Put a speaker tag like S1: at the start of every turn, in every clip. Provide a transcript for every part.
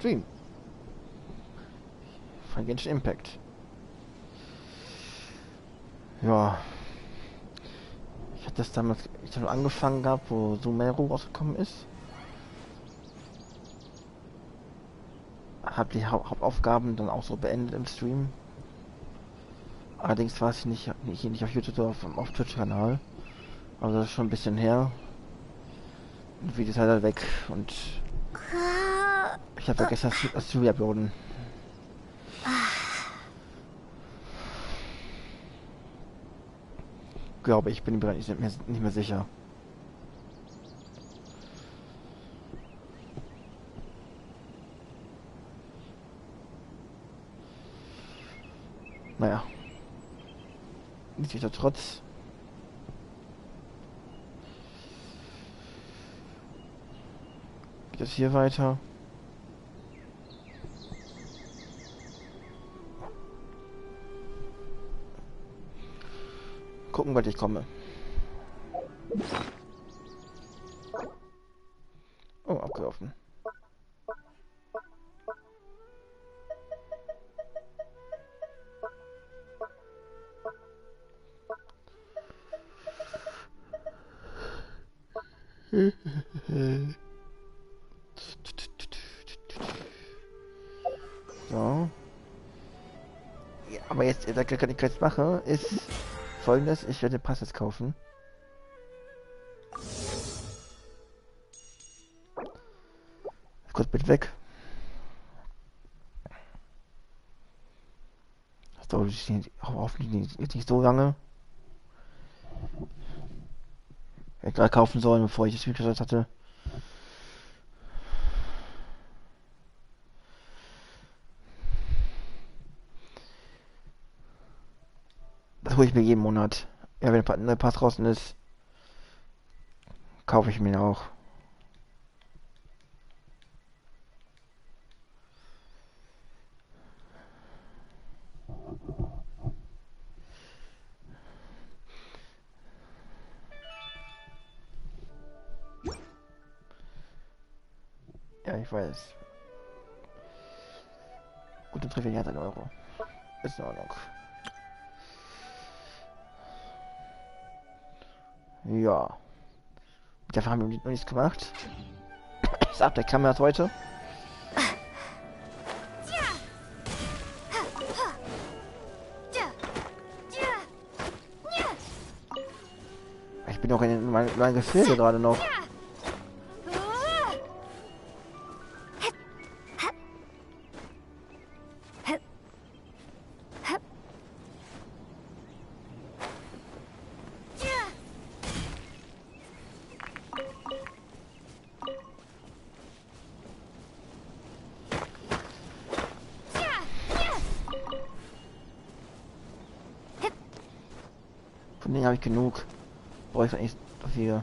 S1: Stream. Von Genshin Impact. Ja. Ich hatte das damals schon angefangen gehabt, wo Sumeru rausgekommen ist. Hab die Hauptaufgaben dann auch so beendet im Stream. Allerdings war es nicht auf YouTube, sondern auf Twitch-Kanal. Also das ist schon ein bisschen her. Und Videos halt weg und ich habe vergessen, das zu uploaden. Glaube ich, bin mir nicht mehr sicher. Naja. Nichtsdestotrotz. Geht es hier weiter? Gucken, wann ich komme. Oh, abgelaufen. So. Ja, aber jetzt, was ich jetzt mache, ist Folgendes: Ich werde den Pass jetzt kaufen. Kurz bitte weg. Das dauert hoffentlich nicht so lange. Hätte gerade kaufen sollen, bevor ich das Video gestartet hatte. Das hole ich mir jeden Monat. Ja, wenn der Pass draußen ist, kaufe ich mir ihn auch. Ja, ich weiß. Gut, dann treffe ich halt 1 Euro. Ist in Ordnung. Ja. Dafür haben wir noch nichts gemacht. Das Update kam erst heute. Ich bin auch in meinem Gefilde gerade noch. Von denen habe ich genug. Brauche ich eigentlich so viel.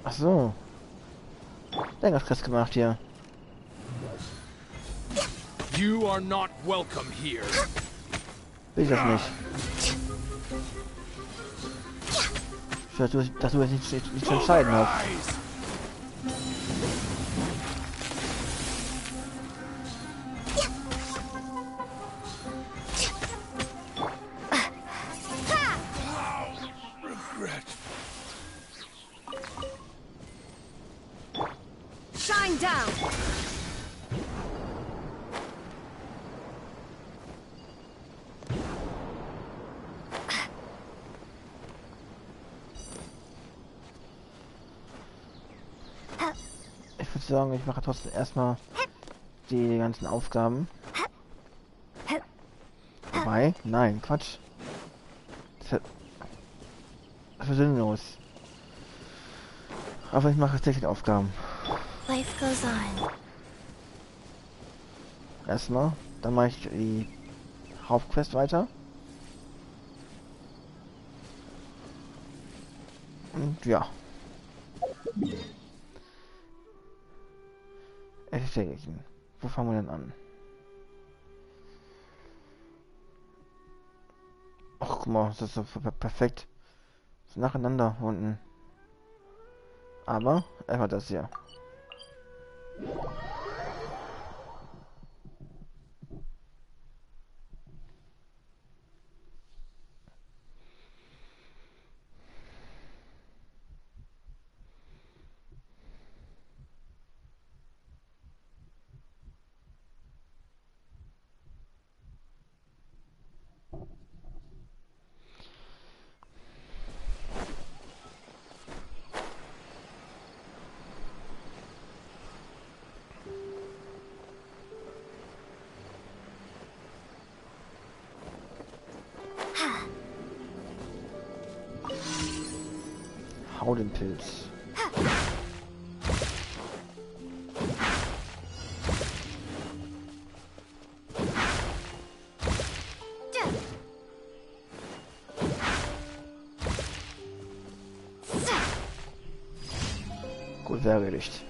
S1: Ach so. Länger Stress gemacht hier.
S2: You are not welcome here.
S1: Will ich das nicht. Dass du jetzt nicht zu entscheiden hast.
S3: Shine down.
S1: Ich würde sagen, ich mache trotzdem erstmal die ganzen Aufgaben. Wobei, nein, Quatsch. Das ist sinnlos. Aber ich mache tatsächlich Aufgaben.
S3: Life goes on.
S1: Erstmal, dann mache ich die Hauptquest weiter. Und ja. Erstellen. Wo fangen wir denn an? Ach, guck mal, das ist so perfekt. Nacheinander unten. Aber einfach das hier. Hau den Pilz. Gut, sehr erledigt.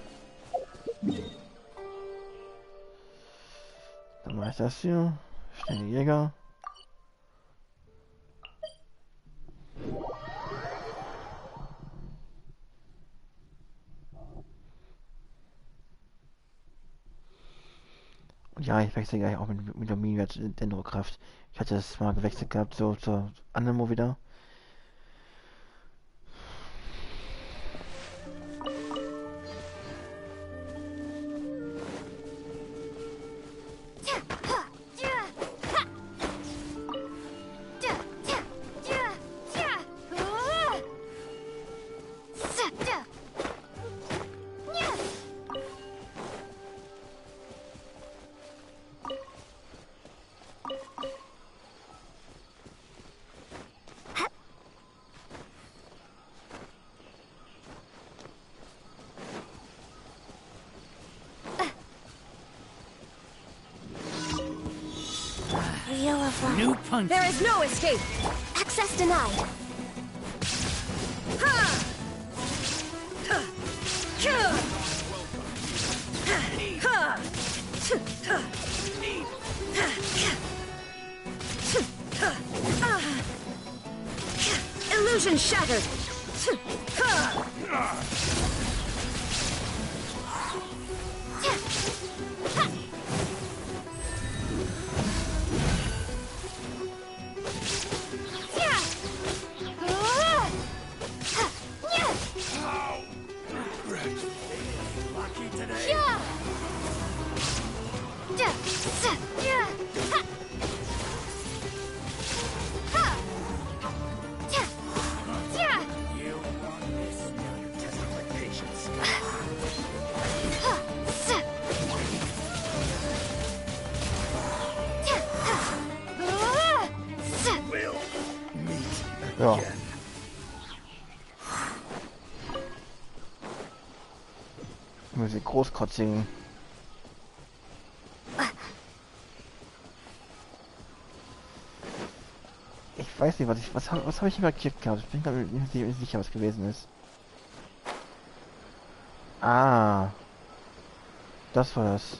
S1: Dann mache ich das hier. Schnelle Jäger. Und ja, ich wechsle gleich auch mit der Dendrokraft. Ich hatte das mal gewechselt gehabt, so zur anderen wieder.
S2: New punch.
S3: There is no escape. Access denied. Illusion shattered.
S1: Ja. Muss ich großkotzigen. Ich weiß nicht, was habe ich markiert gehabt? Ich bin mir nicht sicher, was gewesen ist. Ah, das war das.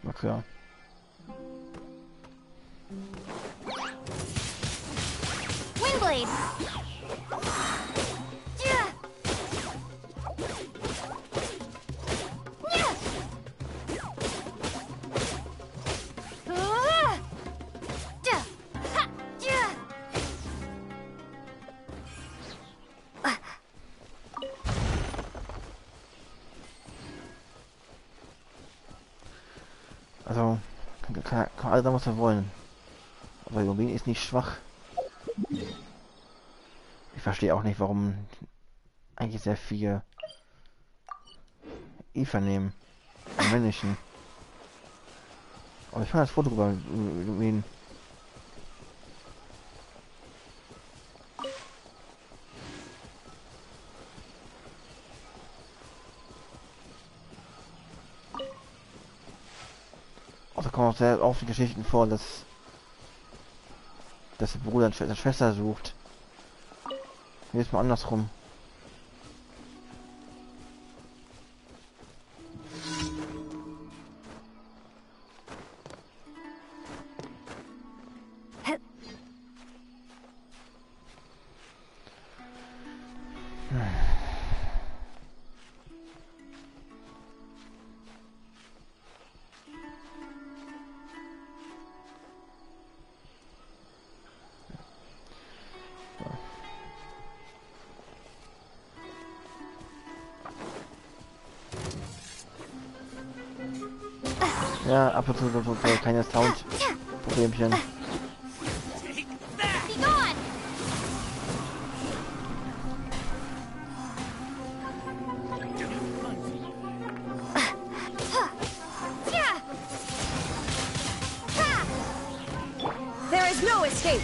S1: Okay.
S3: Wingblade.
S1: Also, kann alle sagen, was wir wollen. Aber Jobin ist nicht schwach. Ich verstehe auch nicht, warum eigentlich sehr viel Eva nehmen. Am Männlichen. Aber ich kann das Foto drüber Jobin. kommen auch sehr oft Geschichten vor, dass der Bruder seine Schwester sucht. Hier ist mal andersrum. Ja, ab und zu so keine Sound-Problemchen.
S3: Be gone! There is no escape!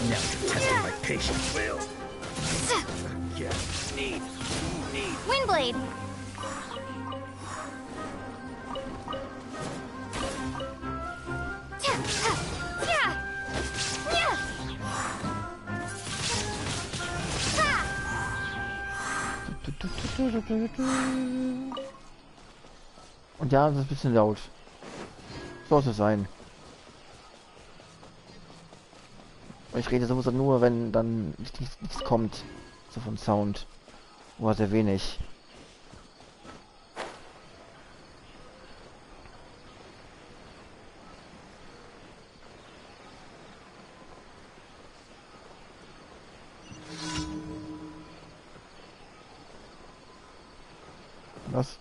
S2: Now you're testing my patience, Will. Yeah, need.
S3: Windblade!
S1: Und ja, das ist ein bisschen laut. Soll es sein. Ich rede sowieso nur, wenn dann nichts kommt. So von Sound. Oder sehr wenig. Was?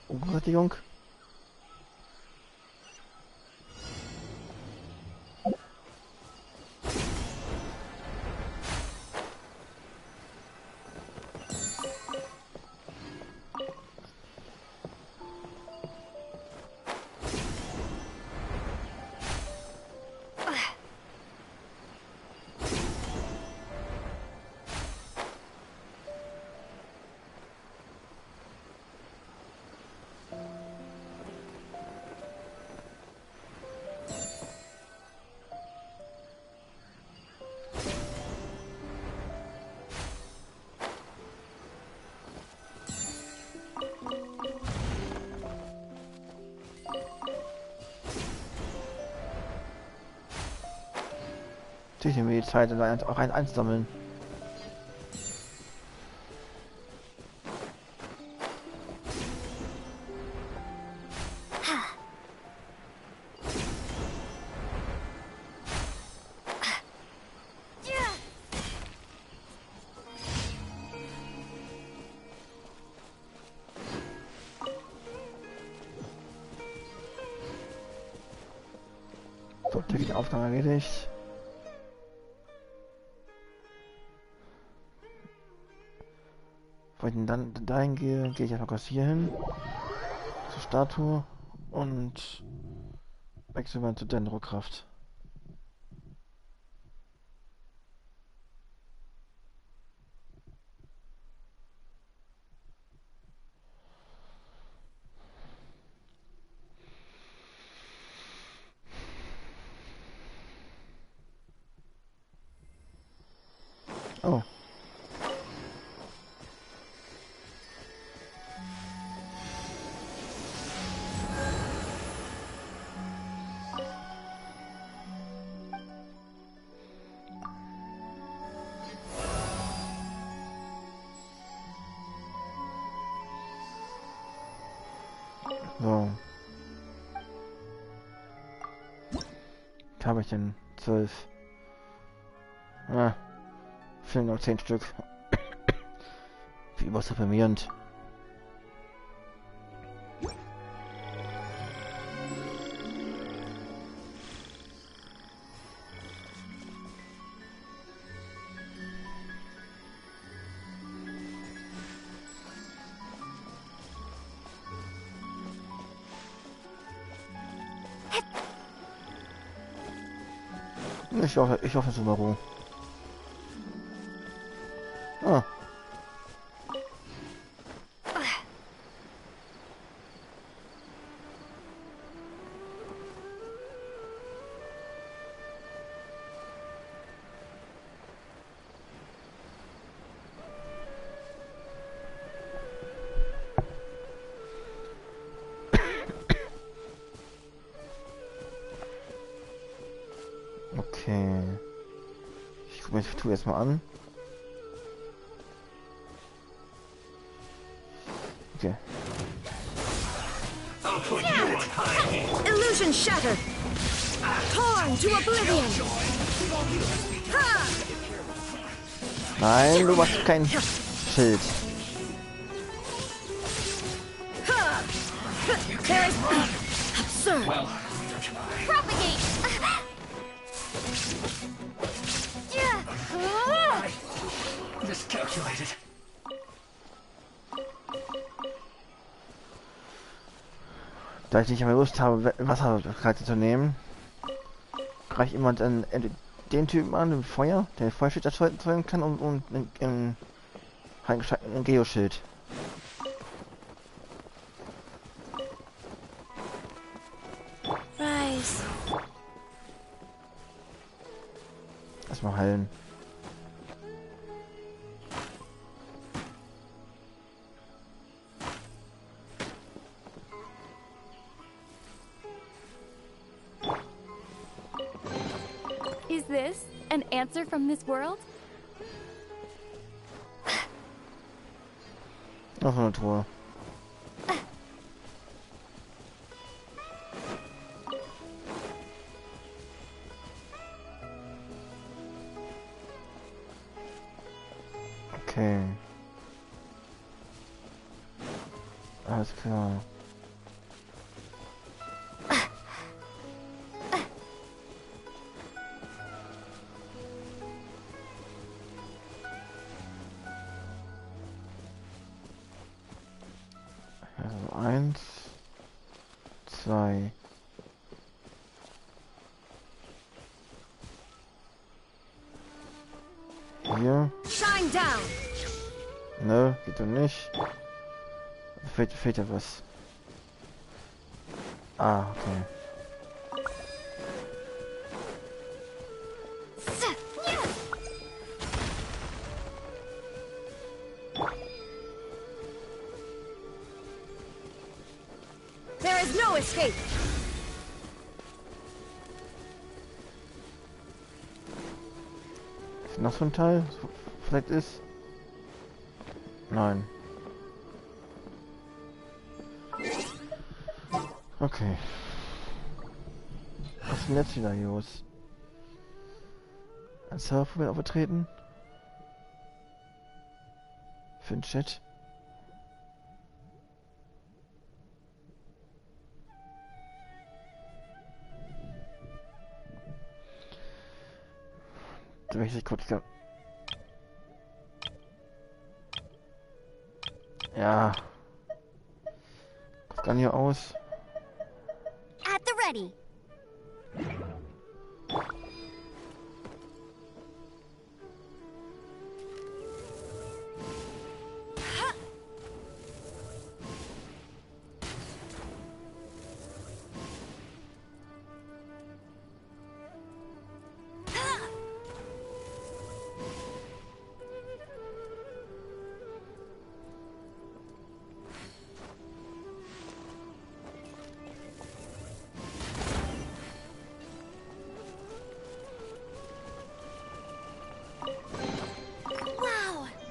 S1: Umberechtigung? Ich nehme die Zeit und auch ein einsammeln. So, die Aufgabe erledigt. Wenn ich dann dahin gehe, gehe ich einfach hier hin zur Statue und wechsle mal zu Dendrokraft. Oh. So. Was habe ich denn? 12. Ah. Fehlen noch 10 Stück. Wie überaus deprimierend. Ich hoffe Subaru. Ah. Ich tue jetzt mal an. Okay.
S3: Illusion shattered. Torn to oblivion. Ha!
S1: Nein, du machst kein Schild.
S3: There is absurd. Propagate.
S2: Miscalculated.
S1: Da ich nicht mehr Lust habe, Wasserkreise zu nehmen, greife ich immer dann den Typen an, den Feuer, der Feuerschild erzeugen kann und ein Geoschild.
S3: Rise.
S1: Erstmal heilen.
S3: Is this an answer from this world?
S1: Noch eine Truhe. Okay. Alles klar. Also 1, 2. Hier.
S3: Shine down.
S1: Ne, geht doch nicht. Fehlt ja was. Ah, okay.
S3: There is no escape.
S1: Ist noch so ein Teil? Vielleicht ist. Nein. Okay. Was ist denn jetzt wieder los? Ein Server wird aufgetreten? Für den Chat? Da wechsle ich kurz. Ja. Guckt gar nicht aus.
S3: At the ready.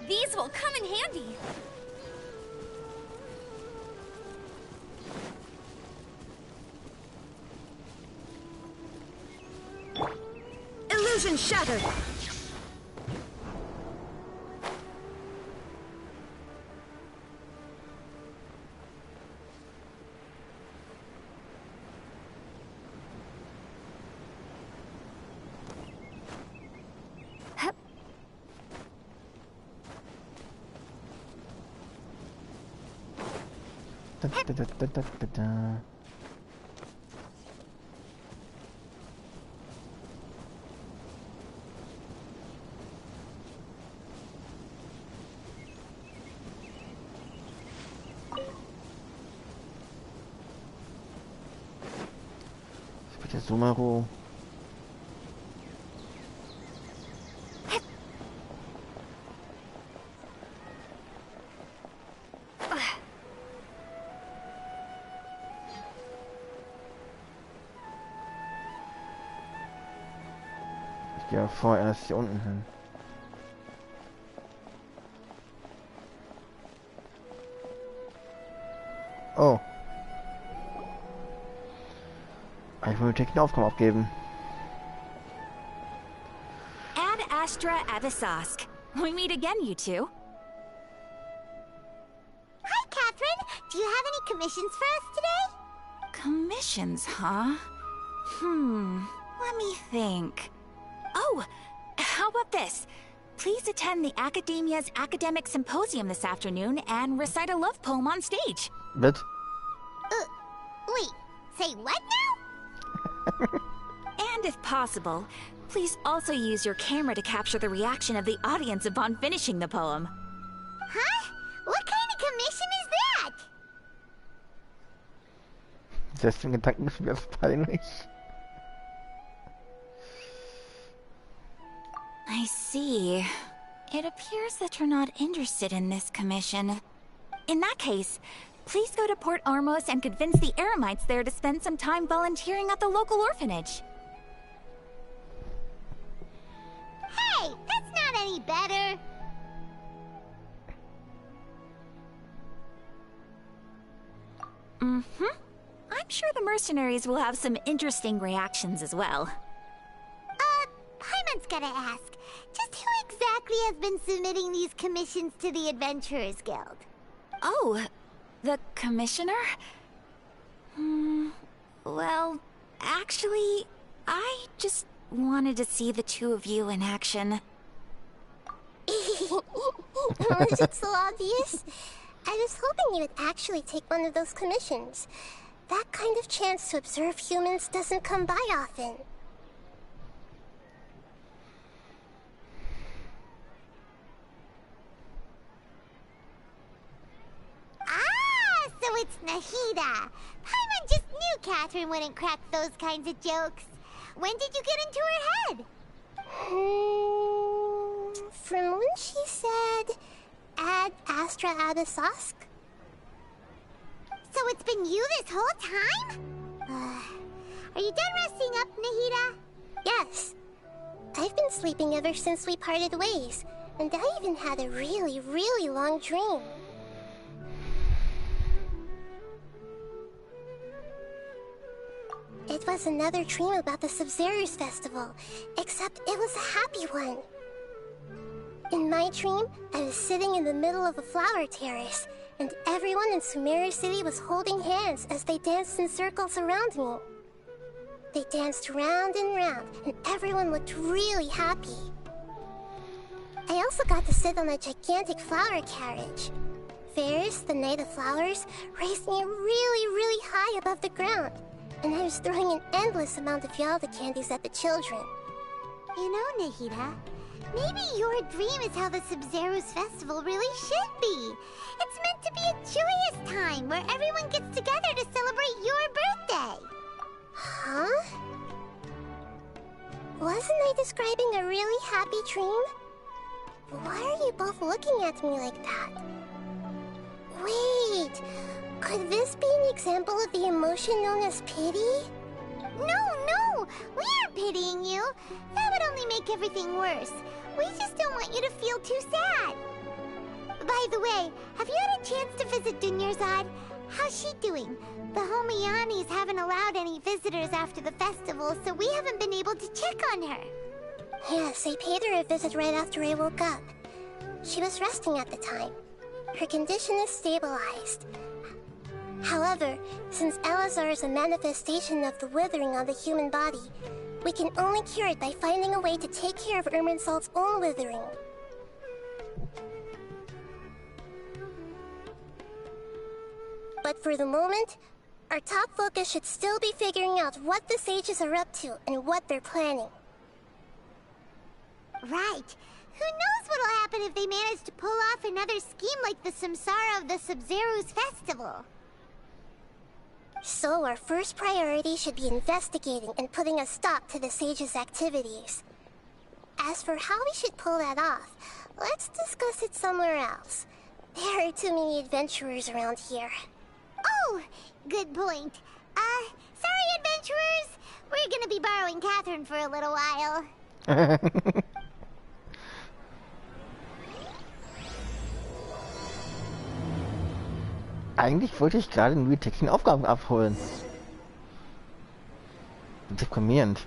S3: These will come in handy. Illusion shattered.
S1: Da. Ich bin jetzt Sumero. gehe vorerst hier unten hin. Oh. Ich will eine Aufgabe abgeben.
S4: Ad Astra Avisask. We meet again, you two.
S5: Hi, Catherine. Do you have any commissions for us today?
S4: Commissions, huh? Let me think. Oh, how about this? Please attend the Academia's Academic Symposium this afternoon and recite a love poem on stage.
S1: What?
S5: Wait, say what now?
S4: And if possible, please also use your camera to capture the reaction of the audience upon finishing the poem.
S5: Huh? What kind of commission is that?
S1: Selbst im Gedankenspiel ist peinlich.
S4: I see. It appears that you're not interested in this commission. In that case, please go to Port Ormos and convince the Eremites there to spend some time volunteering at the local orphanage.
S5: Hey, that's not any better.
S4: I'm sure the mercenaries will have some interesting reactions as well.
S5: Paimon's gotta ask. Just who exactly has been submitting these commissions to the Adventurers Guild?
S4: Oh, the commissioner? Well, actually, I just wanted to see the two of you in action.
S6: Was it so obvious? I was hoping you would actually take one of those commissions. That kind of chance to observe humans doesn't come by often.
S5: Ah, so it's Nahida. Paimon just knew Catherine wouldn't crack those kinds of jokes. When did you get into her head?
S6: From when she said, Ad Astra Abisask?
S5: So it's been you this whole time? Are you done resting up, Nahida?
S6: Yes. I've been sleeping ever since we parted ways, and I even had a really, really long dream. It was another dream about the Sub-Zerus festival, except it was a happy one. In my dream, I was sitting in the middle of a flower terrace, and everyone in Sumeru City was holding hands as they danced in circles around me. They danced round and round, and everyone looked really happy. I also got to sit on a gigantic flower carriage. Ferris, the Knight of Flowers, raised me really, really high above the ground, and I was throwing an endless amount of Yalda candies at the children.
S5: You know, Nahida, maybe your dream is how the Sub-Zerus festival really should be. It's meant to be a joyous time where everyone gets together to celebrate your birthday.
S6: Huh? Wasn't I describing a really happy dream? Why are you both looking at me like that? Wait, could this be an example of the emotion known as pity?
S5: No, we aren't pitying you. That would only make everything worse. We just don't want you to feel too sad. By the way, have you had a chance to visit Dunyarzad? How's she doing? The Homianis haven't allowed any visitors after the festival, so we haven't been able to check on her.
S6: Yes, I paid her a visit right after I woke up. She was resting at the time. Her condition is stabilized. However, since Elazar is a manifestation of the withering on the human body, we can only cure it by finding a way to take care of Irminsul's own withering. But for the moment, our top focus should still be figuring out what the sages are up to and what they're planning.
S5: Right. Who knows what'll happen if they manage to pull off another scheme like the Samsara of the Sub-Zerus festival.
S6: So our first priority should be investigating and putting a stop to the sages' activities. As for how we should pull that off, let's discuss it somewhere else. There are too many adventurers around here.
S5: Oh, good point. Sorry, adventurers. We're gonna be borrowing Catherine for a little while.
S1: Eigentlich wollte ich gerade nur die täglichen Aufgaben abholen. Deprimierend.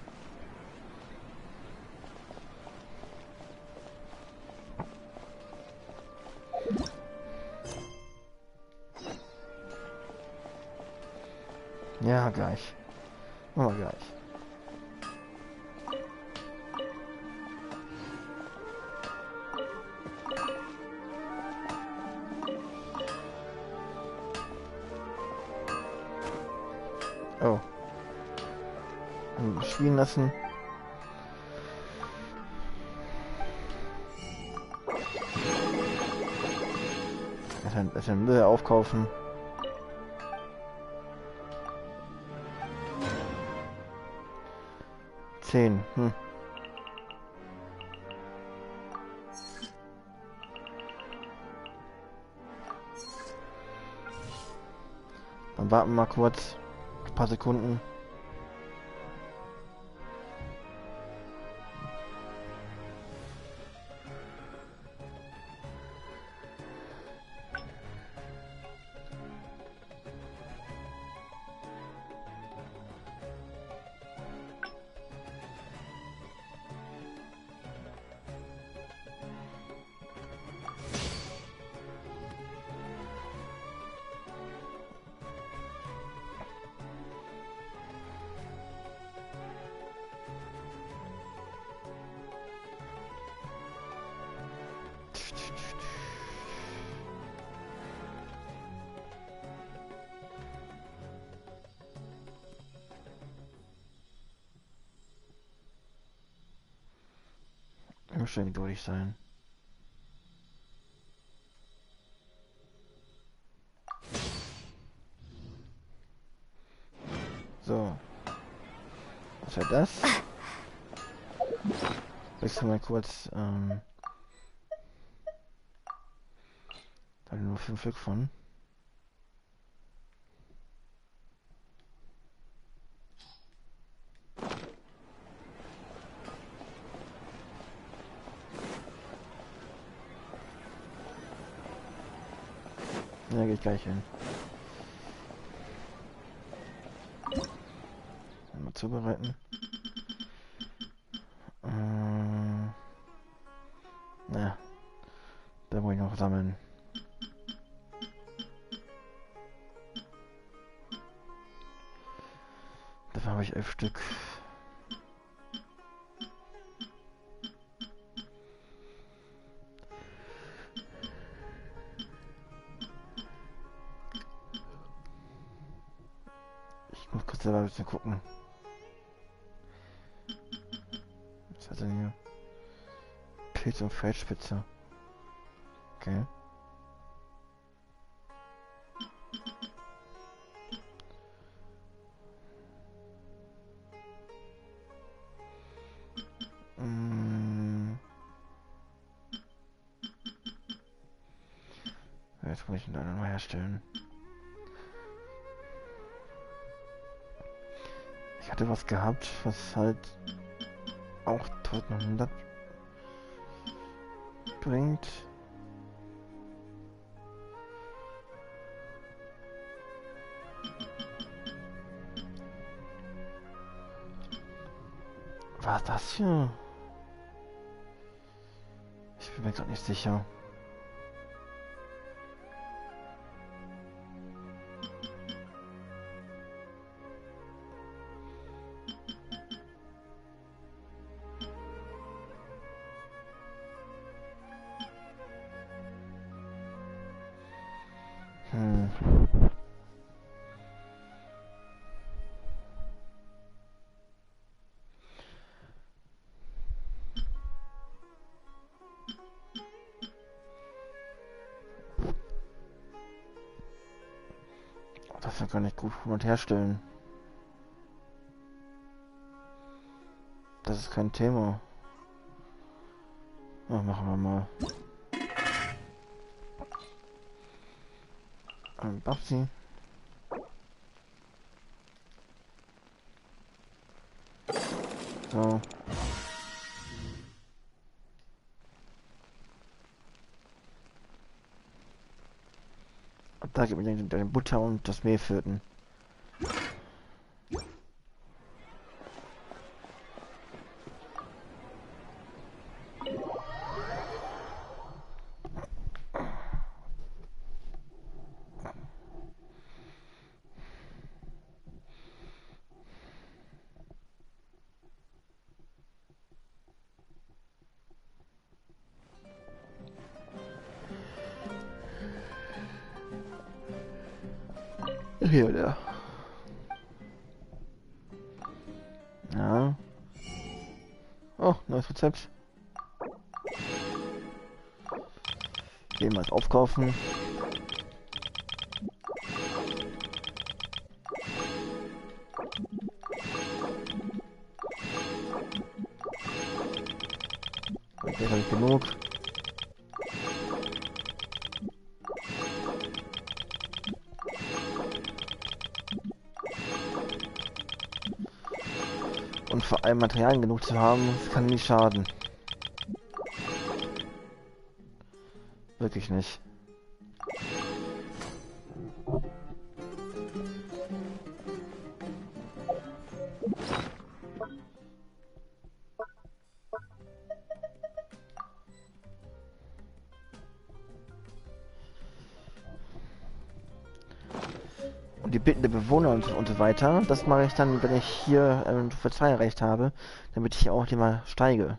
S1: Ja, gleich. Machen wir gleich. Oh. Spielen lassen. Erstmal Müll aufkaufen. Zehn. Dann warten wir mal kurz. Ein paar Sekunden. Ich muss schon geduldig sein. So. Was war das? Wechseln mal kurz. Da haben wir nur 5 Stück von. Ja, geht gleich hin. Mal zubereiten. Na, da muss ich noch sammeln. Dafür habe ich 11 Stück. Ich muss kurz selber ein bisschen gucken. Was hat denn hier? Pilz und Feldspitze. Okay. Jetzt muss ich ihn da noch herstellen. Ich hatte was gehabt, was halt auch 1100 bringt. Was ist das hier? Ich bin mir gerade nicht sicher. Das kann ich gut und herstellen. Das ist kein Thema. Ja, machen wir mal. Ein Babsi. So. Da gibt mir den Butter und das Mehl führten. Hier, oder? Ja. Oh, neues Rezept. Gehen wir aufkaufen. Okay, habe ich genug. Und vor allem Materialien genug zu haben, das kann nicht schaden. Wirklich nicht. Und die Bitten der Bewohner und so weiter, das mache ich dann, wenn ich hier Stufe 2 erreicht habe, damit ich auch hier mal steige.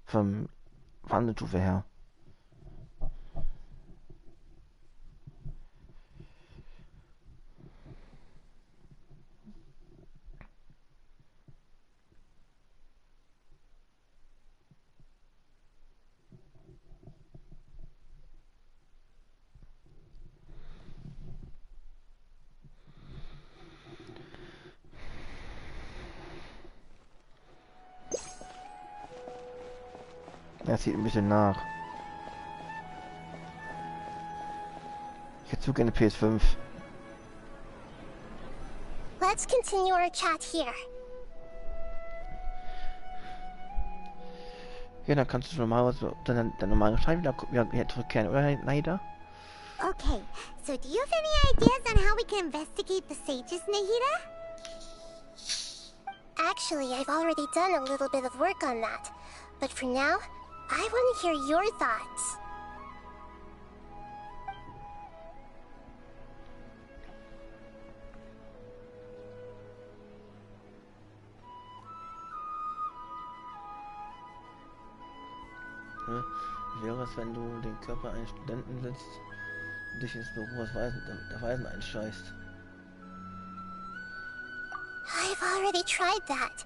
S1: Vom Wandelstufe her. Er zieht ein bisschen nach. Ich hätte zu gerne PS5.
S6: Let's continue our chat here.
S1: Ja, dann kannst du normalerweise dann normale Schreiben wieder zurückkehren, oder, Naida?
S5: Okay, so do you have any ideas on how we can investigate the sages, Nahida?
S6: Actually, I've already done a little bit of work on that. But for now, I want to hear your thoughts.
S1: Wie wäre es, wenn du den Körper eines Studenten setzt und dich ins Büro der Weisen einscheißt?
S6: I've already tried that,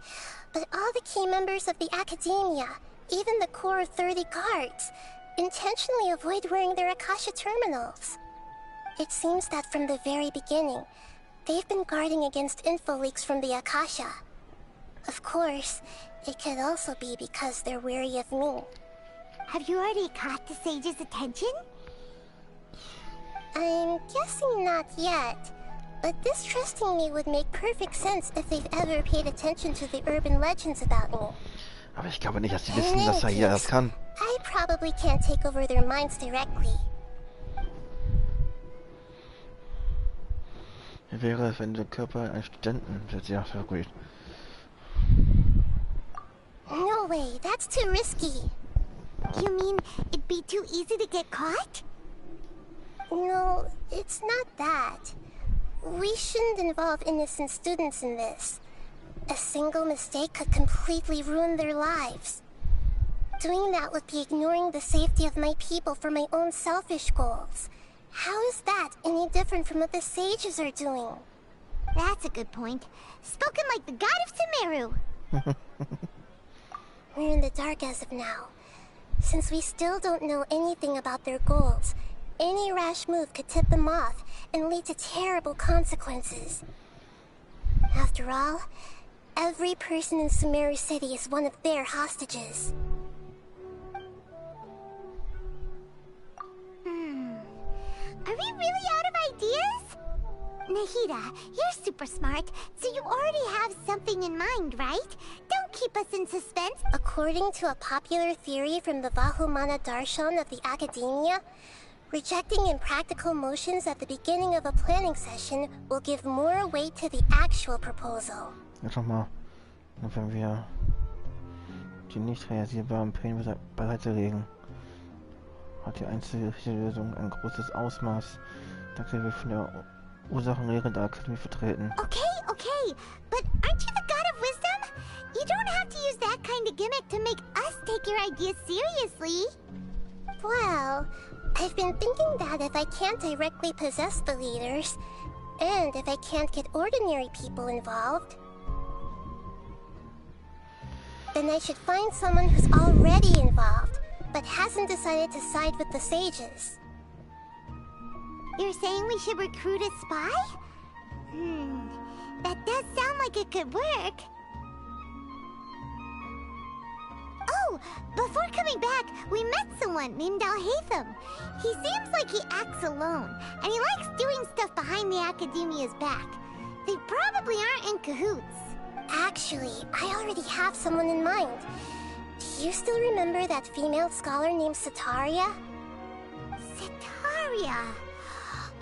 S6: but all the key members of the academia, even the core 30 guards, intentionally avoid wearing their Akasha terminals. It seems that from the very beginning, they've been guarding against info leaks from the Akasha. Of course, it could also be because they're wary of me.
S5: Have you already caught the sage's attention?
S6: I'm guessing not yet, but distrusting me would make perfect sense if they've ever paid attention to the urban legends about me.
S1: Aber ich glaube nicht, dass sie wissen, dass er hier das kann.
S6: I probably can't take over their minds directly.
S1: Wie wäre es, wenn der Körper eines Studenten setzt? Ja, sehr gut.
S6: No way, that's too risky.
S5: You mean it'd be too easy to get caught?
S6: No, it's not that. We shouldn't involve innocent students in this. A single mistake could completely ruin their lives. Doing that would be ignoring the safety of my people for my own selfish goals. How is that any different from what the sages are doing?
S5: That's a good point. Spoken like the god of Sumeru.
S6: We're in the dark as of now. Since we still don't know anything about their goals, any rash move could tip them off and lead to terrible consequences. After all, every person in Sumeru City is one of their hostages.
S5: Are we really out of ideas? Nahida, you're super smart, so you already have something in mind, right? Don't keep us in suspense.
S6: According to a popular theory from the Vahumana Darshan of the Academia, Rejecting impractical motions at the beginning of a planning session will give more weight to the actual proposal.
S1: Jetzt nochmal, wenn wir die nicht realisierbaren Pläne beiseite legen, hat die einzige Lösung ein großes Ausmaß. Da können wir von der Ursachenlehre der Akademie vertreten.
S5: Okay, but aren't you the god of wisdom? You don't have to use that kind of gimmick to make us take your ideas seriously.
S6: Well, I've been thinking that if I can't directly possess the leaders, and if I can't get ordinary people involved, then I should find someone who's already involved, but hasn't decided to side with the sages.
S5: You're saying we should recruit a spy? That does sound like it could work. Oh, before coming back, we met someone named Alhaitham. He seems like he acts alone, and he likes doing stuff behind the Academia's back. They probably aren't in cahoots.
S6: Actually, I already have someone in mind. Do you still remember that female scholar named Setaria?
S5: Setaria.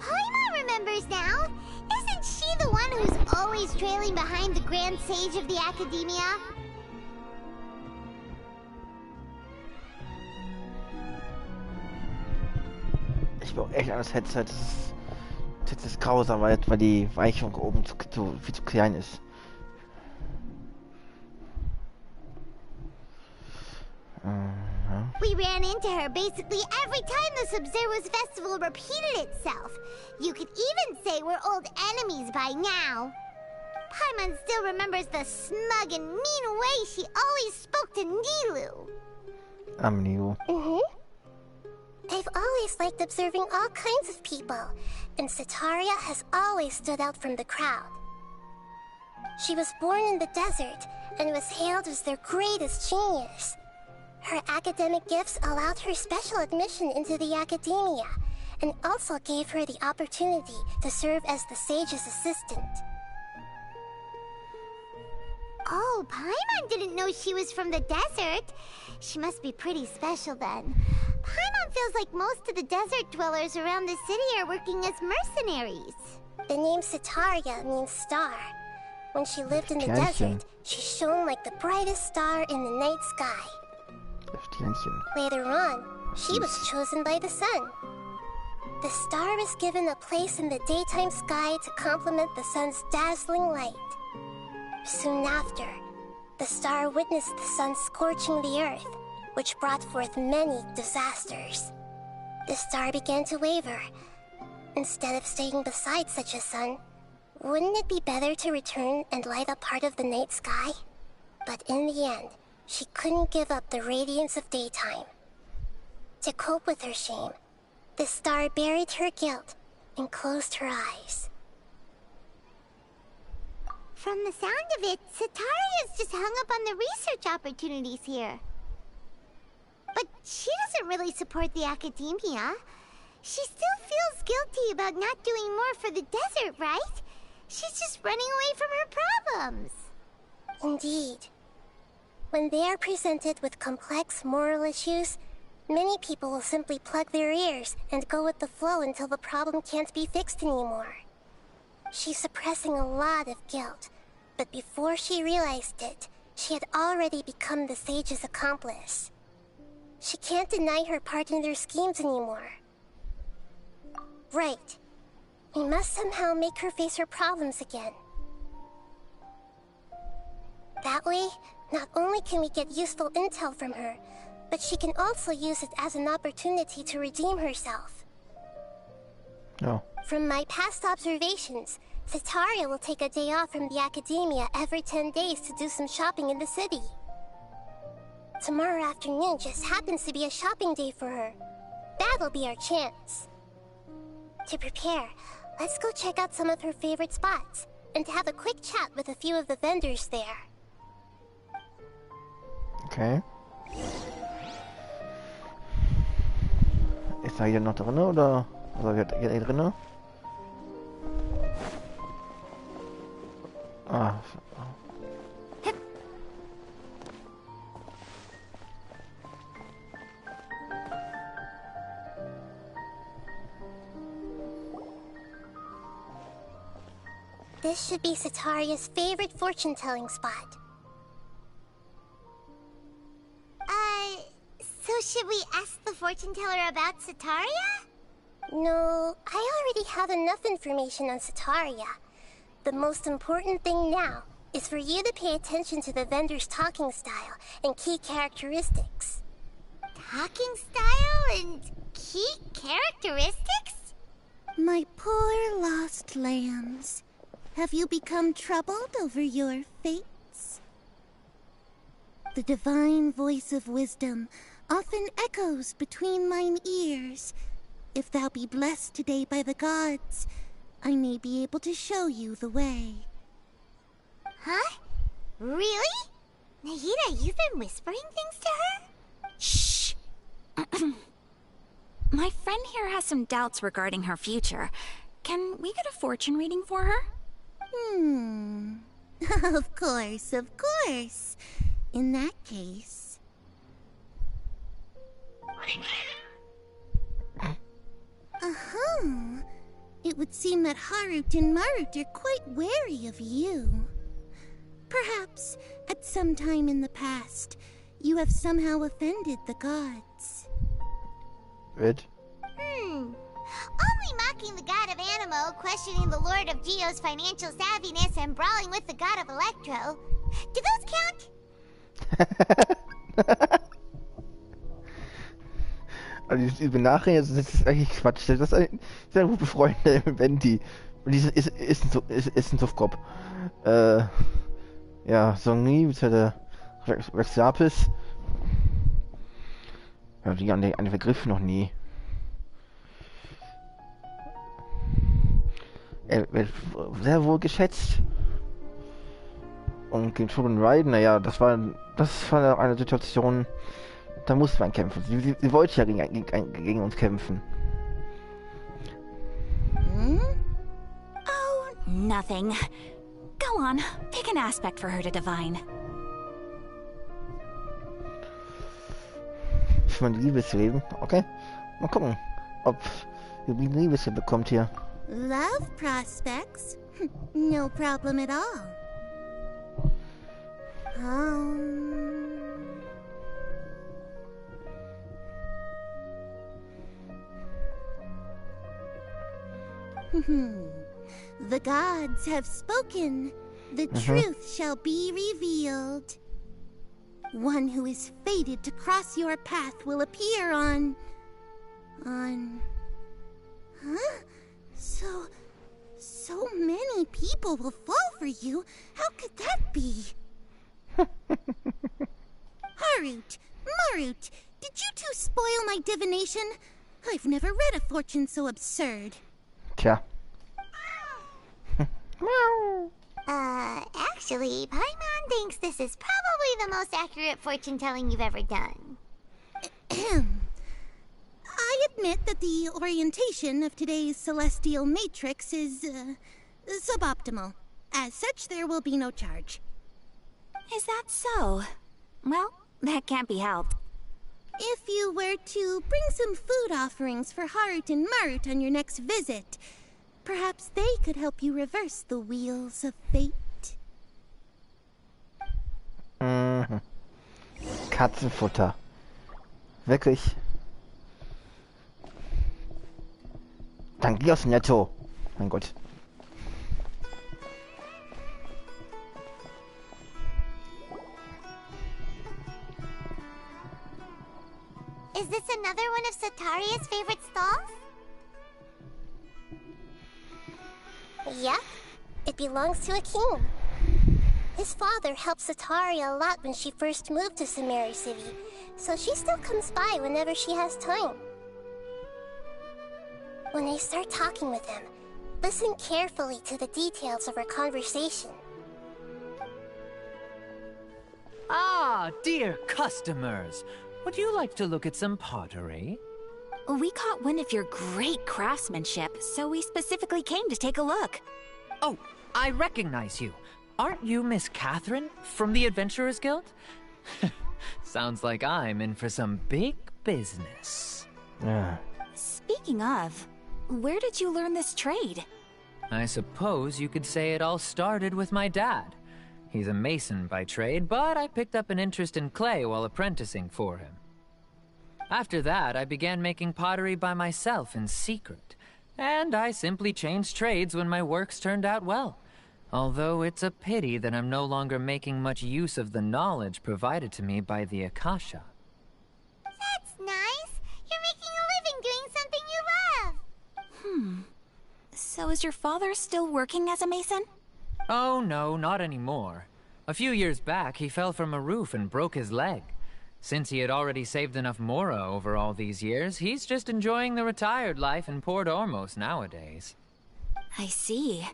S5: Paimon remembers now. Isn't she the one who's always trailing behind the Grand Sage of the Academia?
S1: Ich brauche echt das Headset. Das ist grausam, weil die Weichung oben viel zu klein ist.
S5: We ran into her basically every time the Sub-Zero's festival repeated itself. You could even say we're old enemies by now. Paimon still remembers the smug and mean way she always spoke to Nilu.
S1: I'm Nilu.
S6: I've always liked observing all kinds of people, and Setaria has always stood out from the crowd. She was born in the desert and was hailed as their greatest genius. Her academic gifts allowed her special admission into the academia, and also gave her the opportunity to serve as the sage's assistant.
S5: Oh, Paimon didn't know she was from the desert. She must be pretty special then. Paimon feels like most of the desert dwellers around the city are working as mercenaries.
S6: The name Setaria means star. When she lived in the desert, she shone like the brightest star in the night sky. Later on, she was chosen by the sun. The star was given a place in the daytime sky to complement the sun's dazzling light. Soon after, the star witnessed the sun scorching the earth, which brought forth many disasters. The star began to waver. Instead of staying beside such a sun, wouldn't it be better to return and light up part of the night sky? But in the end, she couldn't give up the radiance of daytime. To cope with her shame, the star buried her guilt and closed her eyes.
S5: From the sound of it, Setaria's just hung up on the research opportunities here. But she doesn't really support the academia. She still feels guilty about not doing more for the desert, right? She's just running away from her problems.
S6: Indeed. When they are presented with complex moral issues, many people will simply plug their ears and go with the flow until the problem can't be fixed anymore. She's suppressing a lot of guilt, but before she realized it, she had already become the sage's accomplice. She can't deny her part in their schemes anymore. Right. We must somehow make her face her problems again. That way, not only can we get useful intel from her, but she can also use it as an opportunity to redeem herself.
S1: Oh.
S6: From my past observations, Setaria will take a day off from the academia every 10 days to do some shopping in the city. Tomorrow afternoon just happens to be a shopping day for her. That'll be our chance. To prepare, let's go check out some of her favorite spots, and have a quick chat with a few of the vendors there.
S1: Okay. Ist da hier noch drin, oder? Oder wird hier drin? Ah.
S6: This should be Sataria's favorite fortune-telling spot.
S5: So should we ask the fortune teller about Sataria?
S6: No, I already have enough information on Sataria. The most important thing now is for you to pay attention to the vendor's talking style and key characteristics.
S5: Talking style and key characteristics?
S6: My poor lost lambs. Have you become troubled over your fates? The divine voice of wisdom often echoes between mine ears. If thou be blessed today by the gods, I may be able to show you the way.
S5: Huh? Really? Nahida, you've been whispering things to her?
S4: Shh! My friend here has some doubts regarding her future. Can we get a fortune reading for her?
S6: Of course, of course. In that case... It would seem that Harut and Marut are quite wary of you. Perhaps, at some time in the past, you have somehow offended the gods.
S1: Wird.
S5: Only mocking the god of Animo, questioning the lord of Geo's financial savviness, and brawling with the god of Electro. Do those count?
S1: Also diese Benachrichtigung, das ist eigentlich Quatsch. Das ist ein sehr gute Freunde, Venti. Und die ist ein Suffkopf. Ja, Songni, beziehungsweise Rex Lapis. Ja, die an den Begriff noch nie. Er wird sehr wohl geschätzt. Und gegen Trockene Reiten, naja, das war eine Situation, da musste man kämpfen. Sie wollte ja gegen uns kämpfen.
S4: Oh, nothing. Go on, pick an aspect for her to divine.
S1: Für mein Liebesleben, okay? Mal gucken, ob ihr ein Liebesleben bekommt hier.
S6: Love prospects? No problem at all. The gods have spoken. The truth shall be revealed. One who is fated to cross your path will appear on... Huh? So many people will fall for you. How could that be? Harut, Marut, did you two spoil my divination? I've never read a fortune so absurd.
S1: Tja.
S5: Actually, Paimon thinks this is probably the most accurate fortune telling you've ever done.
S6: I admit that the orientation of today's celestial matrix is, suboptimal. As such, there will be no charge.
S4: Is that so? Well, that can't be helped.
S6: If you were to bring some food offerings for Harut and Marut on your next visit, perhaps they could help you reverse the wheels of fate.
S1: Katzenfutter. Wirklich. Dann geh aus dem Netto. Mein Gott.
S5: Is this another one of Sataria's favorite stalls?
S6: Yep. It belongs to a king. His father helped Sataria a lot when she first moved to Samari City, so she still comes by whenever she has time. When I start talking with him, listen carefully to the details of our conversation.
S7: Ah, dear customers. Would you like to look at some pottery?
S4: We caught wind of your great craftsmanship, so we specifically came to take a look.
S7: Oh, I recognize you. Aren't you Miss Catherine from the Adventurers Guild? Sounds like I'm in for some big business.
S1: Ja.
S4: Speaking of, where did you learn this trade?
S7: I suppose you could say it all started with my dad. He's a mason by trade, but I picked up an interest in clay while apprenticing for him. After that, I began making pottery by myself in secret, and I simply changed trades when my works turned out well. Although it's a pity that I'm no longer making much use of the knowledge provided to me by the Akasha.
S5: That's nice. You're making a living doing something you love.
S4: So is your father still working as a mason?
S7: Oh no, not anymore. A few years back, he fell from a roof and broke his leg. Since he had already saved enough mora over all these years, he's just enjoying the retired life in Port Ormos nowadays.
S4: I see.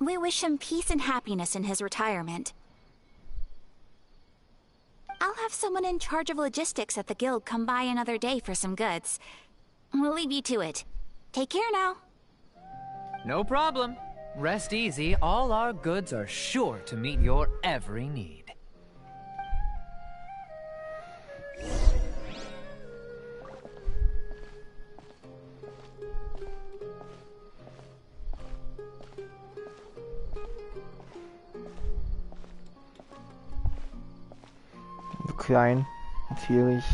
S4: We wish him peace and happiness in his retirement. I'll have someone in charge of logistics at the guild come by another day for some goods. We'll leave you to it. Take care now.
S7: No problem. Rest easy, all our goods are sure to meet your every need.
S1: Klein, natürlich.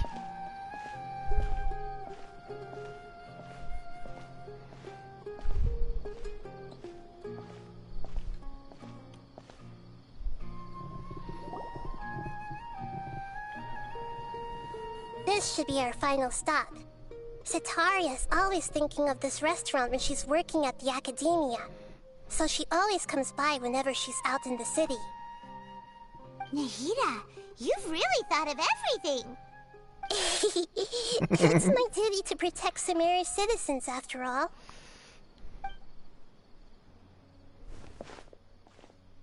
S6: This should be our final stop. Sitaria's always thinking of this restaurant when she's working at the academia, so she always comes by whenever she's out in the city.
S5: Nahida, you've really thought of everything.
S6: It's my duty to protect Sumerio's citizens, after all.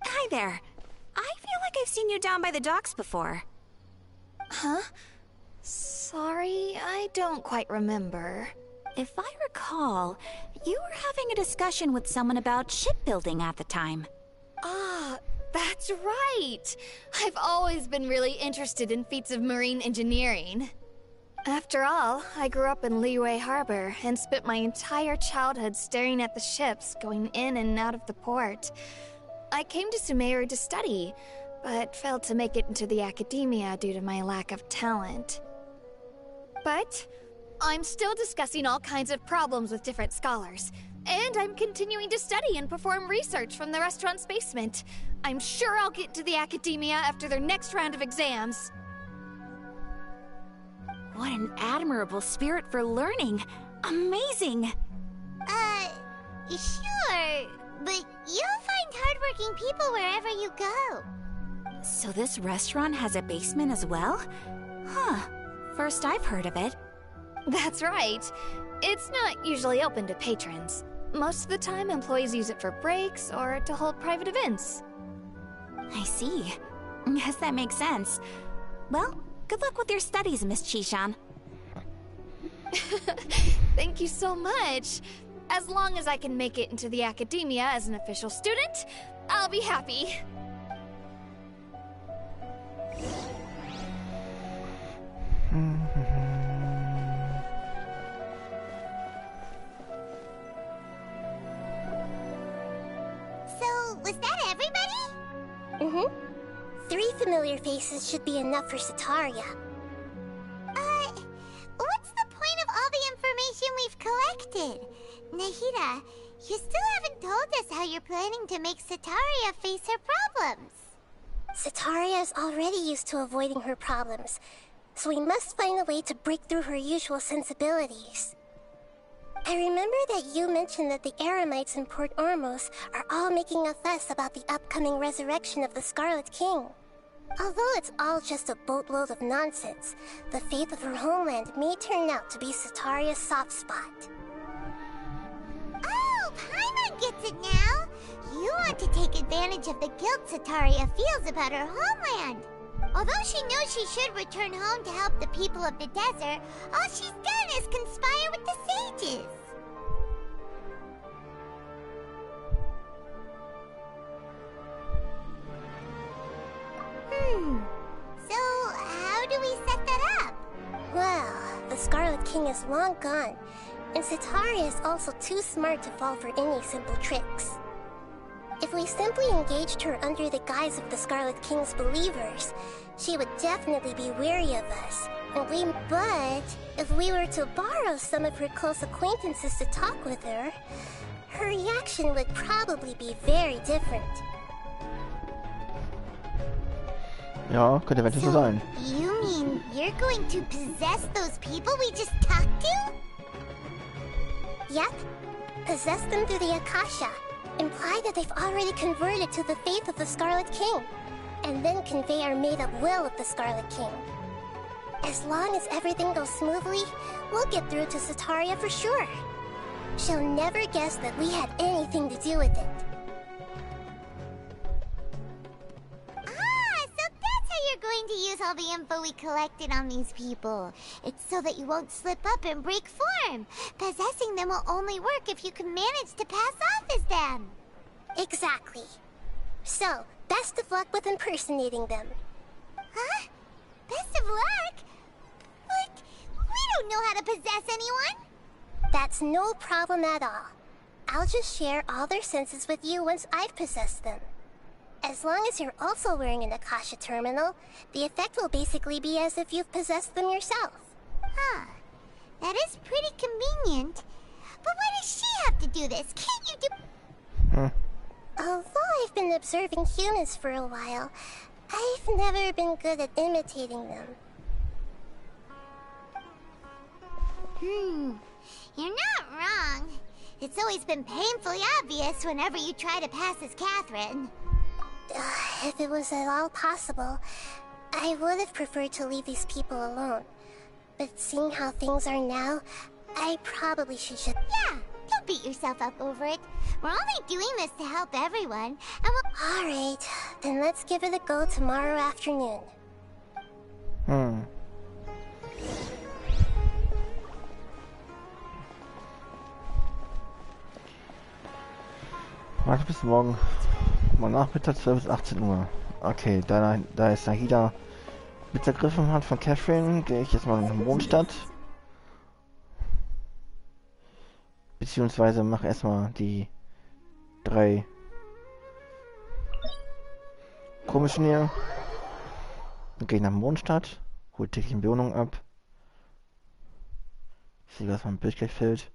S4: Hi there. I feel like I've seen you down by the docks before.
S8: Huh? Sorry, I don't quite remember.
S4: If I recall, you were having a discussion with someone about shipbuilding at the time.
S8: Ah, that's right! I've always been really interested in feats of marine engineering. After all, I grew up in Liyue Harbor and spent my entire childhood staring at the ships going in and out of the port. I came to Sumeru to study, but failed to make it into the academia due to my lack of talent. But I'm still discussing all kinds of problems with different scholars, and I'm continuing to study and perform research from the restaurant's basement. I'm sure I'll get to the academia after their next round of exams.
S4: What an admirable spirit for learning. Amazing.
S5: Sure, but you'll find hardworking people wherever you go.
S4: So this restaurant has a basement as well? Huh. First I've heard of it.
S8: That's right. It's not usually open to patrons. Most of the time, employees use it for breaks or to hold private events.
S4: I see. Guess that makes sense. Well, good luck with your studies, Miss Chishan.
S8: Thank you so much. As long as I can make it into the academia as an official student, I'll be happy.
S5: So, was that everybody?
S6: Mm-hmm. 3 familiar faces should be enough for Sitaria.
S5: What's the point of all the information we've collected? Nahida, you still haven't told us how you're planning to make Sitaria face her problems.
S6: Sitaria is already used to avoiding her problems, so we must find a way to break through her usual sensibilities. I remember that you mentioned that the Eremites in Port Ormos are all making a fuss about the upcoming resurrection of the Scarlet King. Although it's all just a boatload of nonsense, the fate of her homeland may turn out to be Sitaria's soft spot.
S5: Oh, Paimon gets it now! You want to take advantage of the guilt Sitaria feels about her homeland. Although she knows she should return home to help the people of the desert, all she's done is conspire with the sages. So how do we set that up?
S6: Well, the Scarlet King is long gone, and Sitaria is also too smart to fall for any simple tricks. If we simply engaged her under the guise of the Scarlet King's believers, she would definitely be wary of us. But if we were to borrow some of her close acquaintances to talk with her, her reaction would probably be very different.
S1: Ja, könnte eventuell so sein.
S5: You mean you're going to possess those people we just talked to?
S6: Yep. Possess them through the Akasha. Imply that they've already converted to the faith of the Scarlet King. And then convey our made-up will of the Scarlet King. As long as everything goes smoothly, we'll get through to Sataria for sure. She'll never guess that we had anything to do with it.
S5: Going to use all the info we collected on these people. It's so that you won't slip up and break form. Possessing them will only work if you can manage to pass off as them.
S6: Exactly. So, best of luck with impersonating them.
S5: Huh? Best of luck? But we don't know how to possess anyone.
S6: That's no problem at all. I'll just share all their senses with you once I've possessed them. As long as you're also wearing an Akasha terminal, the effect will basically be as if you've possessed them yourself.
S5: Huh. That is pretty convenient. But why does she have to do this? Can't you do...
S6: Although I've been observing humans for a while, I've never been good at imitating them.
S5: You're not wrong. It's always been painfully obvious whenever you try to pass as Catherine.
S6: If it was at all possible, I would have preferred to leave these people alone. But seeing how things are now, I probably should just...
S5: Yeah, don't beat yourself up over it. We're only doing this to help everyone, and we'll...
S6: Alright, then let's give it a go tomorrow afternoon.
S1: Warte bis morgen Nachmittag 12 bis 18 Uhr. Okay, da es Nahida mit ergriffen hat von Catherine, gehe ich jetzt mal in die Mondstadt. Beziehungsweise mache erstmal die 3 komischen hier. Dann gehe ich nach Mondstadt, hole täglich Belohnung ab. Ich sehe, was mein Bild gleich fällt.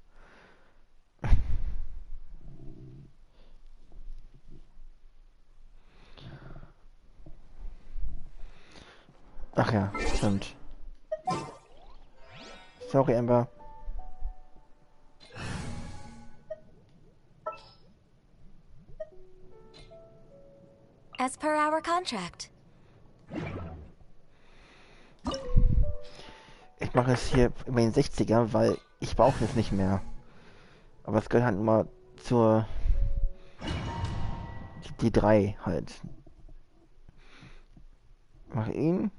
S1: Ach ja, stimmt. Sorry, Amber.
S4: As per our contract.
S1: Ich mache es hier über den 60er, weil ich brauche es nicht mehr. Aber es gehört halt immer zur... Die 3 halt. Ich mache ihn.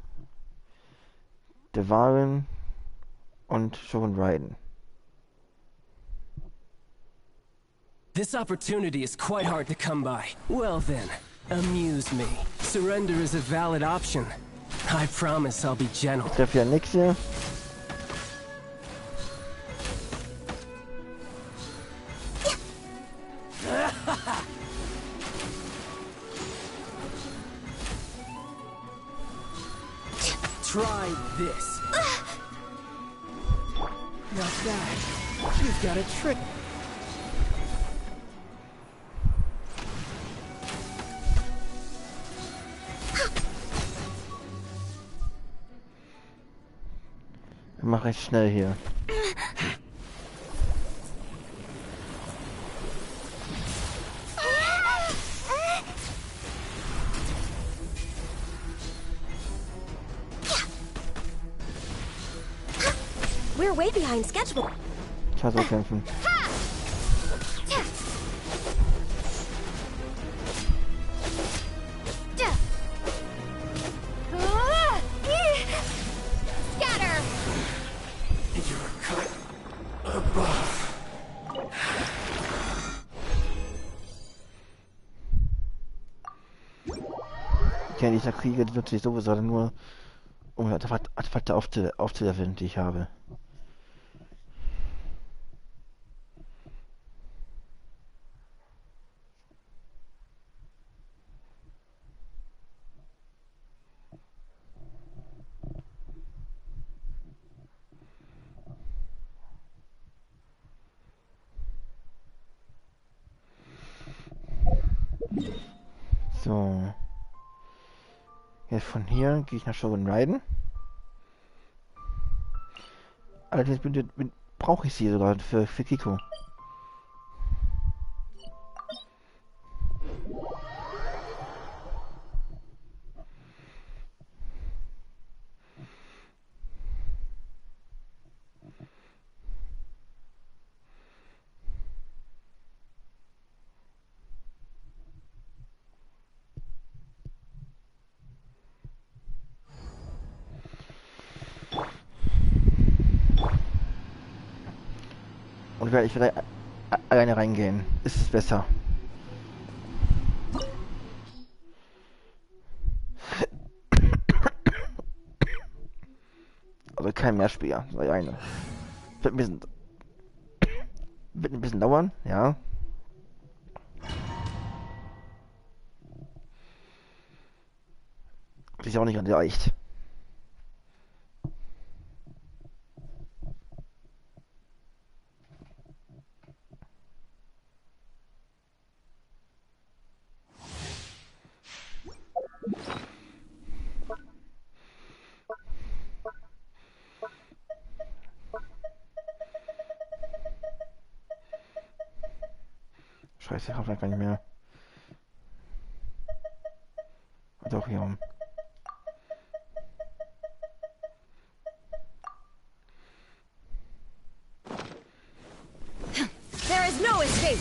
S1: Der Waren und schon Reiten.
S9: This opportunity is quite hard to come by. Well then, amuse me. Surrender is a valid option. I promise I'll be gentle.
S1: Ich treffe ja nix hier.
S9: Try this. Not bad. You've got a trick.
S1: Mach ich schnell hier.
S4: We're way behind schedule.
S1: Ich hasse kämpfen. Dieser Krieger, die nutze ich sowieso nur, um Artefakte aufzuleveln, die ich habe. So. Jetzt von hier gehe ich nach werden. Allerdings brauche ich sie sogar für Kiko. Und ich werde alleine reingehen. Ist es besser. Also kein Mehrspieler, sei eine. Wird ein bisschen dauern, ja. Ist ja auch nicht ganz leicht. Scheiße, ich hab gar nicht mehr. Doch, hier um.
S10: There is no escape!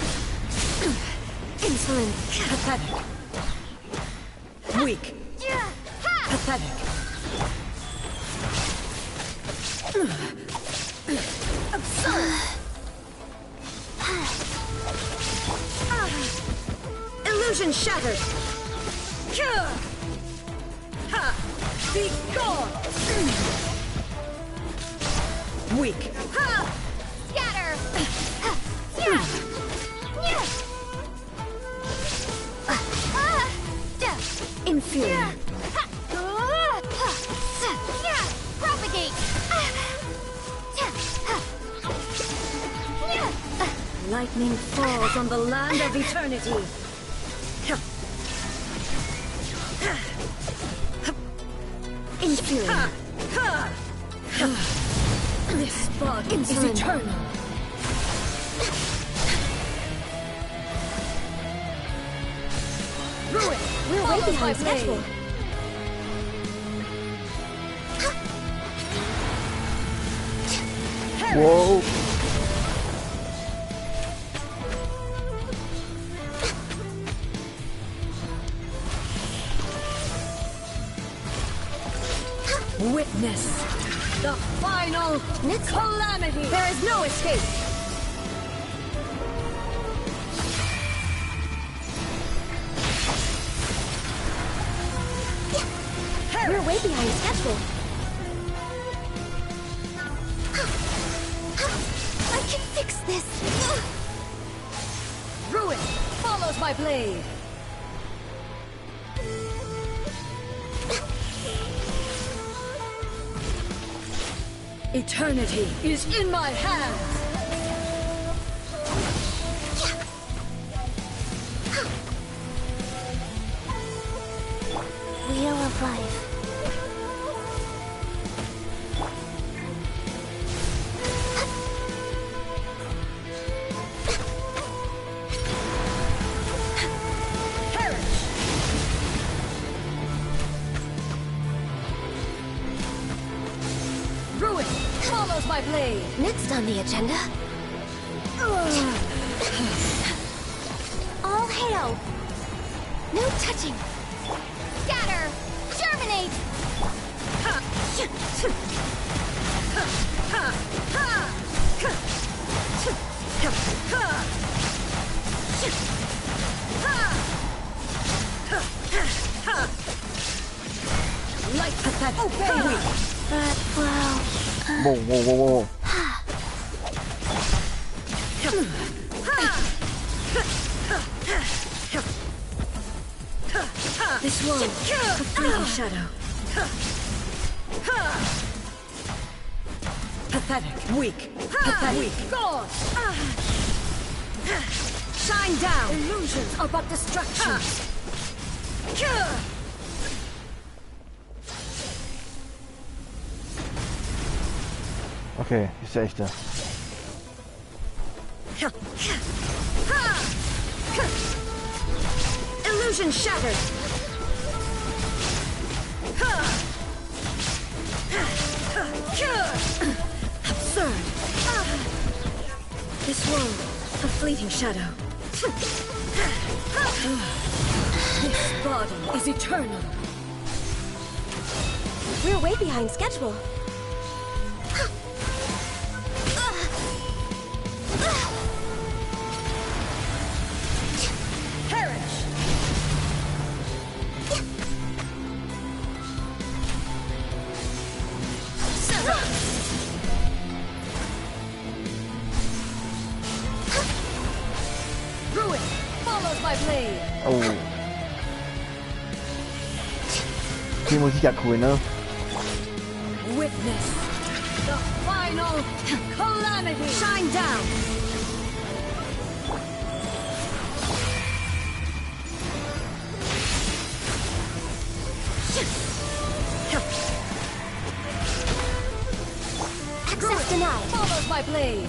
S10: Insolent. Pathetic. Weak. Pathetic. Absurd. Illusion shattered. Be gone. Weak.
S8: Scatter!
S10: Inferior.
S8: Propagate!
S10: Lightning falls on the land of eternity. Inferior. This body is eternal. Ruin!
S8: We're way behind schedule.
S1: Whoa!
S10: Witness the final calamity. There is no escape.
S8: We're way behind schedule.
S10: I can fix this. Ruin follows my blade. Eternity is in my hands.
S6: Wheel of life.
S10: Ruin follows my blade.
S6: Next on the agenda.
S8: All hail! No touching! Scatter! Germinate!
S10: Light pathetic. Obey me.
S6: But, well...
S1: Whoa, whoa, whoa, whoa.
S10: This world, a fleeting shadow. Pathetic, weak, pathetic, gone. Shine down. Illusions are but distractions.
S1: Okay, ist der echte.
S10: Illusion shattered. Absurd. This world, a fleeting shadow. This body is eternal.
S6: We're way behind schedule.
S1: Oh. Die Musik ja cool, ne?
S10: Witness the final calamity. Shine down.
S6: Access denied.
S10: Follows my blade.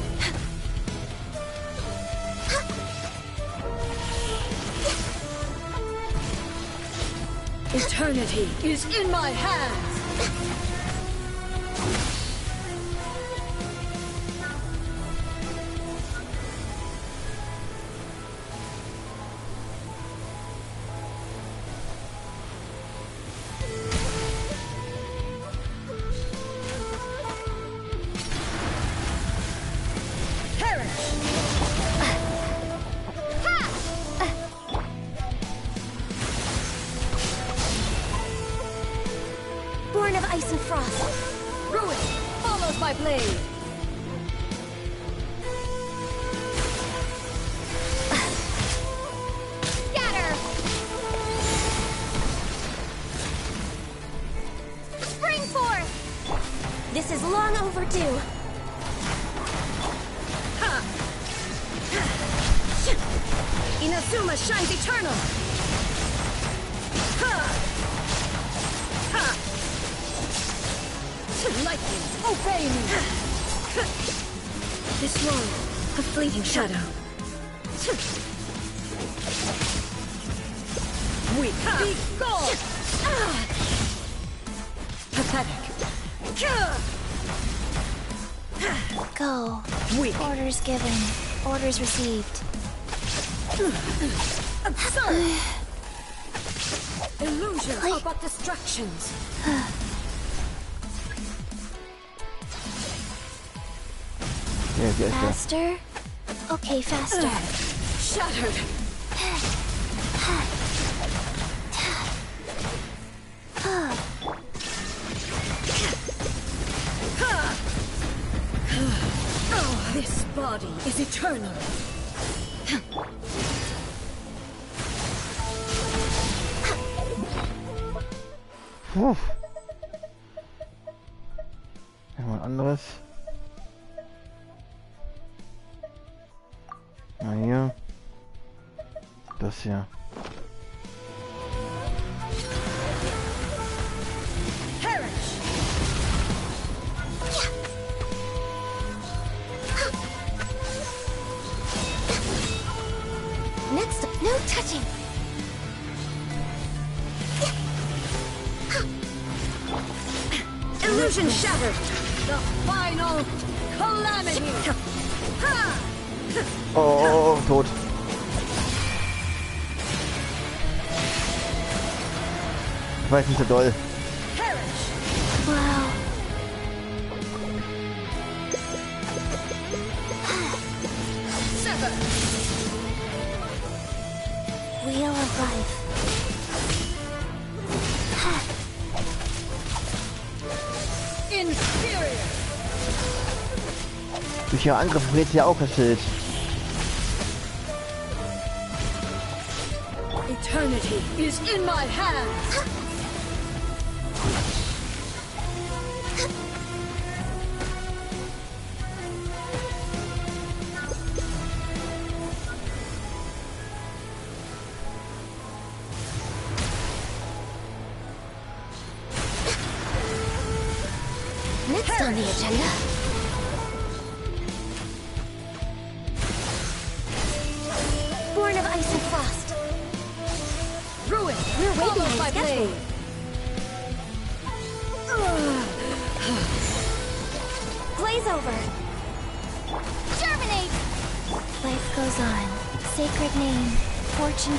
S10: Eternity is in my hands.
S6: Born of ice and frost.
S10: Ruin follows my blade.
S8: Scatter! Spring forth!
S6: This is long overdue.
S10: Inazuma shines eternal. Lightning, obey me. This world, a fleeting shadow. Weak, be gone. Pathetic.
S6: Go.
S10: Weak.
S6: Orders given. Orders received.
S10: Absurd. Illusion about distractions.
S6: Faster? Okay, faster.
S10: Shattered. Oh, this body is eternal.
S1: Puh. Irgendwas anderes. Na hier. Das hier.
S6: Next, no touching.
S10: Illusion shattered. The final calamity.
S1: Oh, tot. Ich weiß nicht so doll.
S6: Wow. Wheel of life.
S10: Inferior.
S1: Durch ihre Angriffe wird sie ja auch erfüllt.
S10: Eternity is in my hands. the agenda? Born of ice and frost.
S8: Ruin!
S10: We're waiting on
S8: my
S10: schedule.
S8: blade!
S10: Glaze over.
S8: Germinate!
S10: Life goes on. Sacred name. Fortune.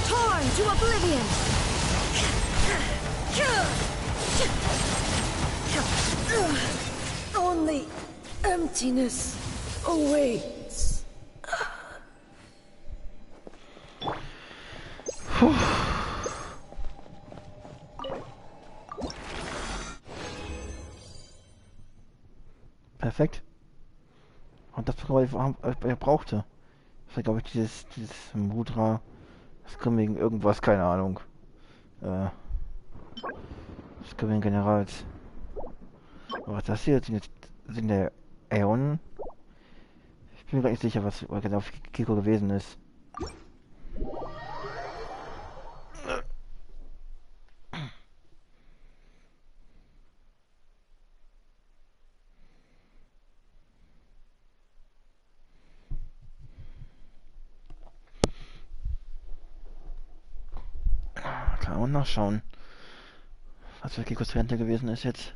S8: Torn to oblivion!
S10: Only emptiness awaits.
S1: Perfekt. Und das war, was er brauchte. Das war, glaube ich, dieses Mudra. Das kommt wegen irgendwas, keine Ahnung. Das kommt wegen Generals. Aber das hier sind der Äonen. Ich bin mir gar nicht sicher, was genau für Kiko gewesen ist. Kann man nachschauen, was für Kikos Rente gewesen ist jetzt.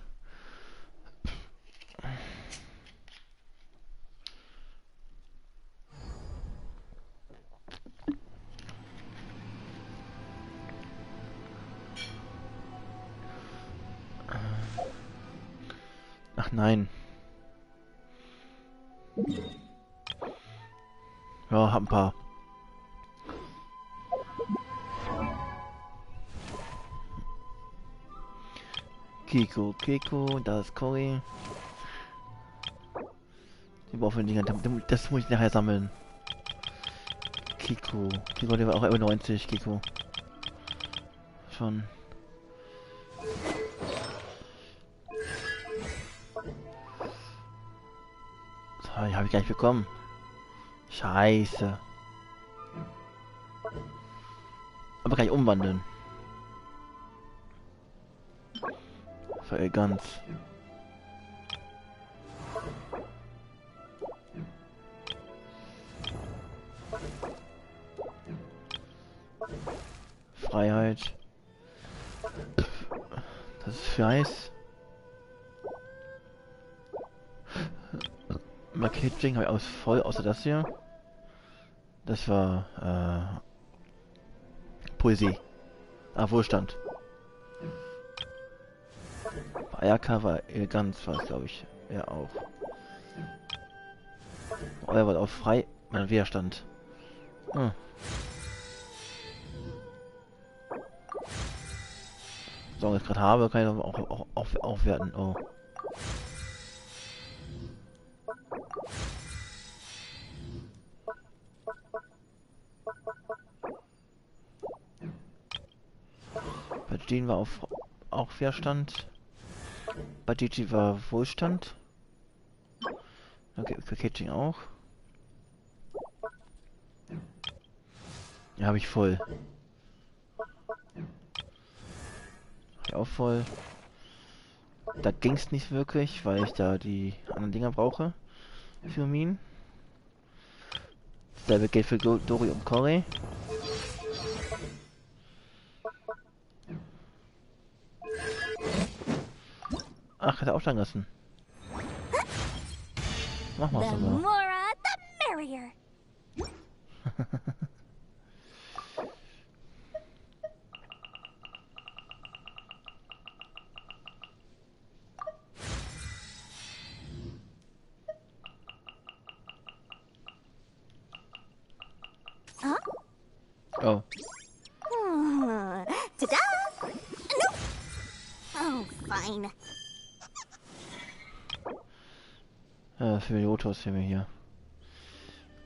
S1: Ach nein. Ja, hab ein paar. Kiko, da ist Cory. Die brauchen wir nicht, das muss ich nachher sammeln. Kiko, der war auch über 90, Kiko. Schon. So, die habe ich gar nicht bekommen. Scheiße. Aber kann ich umwandeln. Ganz. Freiheit. Das ist für Eis. Marketing habe ich aus voll, außer das hier. Das war Poesie. Wohlstand. RK war Eleganz, war es, glaube ich. Ja, auch. Euer war auch frei. Mein Widerstand. Hm. So, was ich gerade habe, kann ich auch aufwerten. Oh. Bei denen war auch Widerstand. Bei Gigi war Wohlstand. Okay, Packaging auch. Ja, habe ich voll. Hab ich auch voll. Da ging es nicht wirklich, weil ich da die anderen Dinger brauche. Für Minen. Dasselbe gilt für Dori und Cory. Ach, hat er auch lang lassen. Mach mal so.
S5: The more, the merrier.
S6: Huh?
S1: Oh.
S6: Ta-da! Nope. Oh, fine.
S1: Für die Autos sehen wir hier.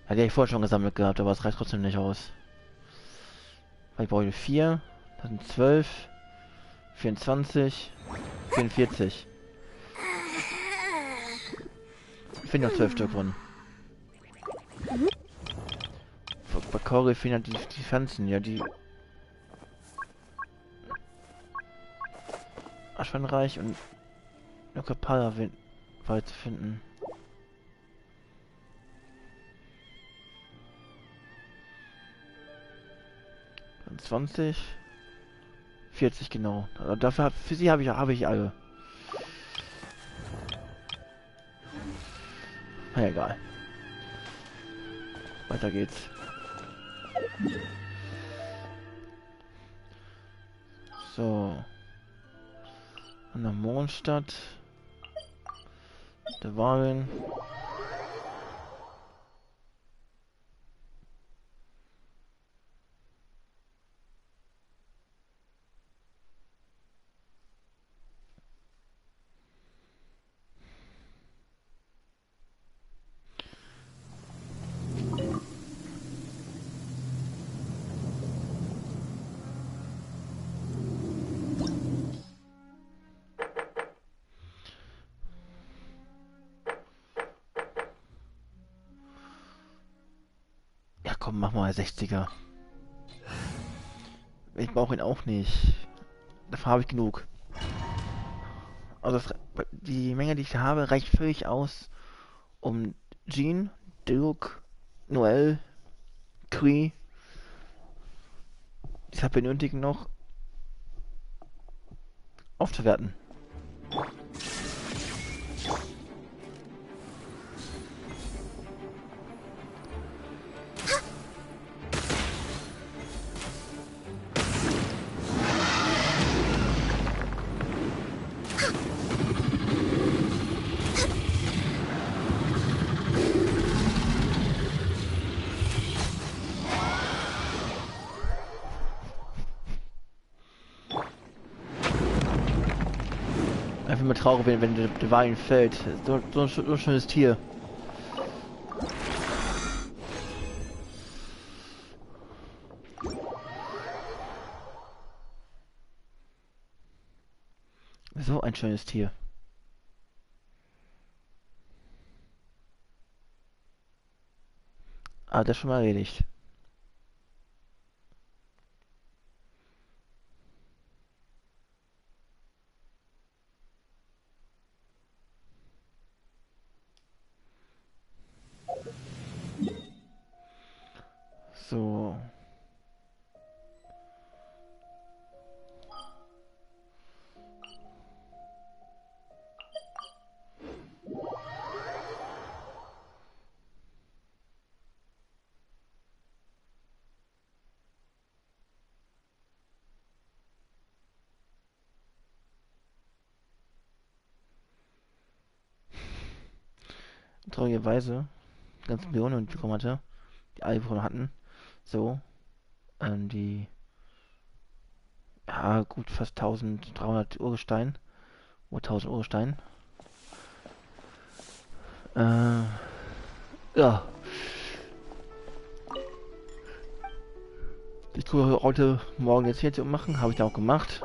S1: Hatte ich vorher schon gesammelt gehabt, aber es reicht trotzdem nicht aus. Weil ich brauche 4, das sind 12, 24, 44. Ich finde noch 12 Stück von. Bei Cory fehlen halt die Pflanzen, ja, die Elfenreich und Wald zu finden. Und 20, 40 genau. Also dafür für sie habe ich alle. Na egal. Weiter geht's. So. An der Mondstadt. Der Wahlen. Ja komm, mach mal 60er. Ich brauche ihn auch nicht. Davon habe ich genug. Also die Menge, die ich habe, reicht völlig aus, um Jean, Duke, Noel, Cree, die ich benötigen noch, aufzuwerten. Einfach mal traurig, wenn der Wein fällt. So ein schönes Tier. So ein schönes Tier. Ah, das schon mal erledigt. So. Traurigerweise, ganz Millionen bekommen hatte, die alle bekommen hatten, so, die, ja, gut, fast 1300 Urgestein, oder 1000 Urgestein, ja, ich tue heute Morgen jetzt hier machen, habe ich da auch gemacht,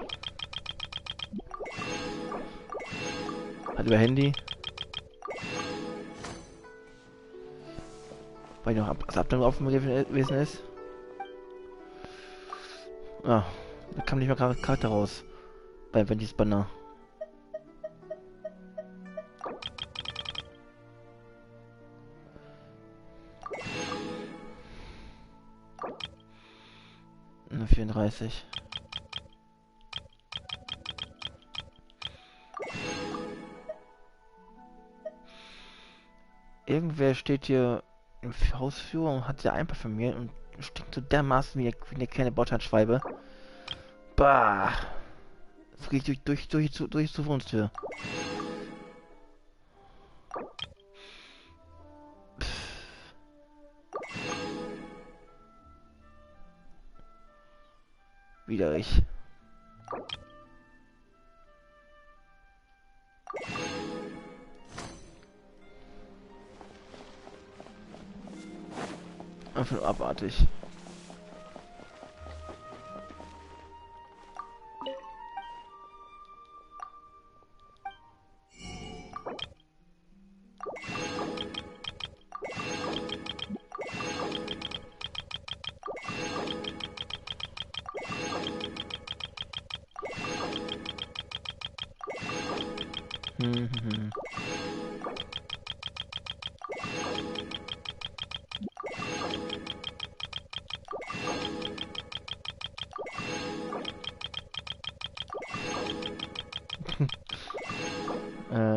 S1: halt über Handy, weil noch das Abnahme offen gewesen ist. Ah, da kam nicht mehr Karte raus. Bei Ventys Banner. Nur 34. Irgendwer steht hier im Hausführer und hat ja einfach von mir und stinkt so dermaßen wie eine kleine Botschaftsschwalbe. Bah! Das geht durch zur Wohnungstür. Widerlich. Einfach nur abartig.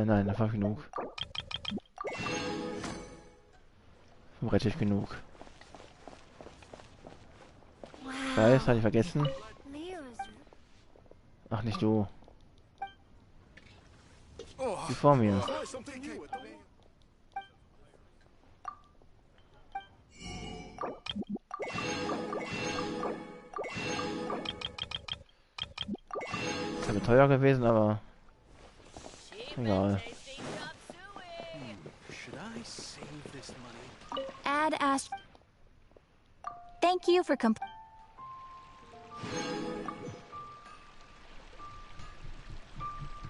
S1: Nein, das war genug. Relativ genug. Ich weiß, hatte ich vergessen. Ach, nicht du. Die vor mir. Das wäre teuer gewesen, aber egal.
S4: Add Thank you for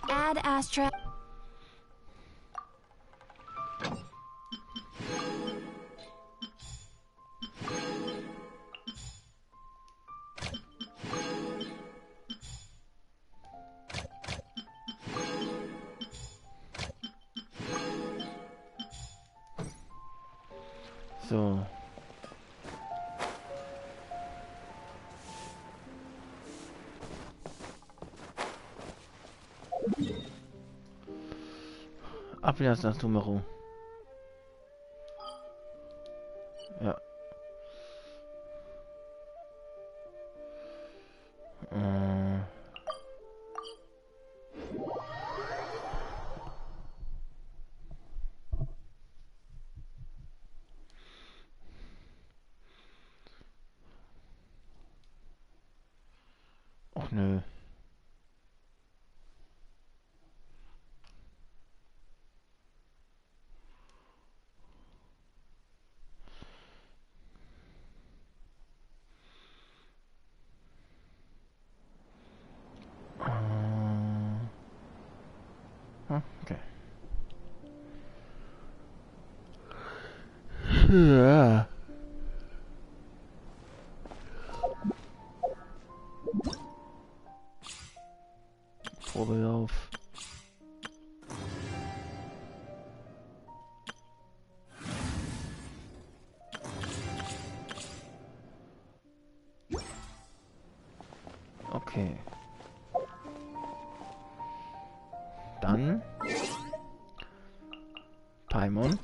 S4: Add Astra.
S1: So. Ab in das Numero. Ja. Och nö. Okay. Ja. Probelauf. Okay. Dann Paimon.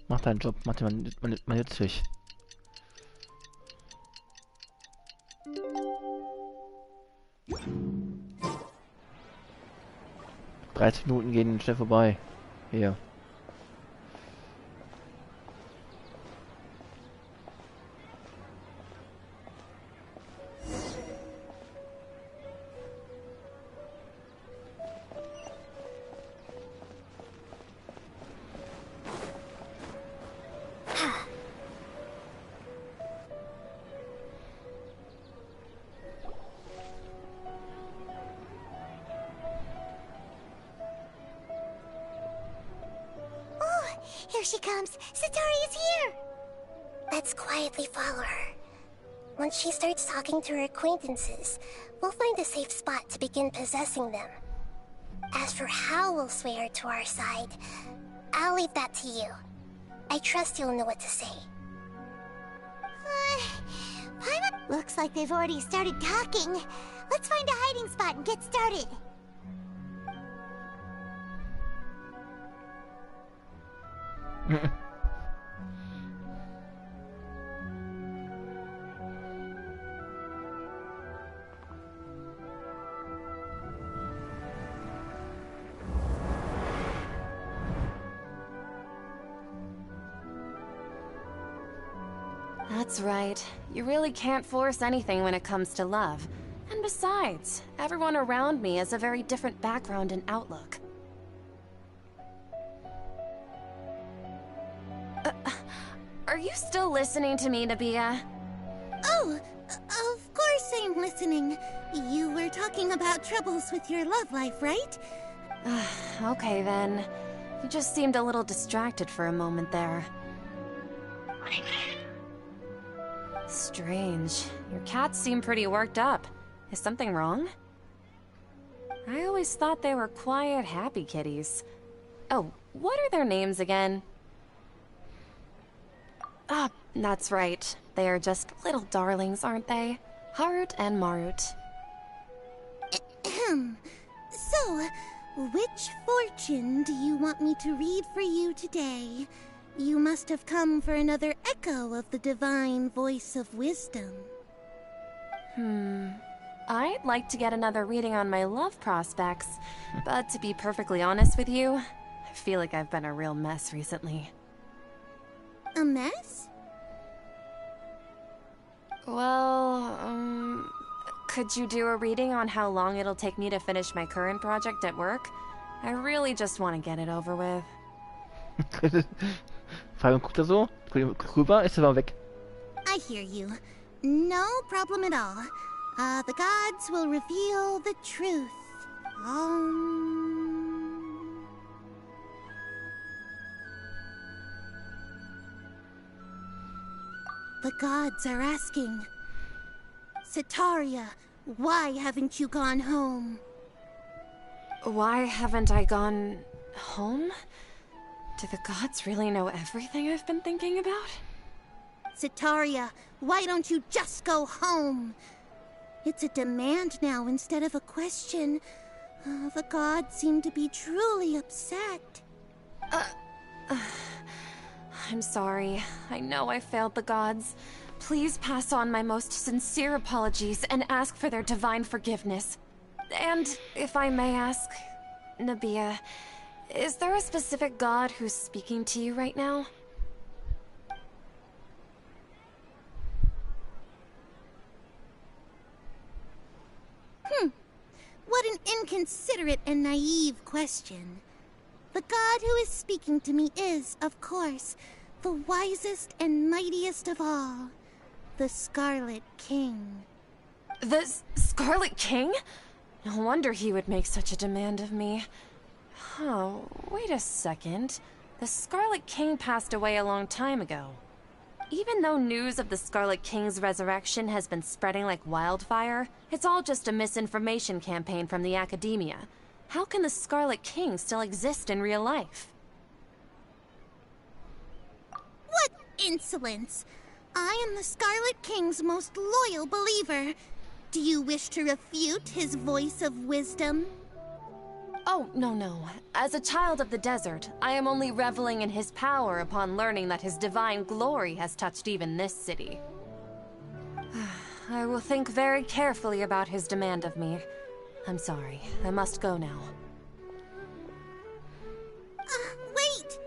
S1: Mach deinen Job, mach den mal nützlich. ...30 Minuten gehen schnell vorbei. Hier.
S5: Here she comes! Satori is here!
S6: Let's quietly follow her. Once she starts talking to her acquaintances, we'll find a safe spot to begin possessing them. As for how we'll sway her to our side, I'll leave that to you. I trust you'll know what to say.
S5: Looks like they've already started talking. Let's find a hiding spot and get started.
S11: That's right. You really can't force anything when it comes to love. And besides, everyone around me has a very different background and outlook. Are you still listening to me, Nabia?
S5: Oh, of course I'm listening. You were talking about troubles with your love life, right?
S11: Okay then. You just seemed a little distracted for a moment there. Strange. Your cats seem pretty worked up. Is something wrong? I always thought they were quiet, happy kitties. Oh, what are their names again? Ah, that's right. They are just little darlings, aren't they? Harut and Marut.
S5: So, which fortune do you want me to read for you today? You must have come for another echo of the divine voice of wisdom.
S11: I'd like to get another reading on my love prospects, but to be perfectly honest with you, I feel like I've been a real mess recently.
S5: A mess?
S11: Well, could you do a reading on how long it'll take me to finish my current project at work? I really just want to get it over with.
S1: Fragen guckt so, rüber, ist aber weg.
S5: I hear you. No problem at all. The gods will reveal the truth. The gods are asking, Sitaria, why haven't you gone home?
S11: Why haven't I gone home? Do the gods really know everything I've been thinking about?
S5: Sitaria, why don't you just go home? It's a demand now instead of a question. The gods seem to be truly upset.
S11: I'm sorry. I know I failed the gods. Please pass on my most sincere apologies and ask for their divine forgiveness. And, if I may ask, Nabia, is there a specific god who's speaking to you right now?
S5: What an inconsiderate and naive question. The god who is speaking to me is, of course, the wisest and mightiest of all, the Scarlet King.
S11: The Scarlet King? No wonder he would make such a demand of me. Oh, wait a second. The Scarlet King passed away a long time ago. Even though news of the Scarlet King's resurrection has been spreading like wildfire, it's all just a misinformation campaign from the academia. How can the Scarlet King still exist in real life?
S5: What insolence! I am the Scarlet King's most loyal believer. Do you wish to refute his voice of wisdom?
S11: Oh, no. As a child of the desert, I am only reveling in his power upon learning that his divine glory has touched even this city. I will think very carefully about his demand of me. I'm sorry. I must go now.
S5: Wait!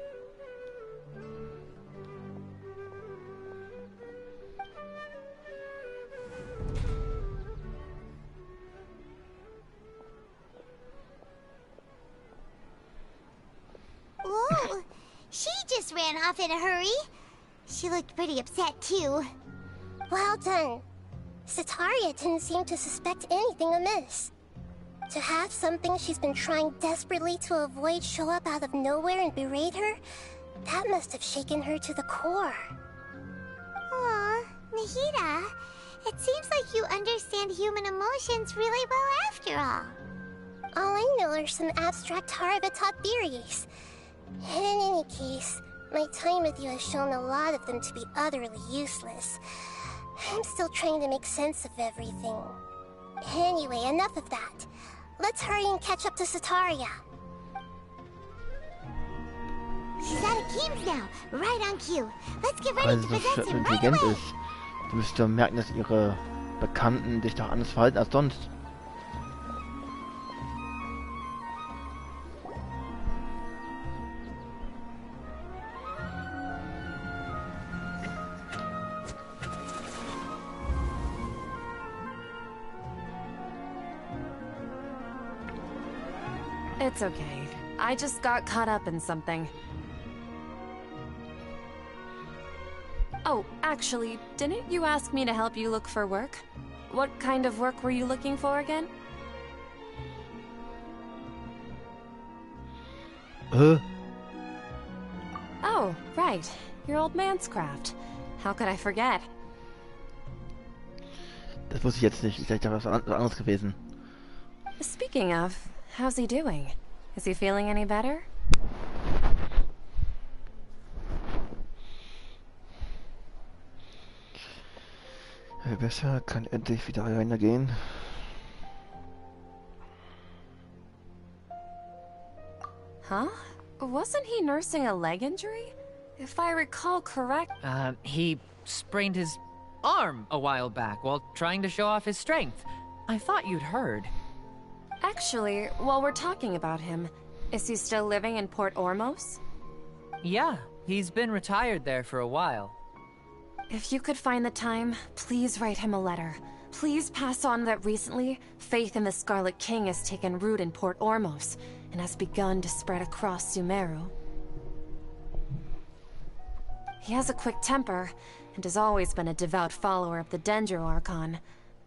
S5: Whoa! She just ran off in a hurry. She looked pretty upset, too.
S6: Well done. Sitaria didn't seem to suspect anything amiss. To have something she's been trying desperately to avoid show up out of nowhere and berate her, that must have shaken her to the core.
S5: Aw, Nahida, it seems like you understand human emotions really well after all.
S6: All I know are some abstract Harvard-taught theories. In any case, my time with you has shown a lot of them to be utterly useless. I'm still trying to make sense of everything. Anyway, enough of that. Let's hurry and catch up to Sitaria.
S5: She's at Akeem's now, right on cue. Let's get ready
S1: Weil
S5: to
S1: sie so
S5: present him right
S1: intelligent
S5: away.
S1: ist. Du müsstest doch merken, dass ihre Bekannten sich doch anders verhalten als sonst.
S11: It's okay. I just got caught up in something. Oh, actually, didn't you ask me to help you look for work? What kind of work were you looking for again? Oh, right. Your old man's craft. How could I forget?
S1: Das wusste ich jetzt nicht. Ich dachte, das war was anderes gewesen.
S11: Speaking of, how's he doing? Is he feeling any better?
S1: Besser, kann endlich wieder alleine gehen.
S11: Huh? Wasn't he nursing a leg injury? If I recall correct...
S7: He sprained his arm a while back while trying to show off his strength. I thought you'd heard.
S11: Actually, while we're talking about him, is he still living in Port Ormos?
S7: Yeah, he's been retired there for a while.
S11: If you could find the time, please write him a letter. Please pass on that recently, faith in the Scarlet King has taken root in Port Ormos, and has begun to spread across Sumeru. He has a quick temper, and has always been a devout follower of the Dendro Archon.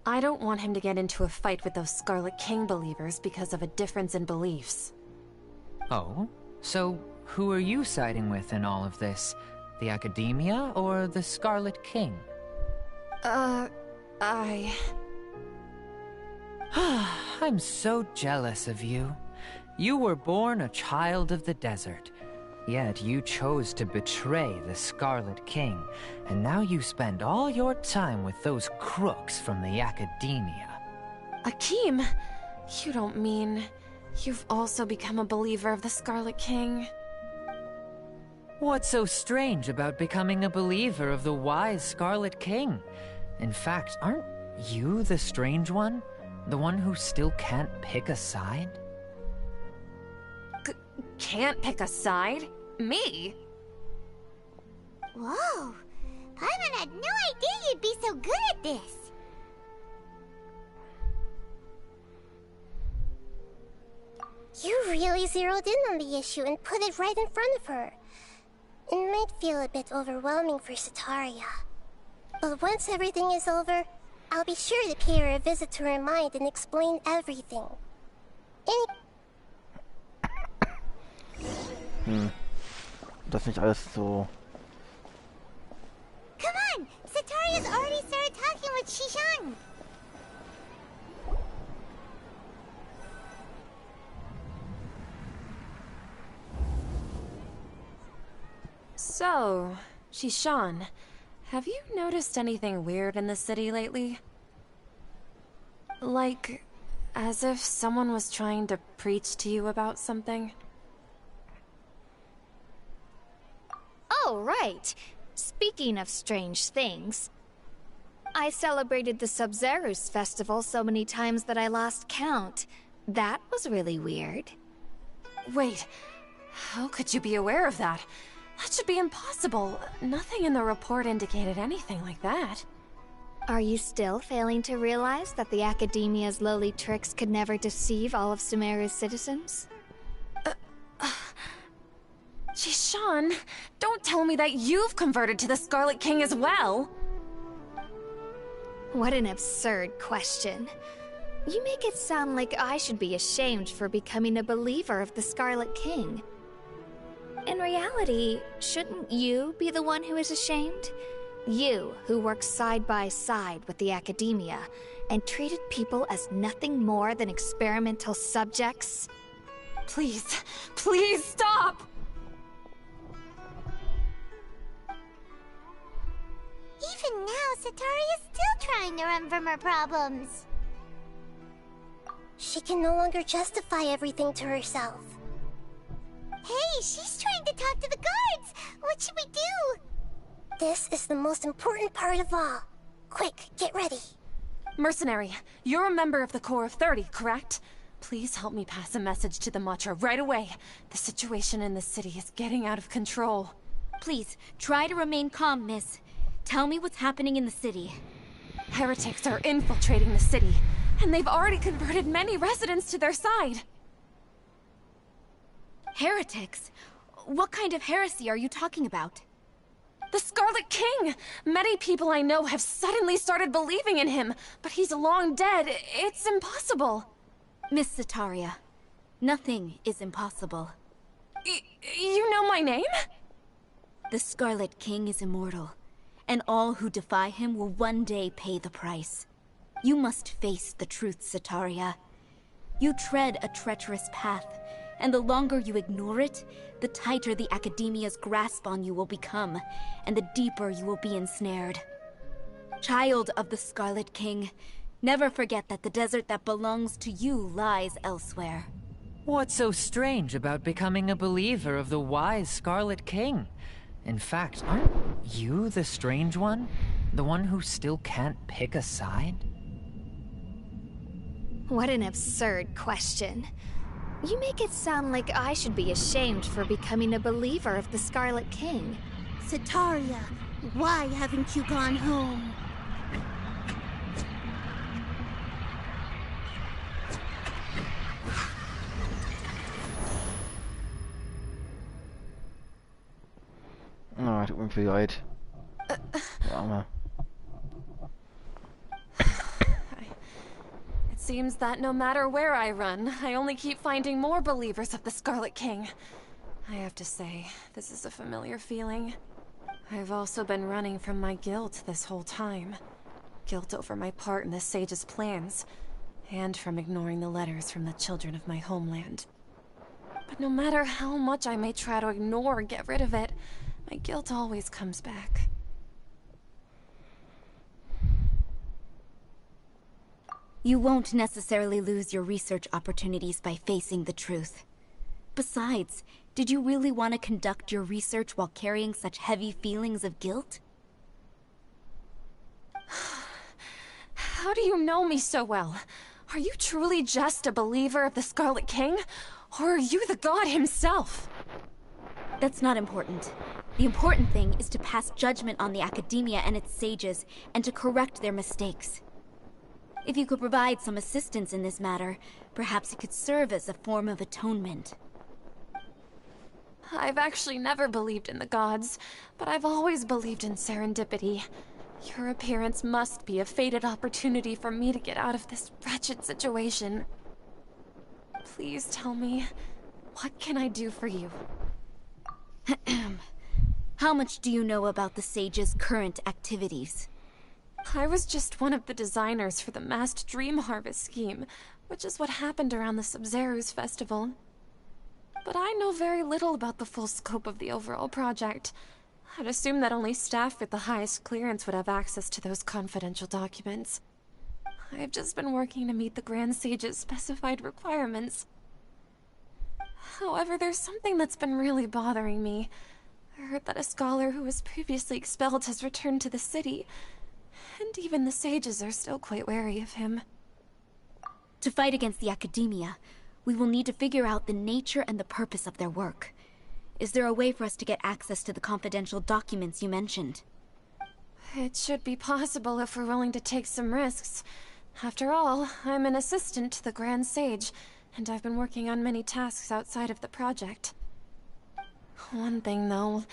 S11: I don't want him to get into a fight with those Scarlet King believers because of a difference in beliefs.
S7: Oh? So, who are you siding with in all of this? The Academia or the Scarlet King? I'm so jealous of you. You were born a child of the desert. Yet you chose to betray the Scarlet King, and now you spend all your time with those crooks from the Academia.
S11: Akeem, you don't mean you've also become a believer of the Scarlet King?
S7: What's so strange about becoming a believer of the wise Scarlet King? In fact, aren't you the strange one? The one who still can't pick a side?
S11: Can't pick a side? Me?
S5: Whoa! Paimon had no idea you'd be so good at this!
S6: You really zeroed in on the issue and put it right in front of her. It might feel a bit overwhelming for Sataria. But once everything is over, I'll be sure to pay her a visit to her mind and explain everything.
S1: Das nicht alles so.
S5: Come on! Sataria's already started talking with Shishan!
S11: So, Shishan, have you noticed anything weird in the city lately? Like, as if someone was trying to preach to you about something?
S8: Oh, right. Speaking of strange things, I celebrated the Sub-Zerus festival so many times that I lost count. That was really weird.
S11: Wait, how could you be aware of that? That should be impossible. Nothing in the report indicated anything like that.
S8: Are you still failing to realize that the Academia's lowly tricks could never deceive all of Sumeru's citizens?
S11: Shishan, don't tell me that you've converted to the Scarlet King as well!
S8: What an absurd question. You make it sound like I should be ashamed for becoming a believer of the Scarlet King. In reality, shouldn't you be the one who is ashamed? You, who works side by side with the Academia, and treated people as nothing more than experimental subjects?
S11: Please, please stop!
S5: Even now, Sataria's still trying to run from her problems.
S6: She can no longer justify everything to herself.
S5: Hey, she's trying to talk to the guards! What should we do?
S6: This is the most important part of all. Quick, get ready.
S11: Mercenary, you're a member of the Corps of 30, correct? Please help me pass a message to the Matra right away. The situation in the city is getting out of control.
S3: Please, try to remain calm, miss. Tell me what's happening in the city.
S11: Heretics are infiltrating the city, and they've already converted many residents to their side.
S3: Heretics? What kind of heresy are you talking about?
S11: The Scarlet King! Many people I know have suddenly started believing in him, but he's long dead. It's impossible.
S3: Miss Sataria, nothing is impossible.
S11: You know my name?
S3: The Scarlet King is immortal, and all who defy him will one day pay the price. You must face the truth, Setaria. You tread a treacherous path, and the longer you ignore it, the tighter the Academia's grasp on you will become, and the deeper you will be ensnared. Child of the Scarlet King, never forget that the desert that belongs to you lies elsewhere.
S7: What's so strange about becoming a believer of the wise Scarlet King? In fact, aren't you the strange one? The one who still can't pick a side?
S8: What an absurd question. You make it sound like I should be ashamed for becoming a believer of the Scarlet King.
S6: Setaria, why haven't you gone home?
S1: Oh, tut mir viel leid. Arme.
S11: It seems that no matter where I run, I only keep finding more believers of the Scarlet King. I have to say, this is a familiar feeling. I've also been running from my guilt this whole time. Guilt over my part in the Sage's plans, and from ignoring the letters from the children of my homeland. But no matter how much I may try to ignore or get rid of it, my guilt always comes back.
S3: You won't necessarily lose your research opportunities by facing the truth. Besides, did you really want to conduct your research while carrying such heavy feelings of guilt?
S11: How do you know me so well? Are you truly just a believer of the Scarlet King? Or are you the god himself?
S3: That's not important. The important thing is to pass judgment on the Academia and its sages, and to correct their mistakes. If you could provide some assistance in this matter, perhaps it could serve as a form of atonement.
S11: I've actually never believed in the gods, but I've always believed in serendipity. Your appearance must be a fated opportunity for me to get out of this wretched situation. Please tell me, what can I do for you?
S3: How much do you know about the Sage's current activities?
S11: I was just one of the designers for the massed dream harvest scheme, which is what happened around the Sub-Zeru's festival. But I know very little about the full scope of the overall project. I'd assume that only staff with the highest clearance would have access to those confidential documents. I've just been working to meet the Grand Sage's specified requirements. However, there's something that's been really bothering me. I heard that a scholar who was previously expelled has returned to the city, and even the sages are still quite wary of him.
S3: To fight against the Academia, we will need to figure out the nature and the purpose of their work. Is there a way for us to get access to the confidential documents you mentioned?
S11: It should be possible if we're willing to take some risks. After all, I'm an assistant to the Grand Sage, and I've been working on many tasks outside of the project. One thing, though,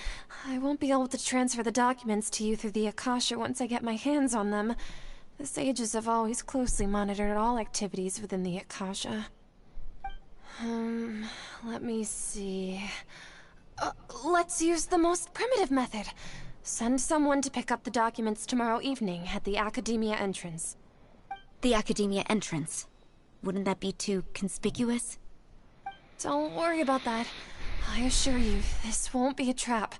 S11: I won't be able to transfer the documents to you through the Akasha once I get my hands on them. The sages have always closely monitored all activities within the Akasha. Let me see... let's use the most primitive method. Send someone to pick up the documents tomorrow evening at the Academia entrance.
S3: The Academia entrance? Wouldn't that be too conspicuous?
S11: Don't worry about that. I assure you, this won't be a trap.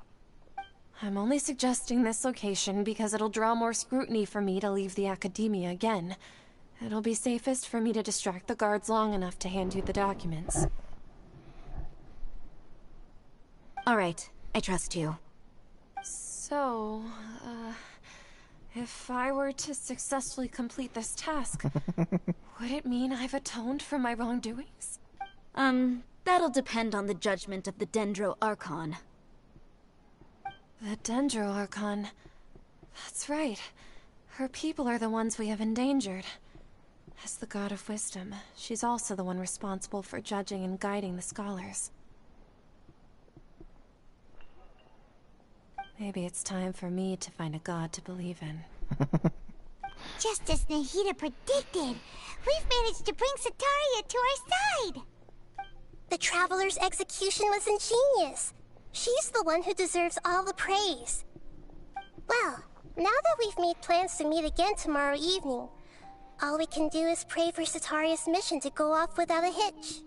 S11: I'm only suggesting this location because it'll draw more scrutiny for me to leave the Academia again. It'll be safest for me to distract the guards long enough to hand you the documents.
S3: All right, I trust you.
S11: So, if I were to successfully complete this task, would it mean I've atoned for my wrongdoings?
S3: That'll depend on the judgment of the Dendro Archon.
S11: The Dendro Archon. That's right. Her people are the ones we have endangered. As the God of Wisdom, she's also the one responsible for judging and guiding the scholars. Maybe it's time for me to find a god to believe in.
S5: Just as Nahida predicted, we've managed to bring Setaria to our side!
S6: The Traveler's execution was ingenious. She's the one who deserves all the praise. Well, now that we've made plans to meet again tomorrow evening, All we can do is pray for Sataria's mission to go off without a hitch.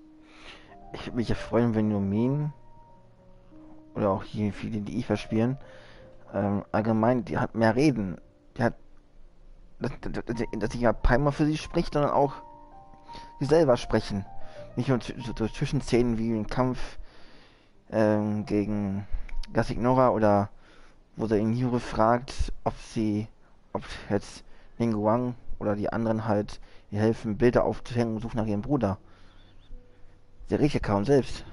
S1: Ich würde mich ja freuen, wenn nur Min oder auch hier viele, die ich verspielen, allgemein, die hat mehr reden. Die hat, dass sie ja Palmer für sie spricht, sondern auch sie selber sprechen. Nicht nur so Zwischenszenen wie ein Kampf gegen Gassignora oder wo sie in Jure fragt, ob jetzt Ningguang oder die anderen halt ihr helfen, Bilder aufzuhängen und suchen nach ihrem Bruder. Der riecht ja kaum selbst.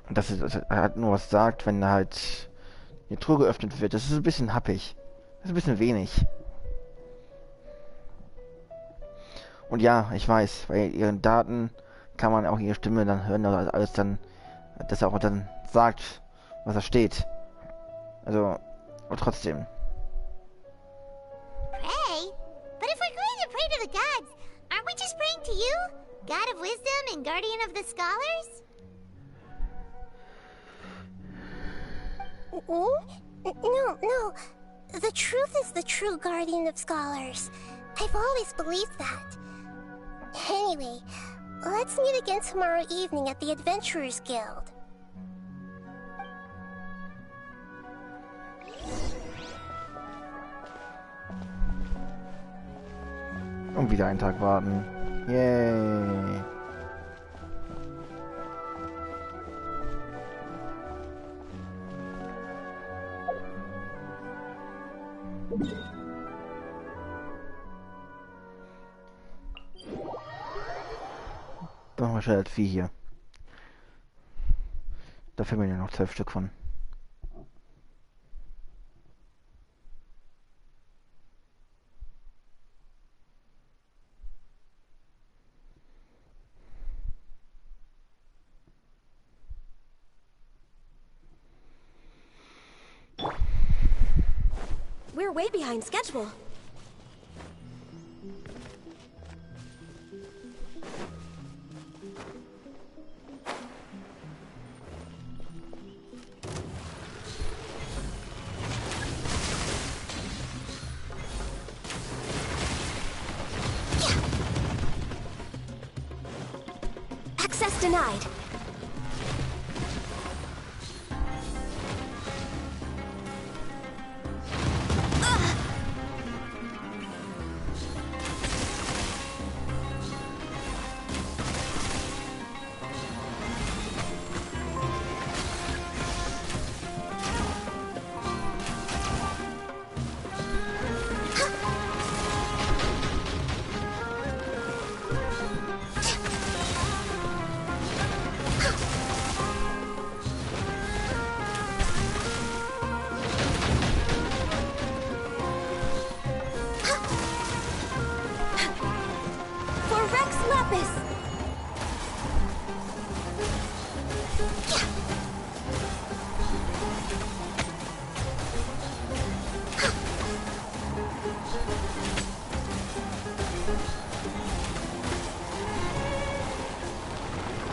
S1: Und dass er halt nur was sagt, wenn halt die Truhe geöffnet wird. Das ist ein bisschen happig. Das ist ein bisschen wenig. Und ja, ich weiß, bei ihren Daten kann man auch ihre Stimme dann hören, oder alles dann, dass er auch dann sagt, was da steht. Also, aber trotzdem.
S5: Pray? But if we're going to pray to the gods, aren't we just praying to you? God of wisdom and guardian of the scholars?
S6: No. The truth is the true guardian of scholars. I've always believed that. Anyway, let's meet again tomorrow evening at the Adventurers Guild.
S1: Und wieder einen Tag warten. Yay. Dann machen wir schnell das Vieh hier. Da fehlen mir ja noch 12 Stück von.
S10: We're way behind schedule.
S6: Access denied.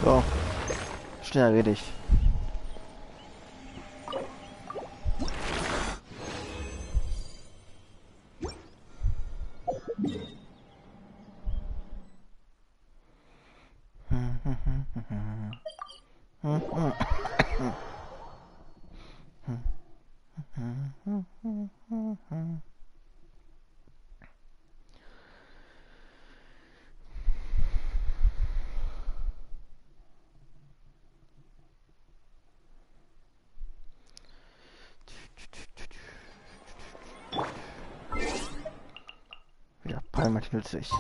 S1: So, schnell erledigt. Wieder Palmer nützlich.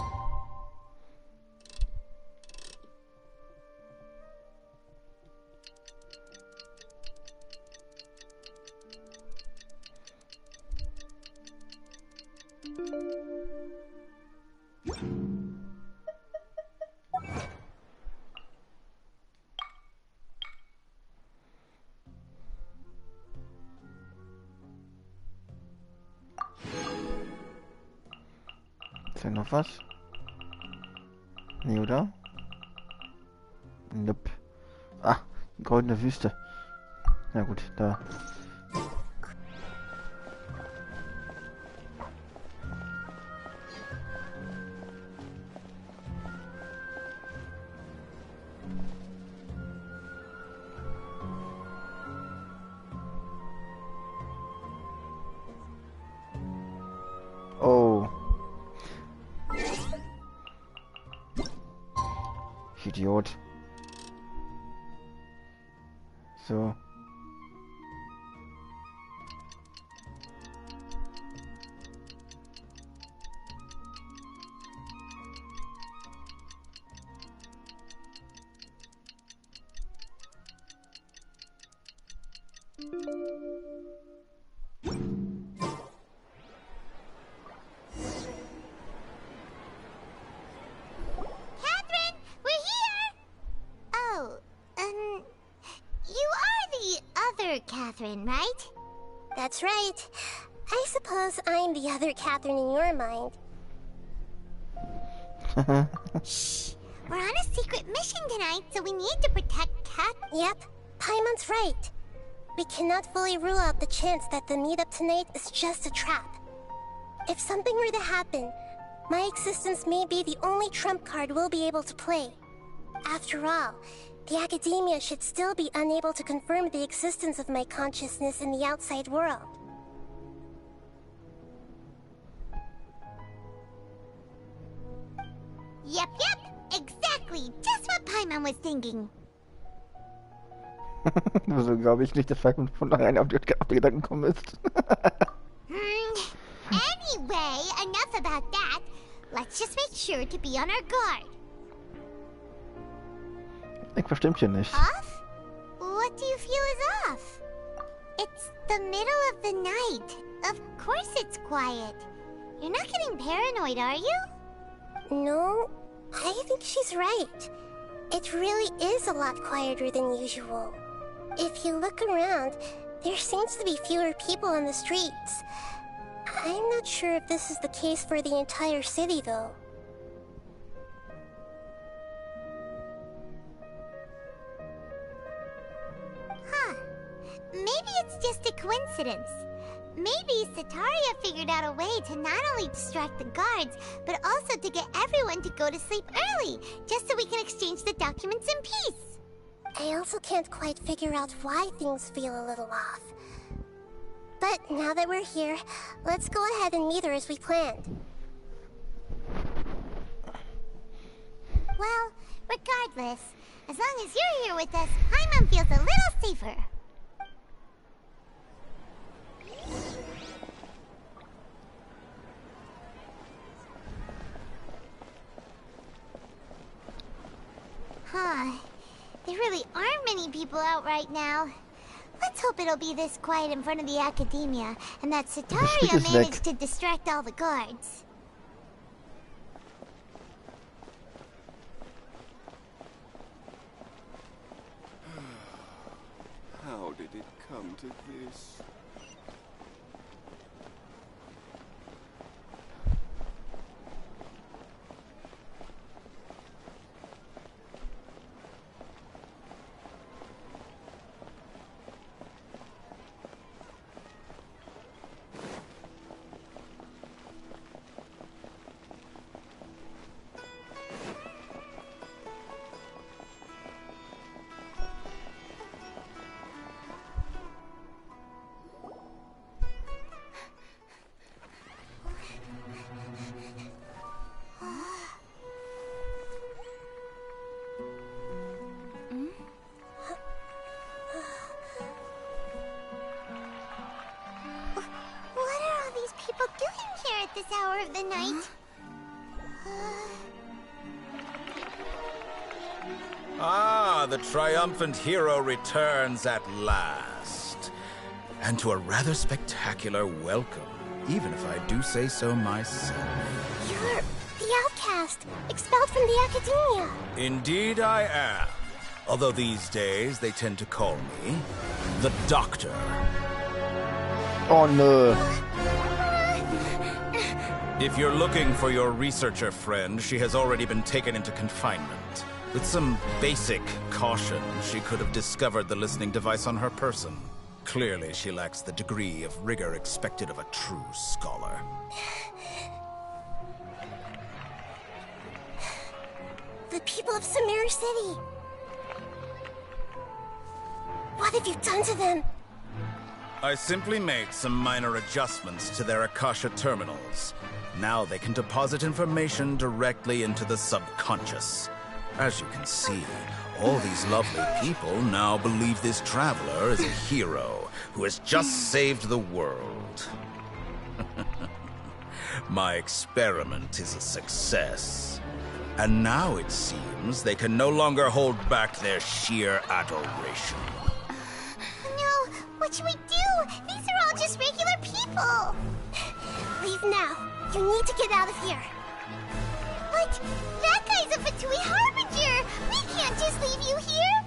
S1: Ist da noch was? Nee, oder? Nope. Ah, die goldene Wüste. Na gut, da. Idiot. So.
S5: Catherine, right?
S6: That's right. I suppose I'm the other Catherine in your mind.
S5: Shh! We're on a secret mission tonight, so we need to protect Cat.
S6: Yep, Paimon's right. We cannot fully rule out the chance that the meetup tonight is just a trap. If something were to happen, my existence may be the only trump card we'll be able to play. After all, the academia should still be unable to confirm the existence of my consciousness in the outside world.
S5: Yep, exactly. Just what Paimon was thinking.
S1: So glaube ich nicht, dass Falcon von alleine auf die Gedanken kommen ist.
S5: Anyway, enough about that. Let's just make sure to be on our guard.
S1: Irgendwas stimmt hier nicht.
S5: Off? What do you feel is off? It's the middle of the night. Of course it's quiet. You're not getting paranoid, are you?
S6: No, I think she's right. It really is a lot quieter than usual. If you look around, there seems to be fewer people on the streets. I'm not sure if this is the case for the entire city, though.
S5: Maybe it's just a coincidence. Maybe Sataria figured out a way to not only distract the guards, but also to get everyone to go to sleep early, just so we can exchange the documents in peace.
S6: I also can't quite figure out why things feel a little off. But now that we're here, let's go ahead and meet her as we planned.
S5: Well, regardless, as long as you're here with us, Paimon feels a little safer. There really aren't many people out right now. Let's hope it'll be this quiet in front of the academia, and that Sataria managed to distract all the guards.
S12: How did it come to this?
S5: This hour of the night.
S13: Ah, the triumphant hero returns at last. And to a rather spectacular welcome, even if I do say so myself.
S6: You're the outcast, expelled from the academia.
S13: Indeed I am. Although these days they tend to call me the Doctor.
S1: Oh no.
S13: If you're looking for your researcher friend, she has already been taken into confinement. With some basic caution, she could have discovered the listening device on her person. Clearly, she lacks the degree of rigor expected of a true scholar.
S6: The people of Sumeru City. What have you done to them?
S13: I simply made some minor adjustments to their Akasha terminals. Now they can deposit information directly into the subconscious. As you can see, all these lovely people now believe this traveler is a hero who has just saved the world. My experiment is a success. And now it seems they can no longer hold back their sheer adoration.
S5: No, what should we do? These are all just regular people.
S6: Leave now. You need to get out of here.
S5: But that guy's a Fatui Harbinger. We can't just leave you here.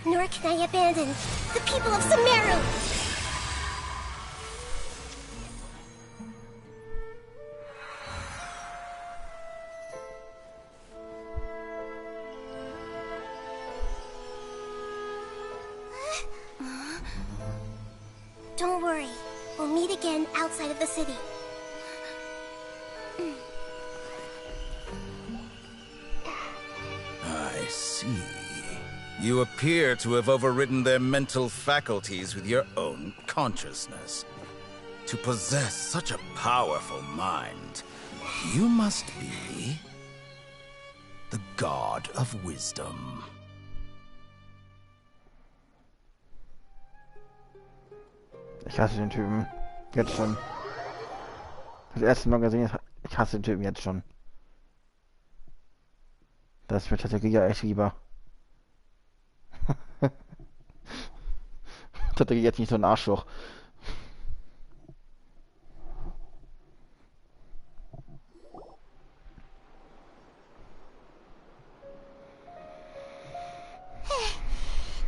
S6: Nor can I abandon the people of Sumeru. Don't worry. We'll meet again outside of the city.
S13: I see. You appear to have overridden their mental faculties with your own consciousness. To possess such a powerful mind, you must be the god of wisdom.
S1: Ich hasse den Typen. Jetzt schon. Das erste Mal gesehen, ich hasse den Typen jetzt schon. Das wird tatsächlich ja echt lieber. Tatsächlich jetzt nicht so ein Arschloch.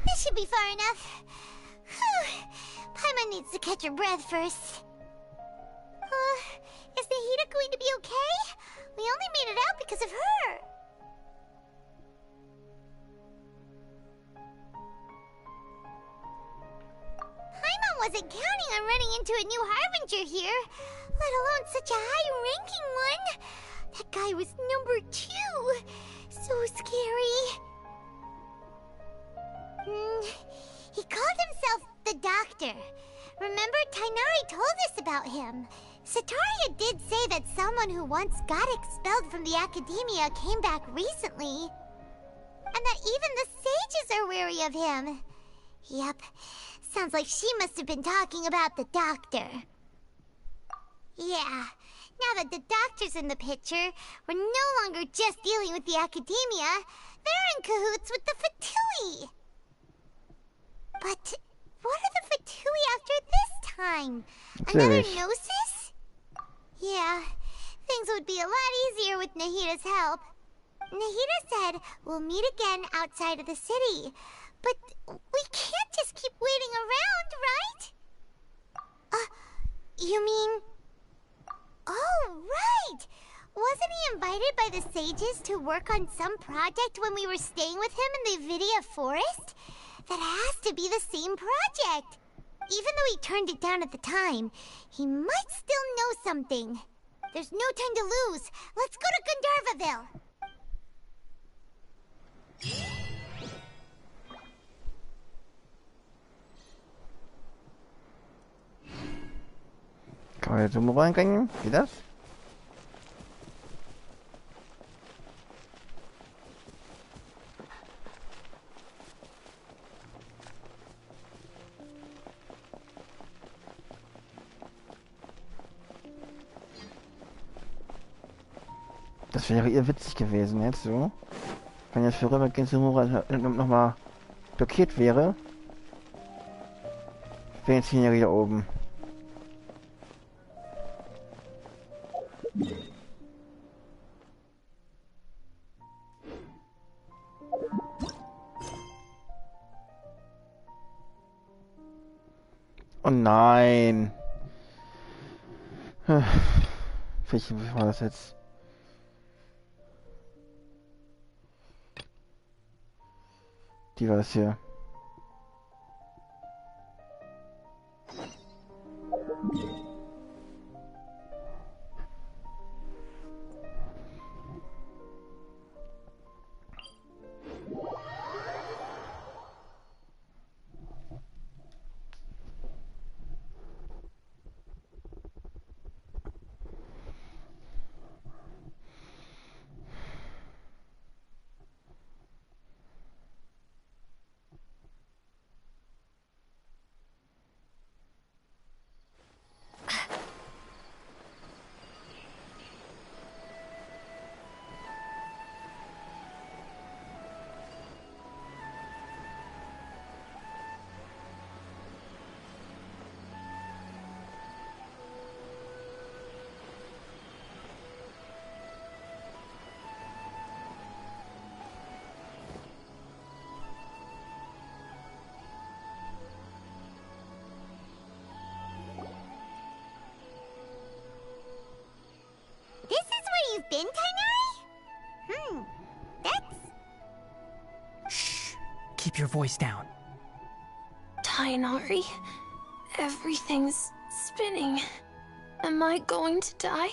S5: This should be far enough. Paimon needs to catch her breath first. Is Nahida going to be okay? We only made it out because of her. Paimon wasn't counting on running into a new Harbinger here, let alone such a high-ranking one. That guy was number 2. So scary. He called himself the Doctor. Remember, Tainari told us about him. Sataria did say that someone who once got expelled from the Academia came back recently. And that even the sages are wary of him. Yep, sounds like she must have been talking about the Doctor. Yeah, now that the Doctor's in the picture, we're no longer just dealing with the Academia. They're in cahoots with the Fatui. But what are the Fatui after this time? Another Gnosis? Yeah, things would be a lot easier with Nahida's help. Nahida said we'll meet again outside of the city. But we can't just keep waiting around, right? You mean... Oh, right! Wasn't he invited by the sages to work on some project when we were staying with him in the Vidia Forest? That has to be the same project. Even though he turned it down at the time, he might still know something. There's no time to lose. Let's go to Gandharvaville.
S1: Kann man jetzt so reingehen? Wie das? Das wäre ihr witzig gewesen jetzt so. Wenn jetzt für Rübergehen zu Mura nochmal blockiert wäre. Wäre jetzt hier wieder oben. Oh nein. Welche war das jetzt? Die war das hier.
S5: been, Tainari? That's...
S14: Shh. Keep your voice down.
S11: Tainari, everything's spinning. Am I going to die?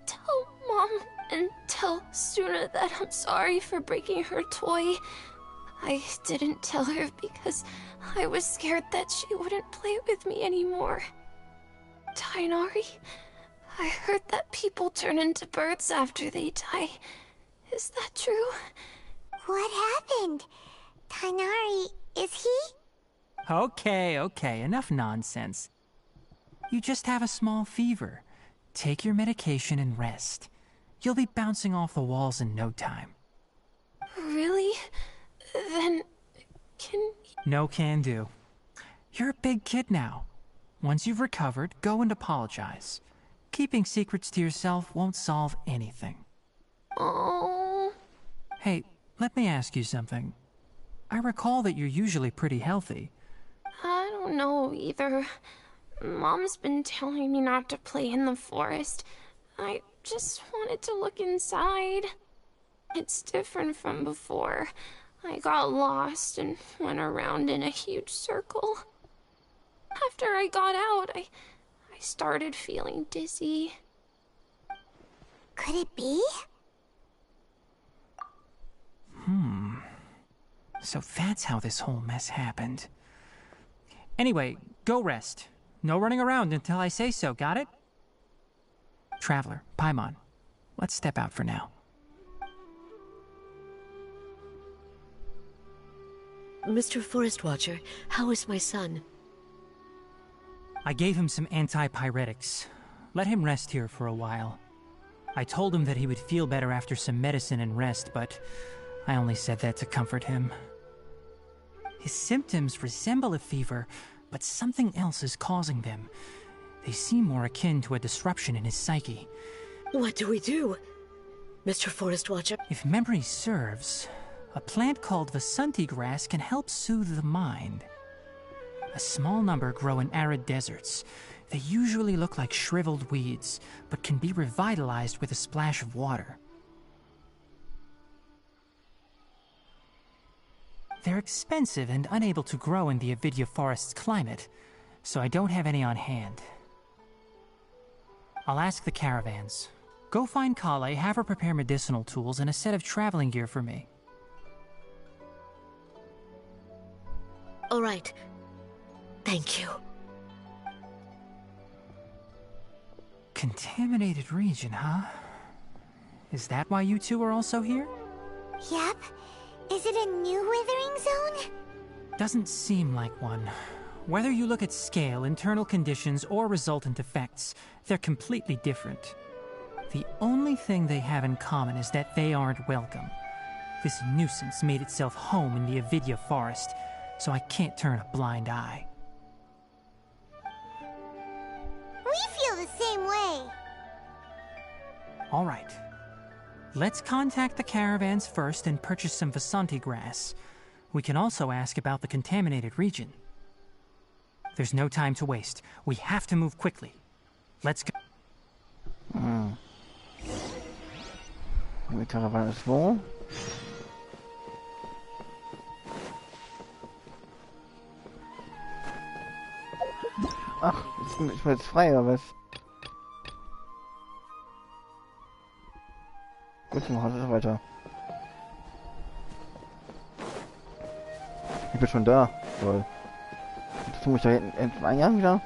S11: Tell Mom and tell Suna that I'm sorry for breaking her toy. I didn't tell her because I was scared that she wouldn't play with me anymore. Tainari, I heard that people turn into birds after they die. Is that true?
S5: What happened? Tainari, is he?
S14: Okay, enough nonsense. You just have a small fever. Take your medication and rest. You'll be bouncing off the walls in no time.
S11: Really? Then,
S14: No can do. You're a big kid now. Once you've recovered, go and apologize. Keeping secrets to yourself won't solve anything.
S11: Oh.
S14: Hey, let me ask you something. I recall that you're usually pretty healthy.
S11: I don't know either. Mom's been telling me not to play in the forest. I just wanted to look inside. It's different from before. I got lost and went around in a huge circle. After I got out, I started feeling dizzy.
S5: Could it be?
S14: So that's how this whole mess happened. Anyway, go rest. No running around until I say so, got it? Traveler, Paimon, let's step out for now.
S10: Mr. Forest Watcher, how is my son?
S14: I gave him some antipyretics. Let him rest here for a while. I told him that he would feel better after some medicine and rest, but I only said that to comfort him. His symptoms resemble a fever, but something else is causing them. They seem more akin to a disruption in his psyche.
S10: What do we do? Mr. Forest Watcher?
S14: If memory serves, a plant called Vasanti grass can help soothe the mind. A small number grow in arid deserts. They usually look like shriveled weeds, but can be revitalized with a splash of water. They're expensive and unable to grow in the Avidya forest's climate, so I don't have any on hand. I'll ask the caravans. Go find Kale, have her prepare medicinal tools and a set of traveling gear for me.
S10: All right. Thank you.
S14: Contaminated region, huh? Is that why you two are also here?
S5: Yep. Is it a new withering zone?
S14: Doesn't seem like one. Whether you look at scale, internal conditions, or resultant effects, they're completely different. The only thing they have in common is that they aren't welcome. This nuisance made itself home in the Avidya forest, so I can't turn a blind eye.
S5: We feel the same way.
S14: All right. Let's contact the caravans first and purchase some Vasanti grass. We can also ask about the contaminated region. There's no time to waste. We have to move quickly. Let's go.
S1: Die Karawane ist wo? Ach, ich bin jetzt frei, oder was? Gut, dann machen wir weiter. Ich bin schon da. Toll. Jetzt muss ich da hinten einjagen wieder.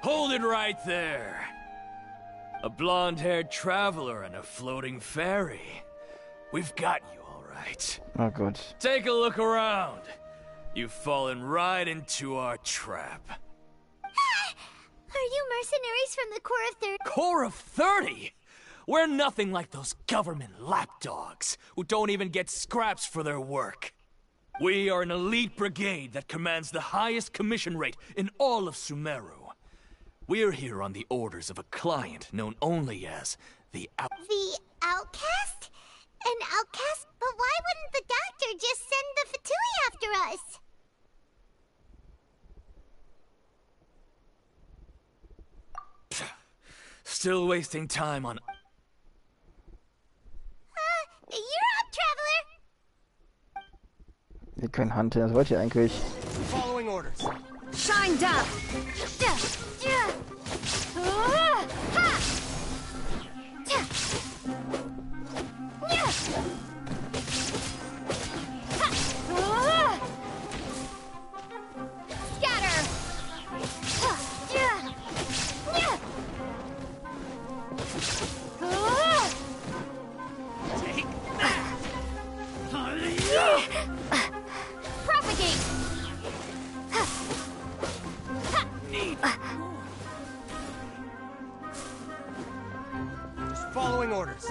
S2: Hold it right there. A blonde-haired traveler and a floating fairy. We've got you all right.
S1: Oh, good.
S2: Take a look around. You've fallen right into our trap.
S5: Are you mercenaries from the Corps of 30?
S2: Corps of 30? We're nothing like those government lapdogs who don't even get scraps for their work. We are an elite brigade that commands the highest commission rate in all of Sumeru. We're here on the orders of a client known only as the
S5: The outcast? An outcast? But why wouldn't the doctor just send the Fatui after us?
S2: Still wasting time on...
S5: You're up, Traveler!
S1: Wir können handeln, das wollt ihr eigentlich.
S9: Following orders.
S10: Shine down!
S9: Following orders.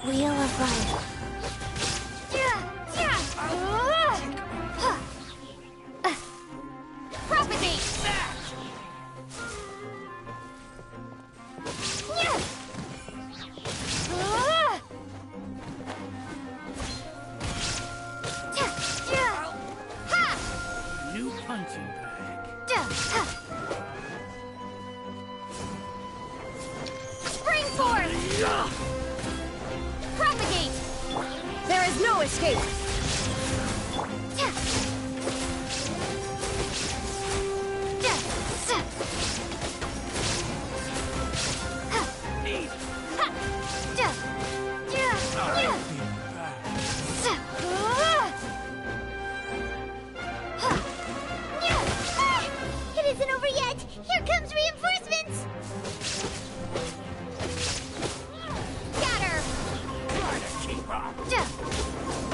S6: Wheel of Life.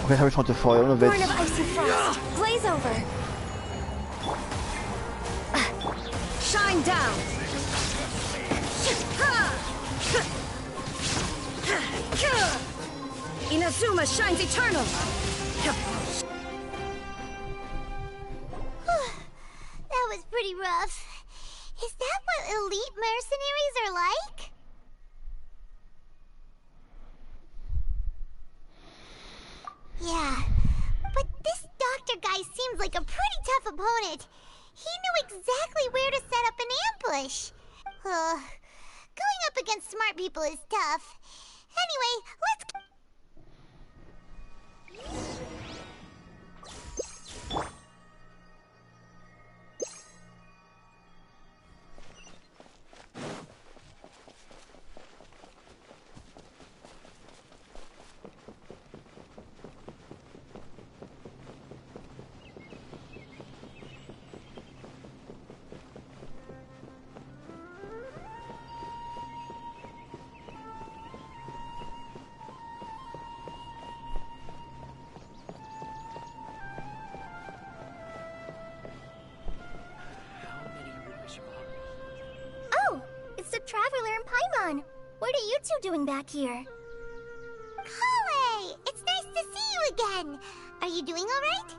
S1: Okay, jetzt habe ich schon Feuer, ohne Witz.
S6: Born of ice and frost. Blaze over.
S10: Shine down! Inazuma shines eternal!
S5: That was pretty rough. Is that what elite mercenaries are like? Yeah, but this doctor guy seems like a pretty tough opponent. He knew exactly where to set up an ambush. Going up against smart people is tough. Anyway, let's...
S6: Traveler and Paimon, what are you two doing back here?
S5: Kale! It's nice to see you again! Are you doing alright?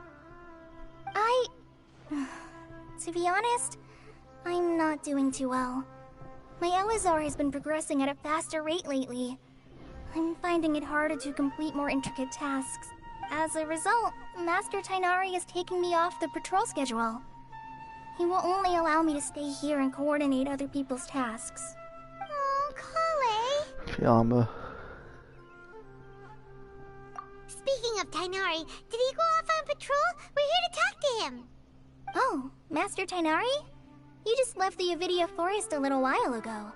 S6: To be honest, I'm not doing too well. My Elazar has been progressing at a faster rate lately. I'm finding it harder to complete more intricate tasks. As a result, Master Tighnari is taking me off the patrol schedule. He will only allow me to stay here and coordinate other people's tasks.
S5: Oh, Kale!
S1: Arme.
S5: Speaking of Tighnari, did he go off on patrol? We're here to talk to him.
S6: Oh, Master Tighnari? You just left the Avidia Forest a little while ago.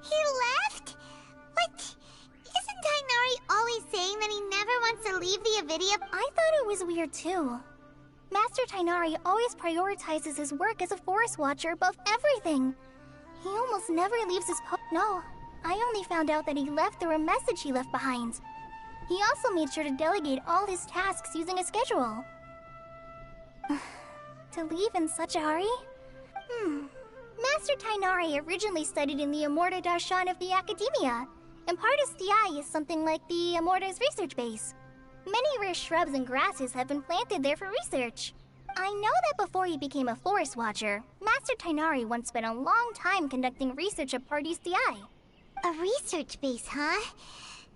S5: He left? What? Isn't Tighnari always saying that he never wants to leave the Avidia?
S6: I thought it was weird too. Master Tighnari always prioritizes his work as a forest watcher above everything. He almost never leaves his post. No, I only found out that he left through a message he left behind.
S5: He also made sure to delegate all his tasks using a schedule. To leave in such a hurry? Master Tainari originally studied in the Amorta Darshan of the Academia, and Pardis Dii is something like the Amorta's research base. Many rare shrubs and grasses have been planted there for research. I know that before he became a forest watcher, Master Tainari once spent a long time conducting research at Pardis Dii.
S6: A research base, huh?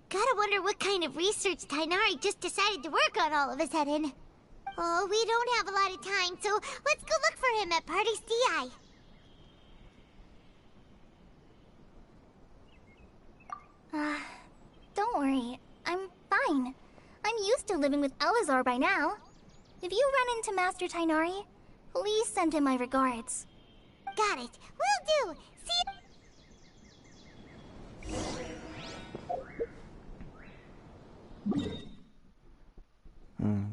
S6: Gotta wonder what kind of research Tainari just decided to work on all of a sudden. Oh, we don't have a lot of time, so let's go look for him at Pardis Dii.
S5: Don't worry. I'm fine. I'm used to living with Elazar by now. If you run into Master Tainari, please send him my regards.
S6: Got it. Will do. See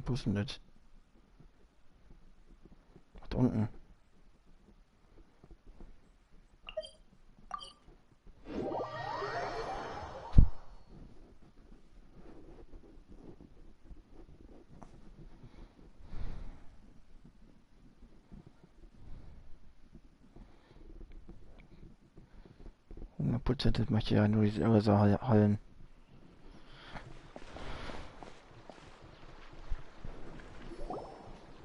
S1: Wo ist denn das? Da unten. Das möchte ja nur diese Irre so heulen.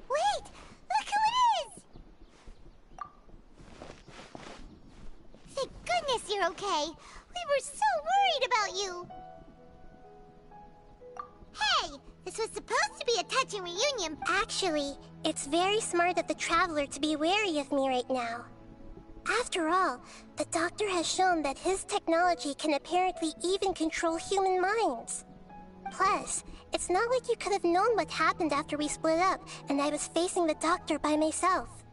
S6: Wait! Look who it is! Thank goodness you're okay. We were so worried about you. Hey! This was supposed to be a touching reunion. Actually, it's very smart of the Traveler to be wary of me right now. After all, the Doctor has shown that his technology can apparently even control human minds. Plus, it's not like you could have known what happened after we split up and I was facing the Doctor by myself.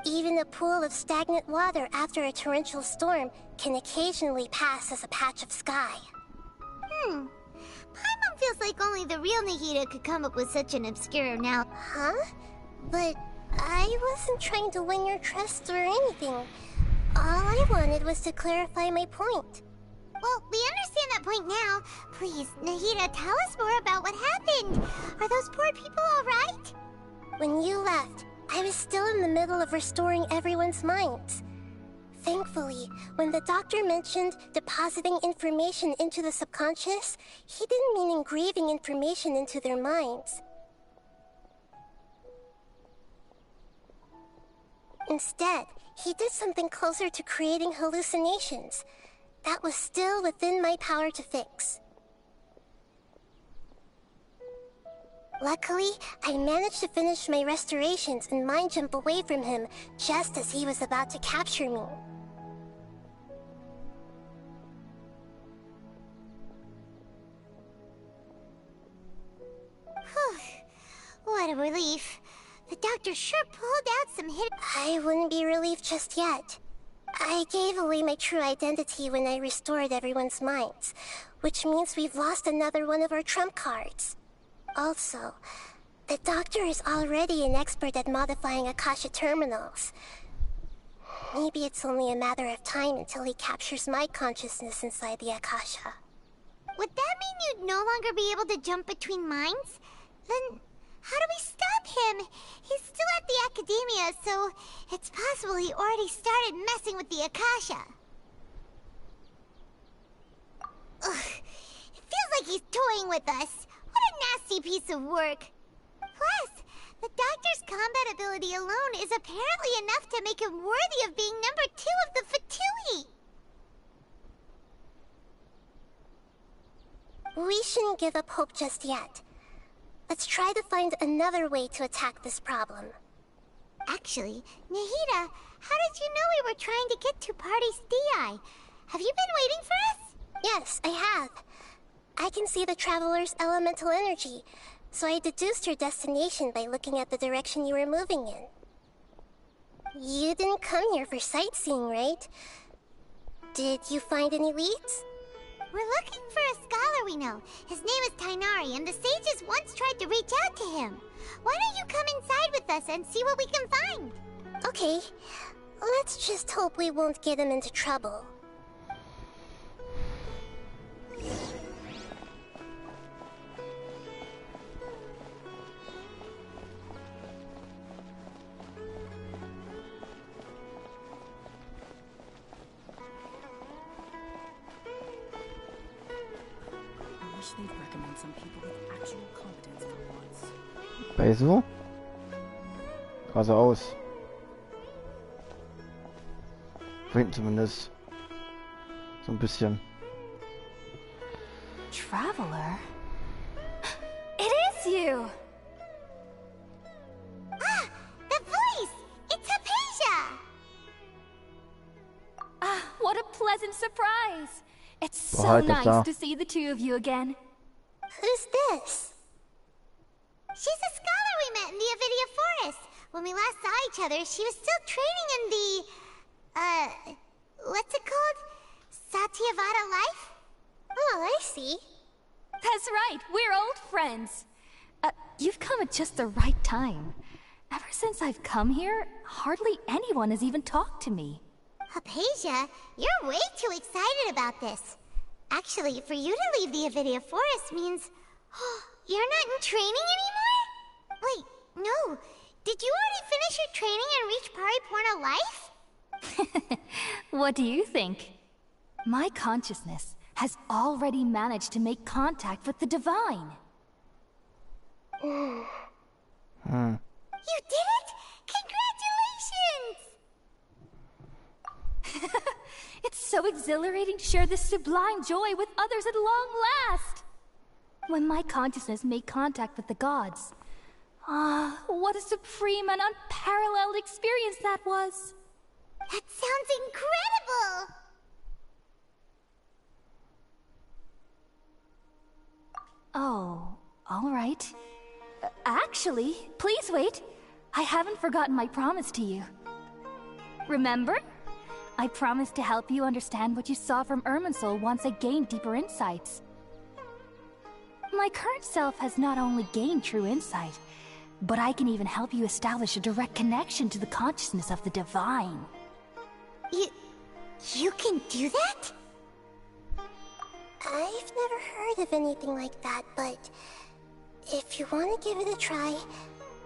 S6: Even a pool of stagnant water after a torrential storm can occasionally pass as a patch of sky.
S5: Paimon feels like only the real Nahida could come up with such an obscure now.
S6: Huh? But I wasn't trying to win your trust or anything. All I wanted was to clarify my point.
S5: Well, we understand that point now. Please, Nahida, tell us more about what happened. Are those poor people all right?
S6: When you left, I was still in the middle of restoring everyone's minds. Thankfully, when the Doctor mentioned depositing information into the subconscious, he didn't mean engraving information into their minds. Instead, he did something closer to creating hallucinations. That was still within my power to fix. Luckily, I managed to finish my restorations and mind jump away from him just as he was about to capture me.
S5: What a relief. The Doctor sure pulled out some hidden...
S6: I wouldn't be relieved just yet. I gave away my true identity when I restored everyone's minds, which means we've lost another one of our trump cards. Also, the Doctor is already an expert at modifying Akasha terminals. Maybe it's only a matter of time until he captures my consciousness inside the Akasha.
S5: Would that mean you'd no longer be able to jump between minds? Then... how do we stop him? He's still at the Academia, so it's possible he already started messing with the Akasha. Ugh, it feels like he's toying with us. What a nasty piece of work. Plus, the Doctor's combat ability alone is apparently enough to make him worthy of being number 2 of the Fatui.
S6: We shouldn't give up hope just yet. Let's try to find another way to attack this problem.
S5: Actually, Nahida, how did you know we were trying to get to Pardis Dii? Have you been waiting for us?
S6: Yes, I have. I can see the Traveler's elemental energy, so I deduced your destination by looking at the direction you were moving in. You didn't come here for sightseeing, right? Did you find any leads?
S5: We're looking for a scholar we know. His name is Tainari, and the sages once tried to reach out to him. Why don't you come inside with us and see what we can find?
S6: Okay. Let's just hope we won't get him into trouble.
S10: wish they'd recommend some people with actual competence for once.
S1: Bei so? Geradeaus. Hinten zumindest. So ein bisschen.
S4: Traveler? It is you!
S5: Ah! The voice! It's Hypatia!
S3: Ah, what a pleasant surprise! It's so nice to see the two of you again.
S6: Who's this?
S5: She's a scholar we met in the Avidia Forest. When we last saw each other, she was still training in the... what's it called? Satyavada life?
S6: Oh, I see.
S3: That's right, we're old friends. You've come at just the right time. Ever since I've come here, hardly anyone has even talked to me.
S5: Hypatia, you're way too excited about this. Actually, for you to leave the Avidia Forest means... you're not in training anymore? Wait, no. Did you already finish your training and reach Paripurna life?
S3: What do you think? My consciousness has already managed to make contact with the divine.
S5: You did it? Congratulations!
S3: It's so exhilarating to share this sublime joy with others at long last. When my consciousness made contact with the gods, what a supreme and unparalleled experience that was.
S5: That sounds incredible!
S3: Oh, all right. Actually, please wait. I haven't forgotten my promise to you. Remember? I promised to help you understand what you saw from Irminsul once I gained deeper insights. My current self has not only gained true insight, but I can even help you establish a direct connection to the consciousness of the divine.
S5: You can do that?
S6: I've never heard of anything like that, but if you want to give it a try,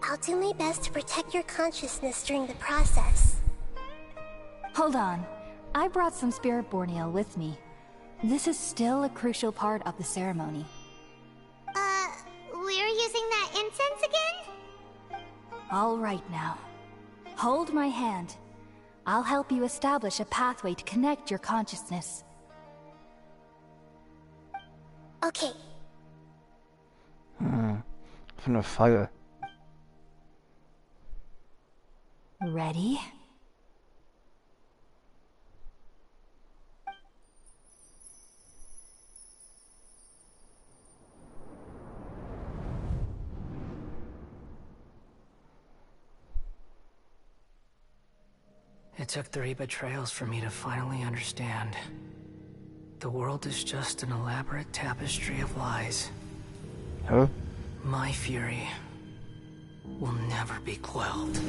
S6: I'll do my best to protect your consciousness during the process.
S3: Hold on. I brought some spirit borneal with me. This is still a crucial part of the ceremony.
S5: We're using that incense again?
S3: All right now. Hold my hand. I'll help you establish a pathway to connect your consciousness.
S6: Okay.
S1: Von der Falle.
S3: Ready?
S15: It took 3 betrayals for me to finally understand. The world is just an elaborate tapestry of lies.
S1: Huh?
S15: My fury will never be quelled.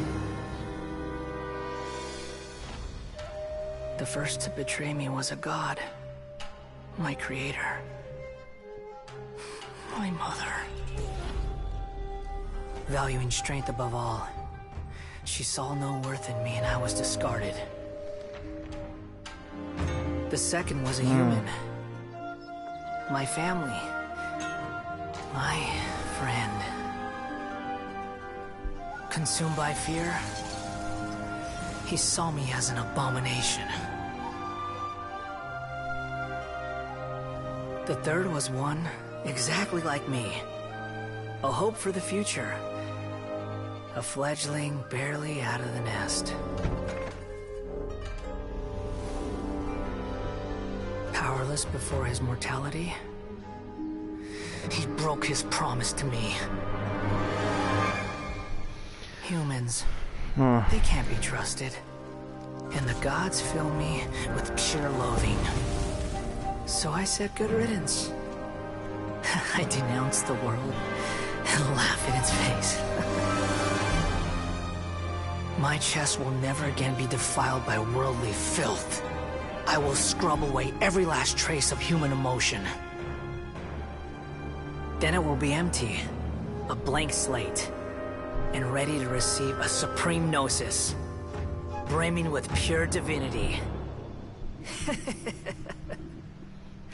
S15: The first to betray me was a god. My creator. My mother. Valuing strength above all, she saw no worth in me and I was discarded. The second was a human. My family. My friend. Consumed by fear, he saw me as an abomination. The third was one exactly like me. A hope for the future. A fledgling barely out of the nest. Powerless before his mortality, he broke his promise to me. Humans, they can't be trusted. And the gods fill me with pure loathing. So I said good riddance. I denounce the world and laugh in its face. My chest will never again be defiled by worldly filth. I will scrub away every last trace of human emotion. Then it will be empty, a blank slate, and ready to receive a supreme gnosis, brimming with pure divinity.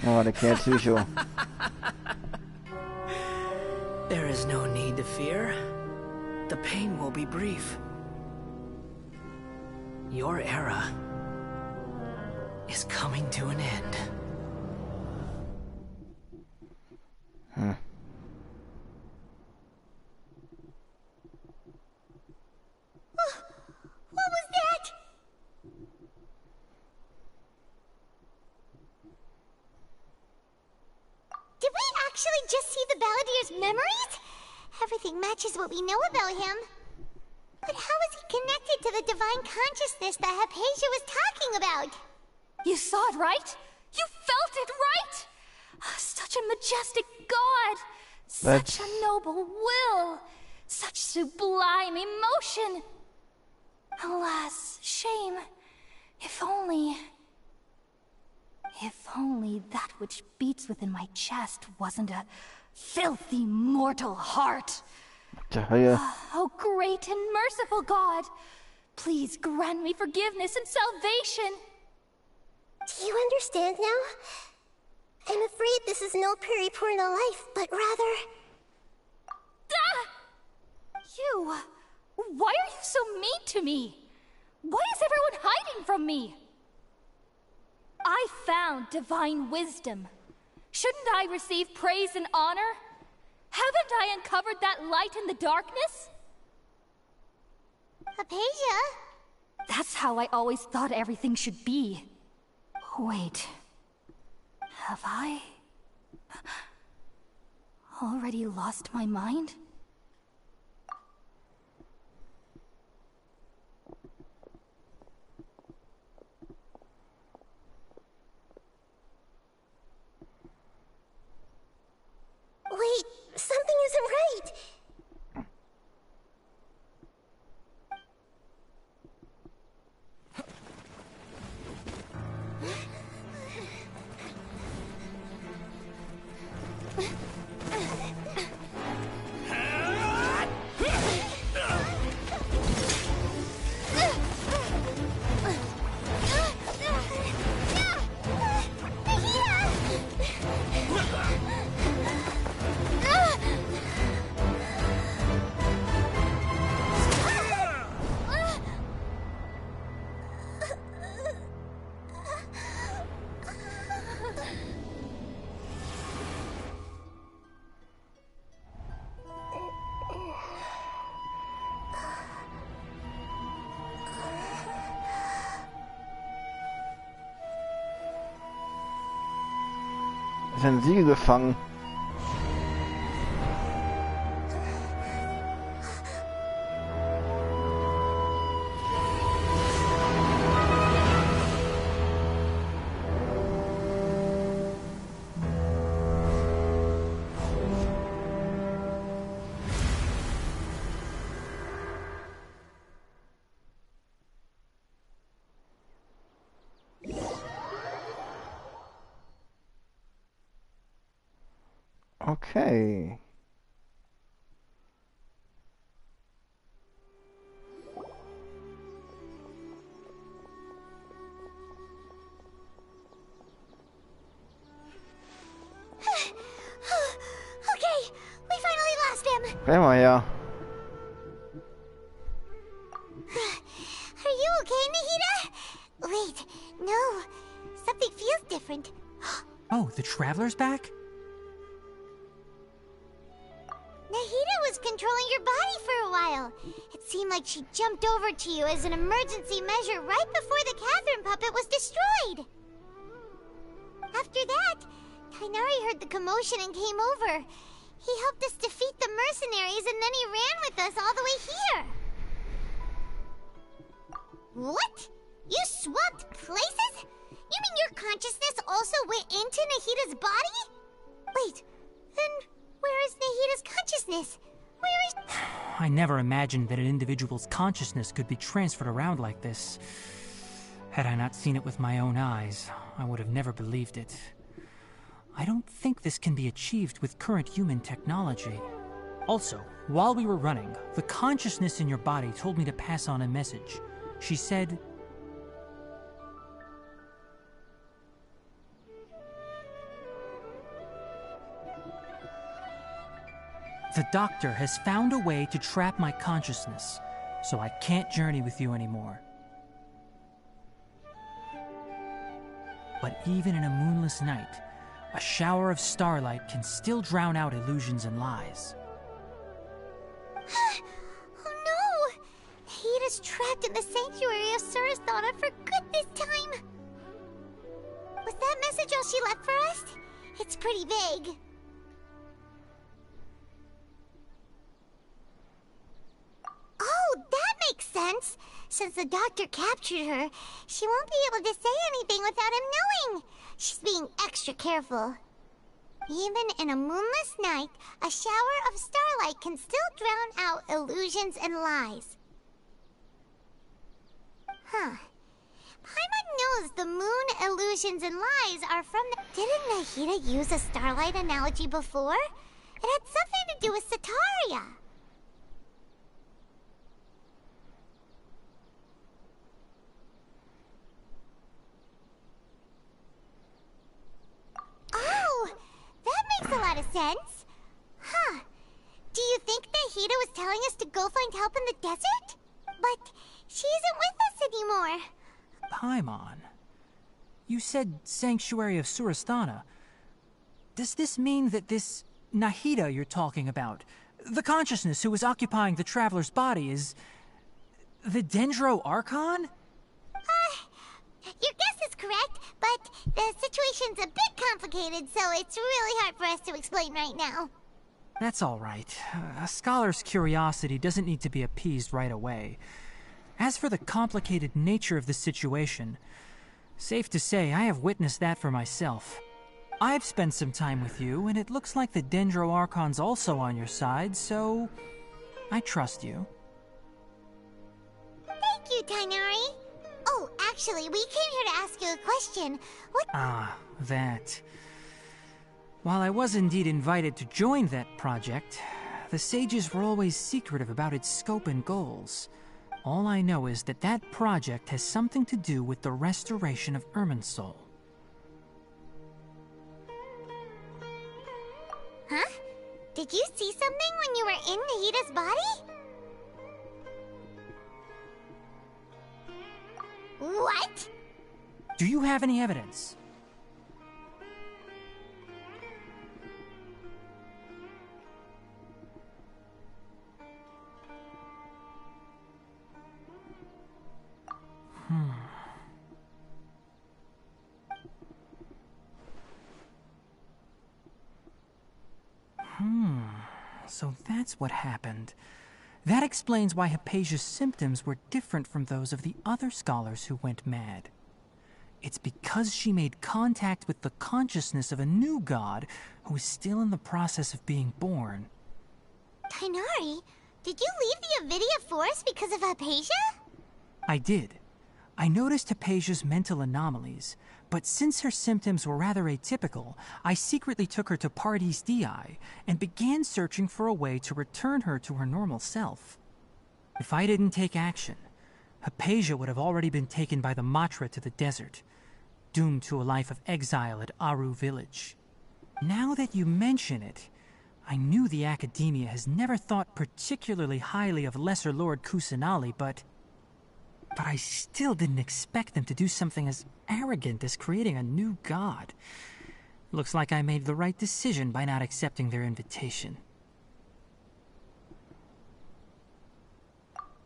S1: Oh, der kleine Psycho.
S15: is no need to fear. The pain will be brief. Your era is coming to an end.
S5: What was that? Did we actually just see the Balladier's memories? Everything matches what we know about him. But how is he connected to the divine consciousness that Hypatia was talking about?
S8: You saw it, right? You felt it, right? Such a majestic god! Such a noble will! Such sublime emotion! Alas, shame. If only that which beats within my chest wasn't a filthy mortal heart. Oh, great and merciful God! Please grant me forgiveness and salvation!
S6: Do you understand now? I'm afraid this is no periporno life, but rather...
S8: You! Why are you so mean to me? Why is everyone hiding from me? I found divine wisdom. Shouldn't I receive praise and honor? Haven't I uncovered that light in the darkness?
S5: Hypatia?
S8: That's how I always thought everything should be. Wait. Have I already lost my mind?
S6: Wait, something isn't right.
S1: Ist ein Siegel gefangen. Okay.
S5: Okay, we finally lost him.
S1: Geh mal her.
S5: Are you okay, Nahida? Wait, no. Something feels different.
S14: Oh, the Traveler's back?
S5: Nahida was controlling your body for a while. It seemed like she jumped over to you as an emergency measure right before the Catherine puppet was destroyed. After that, Kainari heard the commotion and came over. He helped us defeat the mercenaries and then he ran with us all the way here. What? You swapped places? You mean your consciousness also went into Nahida's body? Wait, then where is Nahida's consciousness? Where is...
S14: I never imagined that an individual's consciousness could be transferred around like this. Had I not seen it with my own eyes, I would have never believed it. I don't think this can be achieved with current human technology. Also, while we were running, the consciousness in your body told me to pass on a message. She said... The doctor has found a way to trap my consciousness, so I can't journey with you anymore. But even in a moonless night, a shower of starlight can still drown out illusions and lies.
S5: Oh no! Hita's trapped in the sanctuary of Surasthana for good this time! Was that message all she left for us? It's pretty vague. Oh, that makes sense! Since the doctor captured her, she won't be able to say anything without him knowing! She's being extra careful. Even in a moonless night, a shower of starlight can still drown out illusions and lies. Huh. Paimon knows the moon, illusions, and lies are from the... Didn't Nahida use a starlight analogy before? It had something to do with Sataria. Oh, that makes a lot of sense. Huh. Do you think Nahida was telling us to go find help in the desert? But she isn't with us anymore.
S14: Paimon, you said Sanctuary of Surasthana. Does this mean that this Nahida you're talking about, the consciousness who was occupying the traveler's body, is the Dendro Archon?
S5: Your guess is correct, but the situation's a bit complicated, so it's really hard for us to explain right now.
S14: That's all right. A scholar's curiosity doesn't need to be appeased right away. As for the complicated nature of the situation, safe to say I have witnessed that for myself. I've spent some time with you, and it looks like the Dendro Archon's also on your side, so I trust you.
S5: Thank you, Tainari. Oh, actually, we came here to ask you a question. What—
S14: Ah, that. While I was indeed invited to join that project, the sages were always secretive about its scope and goals. All I know is that that project has something to do with the restoration of Irminsul.
S5: Huh? Did you see something when you were in Nahida's body? What?
S14: Do you have any evidence? So that's what happened. That explains why Hypatia's symptoms were different from those of the other scholars who went mad. It's because she made contact with the consciousness of a new god who is still in the process of being born.
S5: Tainari, did you leave the Avidia Forest because of Hypatia?
S14: I did. I noticed Hypatia's mental anomalies, but since her symptoms were rather atypical, I secretly took her to Pardes Dii and began searching for a way to return her to her normal self. If I didn't take action, Hypatia would have already been taken by the Matra to the desert, doomed to a life of exile at Aru village. Now that you mention it, I knew the Academia has never thought particularly highly of Lesser Lord Kusanali, but I still didn't expect them to do something as arrogant as creating a new god. Looks like I made the right decision by not accepting their invitation.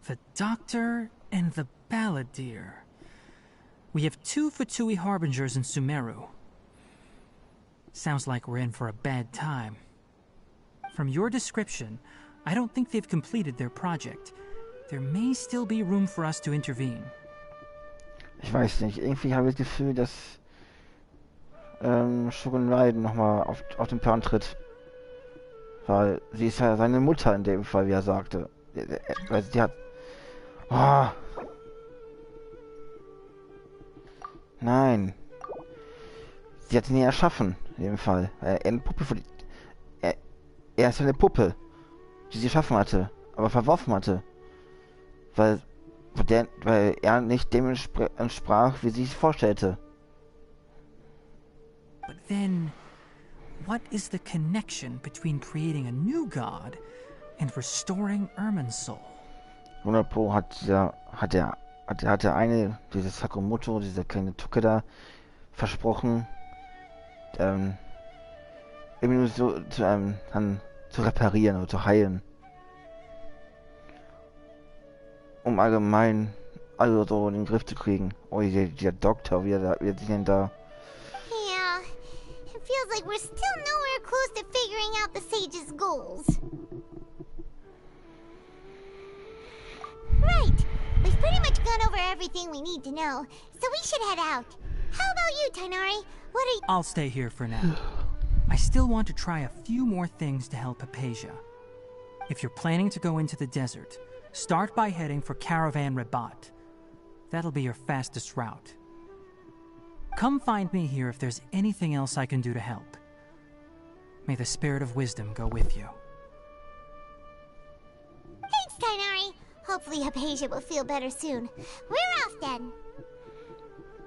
S14: The Doctor and the Balladeer. We have 2 Fatui Harbingers in Sumeru. Sounds like we're in for a bad time. From your description, I don't think they've completed their project. There may still be room for us to intervene.
S1: Ich weiß nicht, irgendwie habe ich das Gefühl, dass Shogun Raiden nochmal auf den Plan tritt. Weil sie ist ja seine Mutter in dem Fall, wie er sagte. Weil sie hat... Oh. Nein. Sie hat ihn ja erschaffen, in dem Fall. Eine Puppe von... Er ist ja eine Puppe, die sie erschaffen hatte, aber verworfen hatte. Weil er nicht dem entsprach, wie sie es vorstellte.
S14: But then, what is the connection between creating a new god and restoring Irmin's soul?
S1: 100 Pro hat der eine, dieses Sakamoto, dieser kleine Tucke da, versprochen, irgendwie nur so zu reparieren oder zu heilen. Um allgemein alle so in den Griff zu kriegen. Oh, der Doktor, wie sich denn da...
S5: Yeah, it feels like we're still nowhere close to figuring out the sage's goals. Right, we've pretty much gone over everything we need to know, so we should head out. How about you, Tighnari? What are you...
S14: I'll stay here for now. I still want to try a few more things to help Hypatia. If you're planning to go into the desert, start by heading for Caravan Rabat. That'll be your fastest route. Come find me here if there's anything else I can do to help. May the spirit of wisdom go with you.
S5: Thanks, Tighnari. Hopefully Hypatia will feel better soon. We're off then.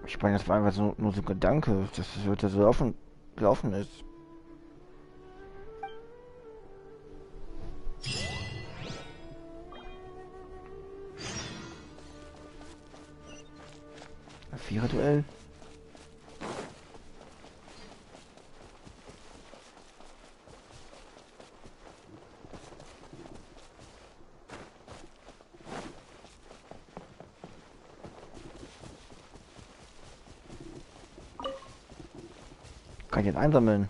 S1: Ich meine, das war einfach nur so ein Gedanke, dass es heute so gelaufen ist. Vierer-Duell. Kann ich jetzt einsammeln?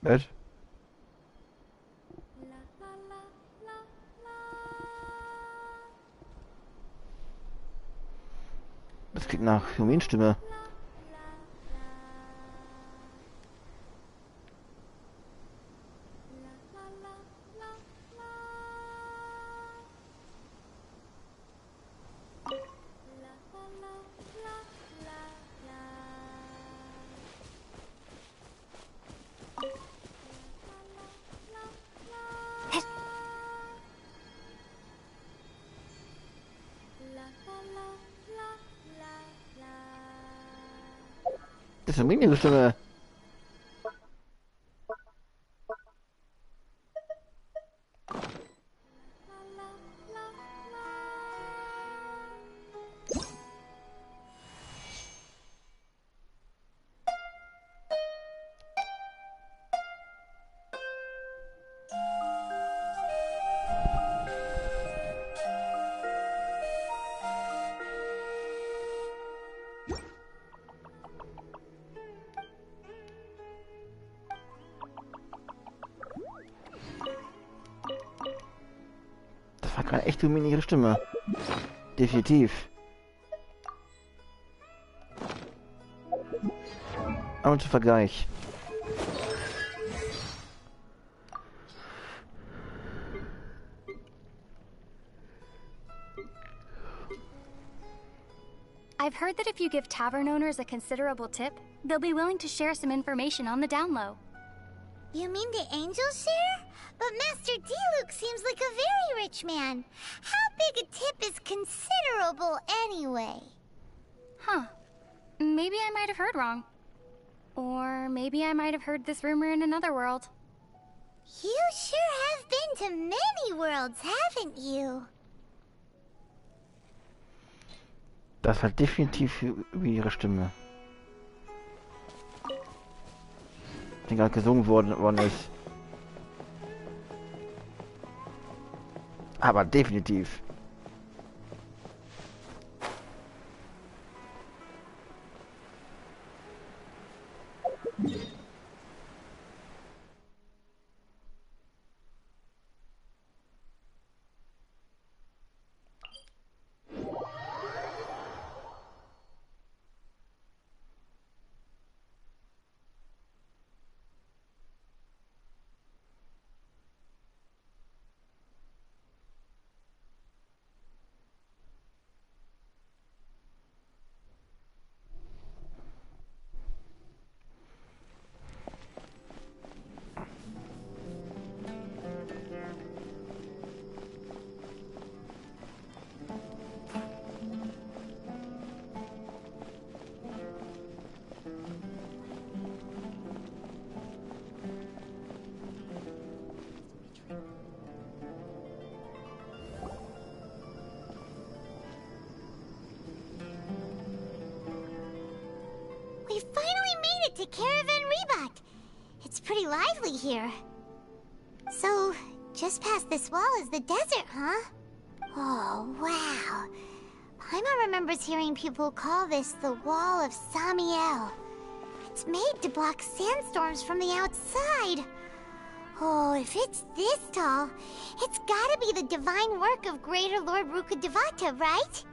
S1: Was? Das klingt nach Humin-Stimme. Das ist eine mega Stimme. Das war gerade echt ihre Stimme. Definitiv. Aber zum Vergleich.
S16: I've heard that if you give tavern owners a considerable tip, they'll be willing to share some information on the down low.
S5: You mean the angels share? But Master D-Luke seems like a very rich man. How big a tip is considerable anyway?
S16: Huh. Maybe I might have heard wrong. Or maybe I might have heard this rumor in another world.
S5: You sure have been to many worlds, haven't you?
S1: Das war definitiv wie ihre Stimme. Die gerade gesungen worden ist. Aber definitiv.
S5: to Caravan Rebot. It's pretty lively here. So, just past this wall is the desert, huh? Oh, wow. Paimon remembers hearing people call this the Wall of Samiel. It's made to block sandstorms from the outside. Oh, if it's this tall, it's gotta be the divine work of Greater Lord Rukkhadevata, right?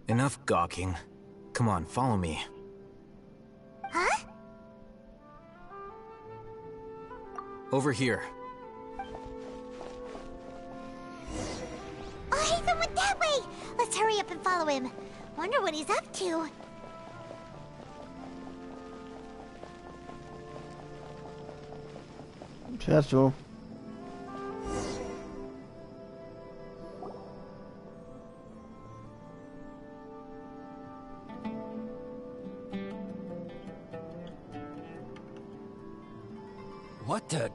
S15: Enough gawking. Come on, follow me.
S5: Huh?
S15: Over here.
S5: Oh, Ethan went that way! Let's hurry up and follow him. Wonder what he's up to.
S1: Fährst du?
S17: What the?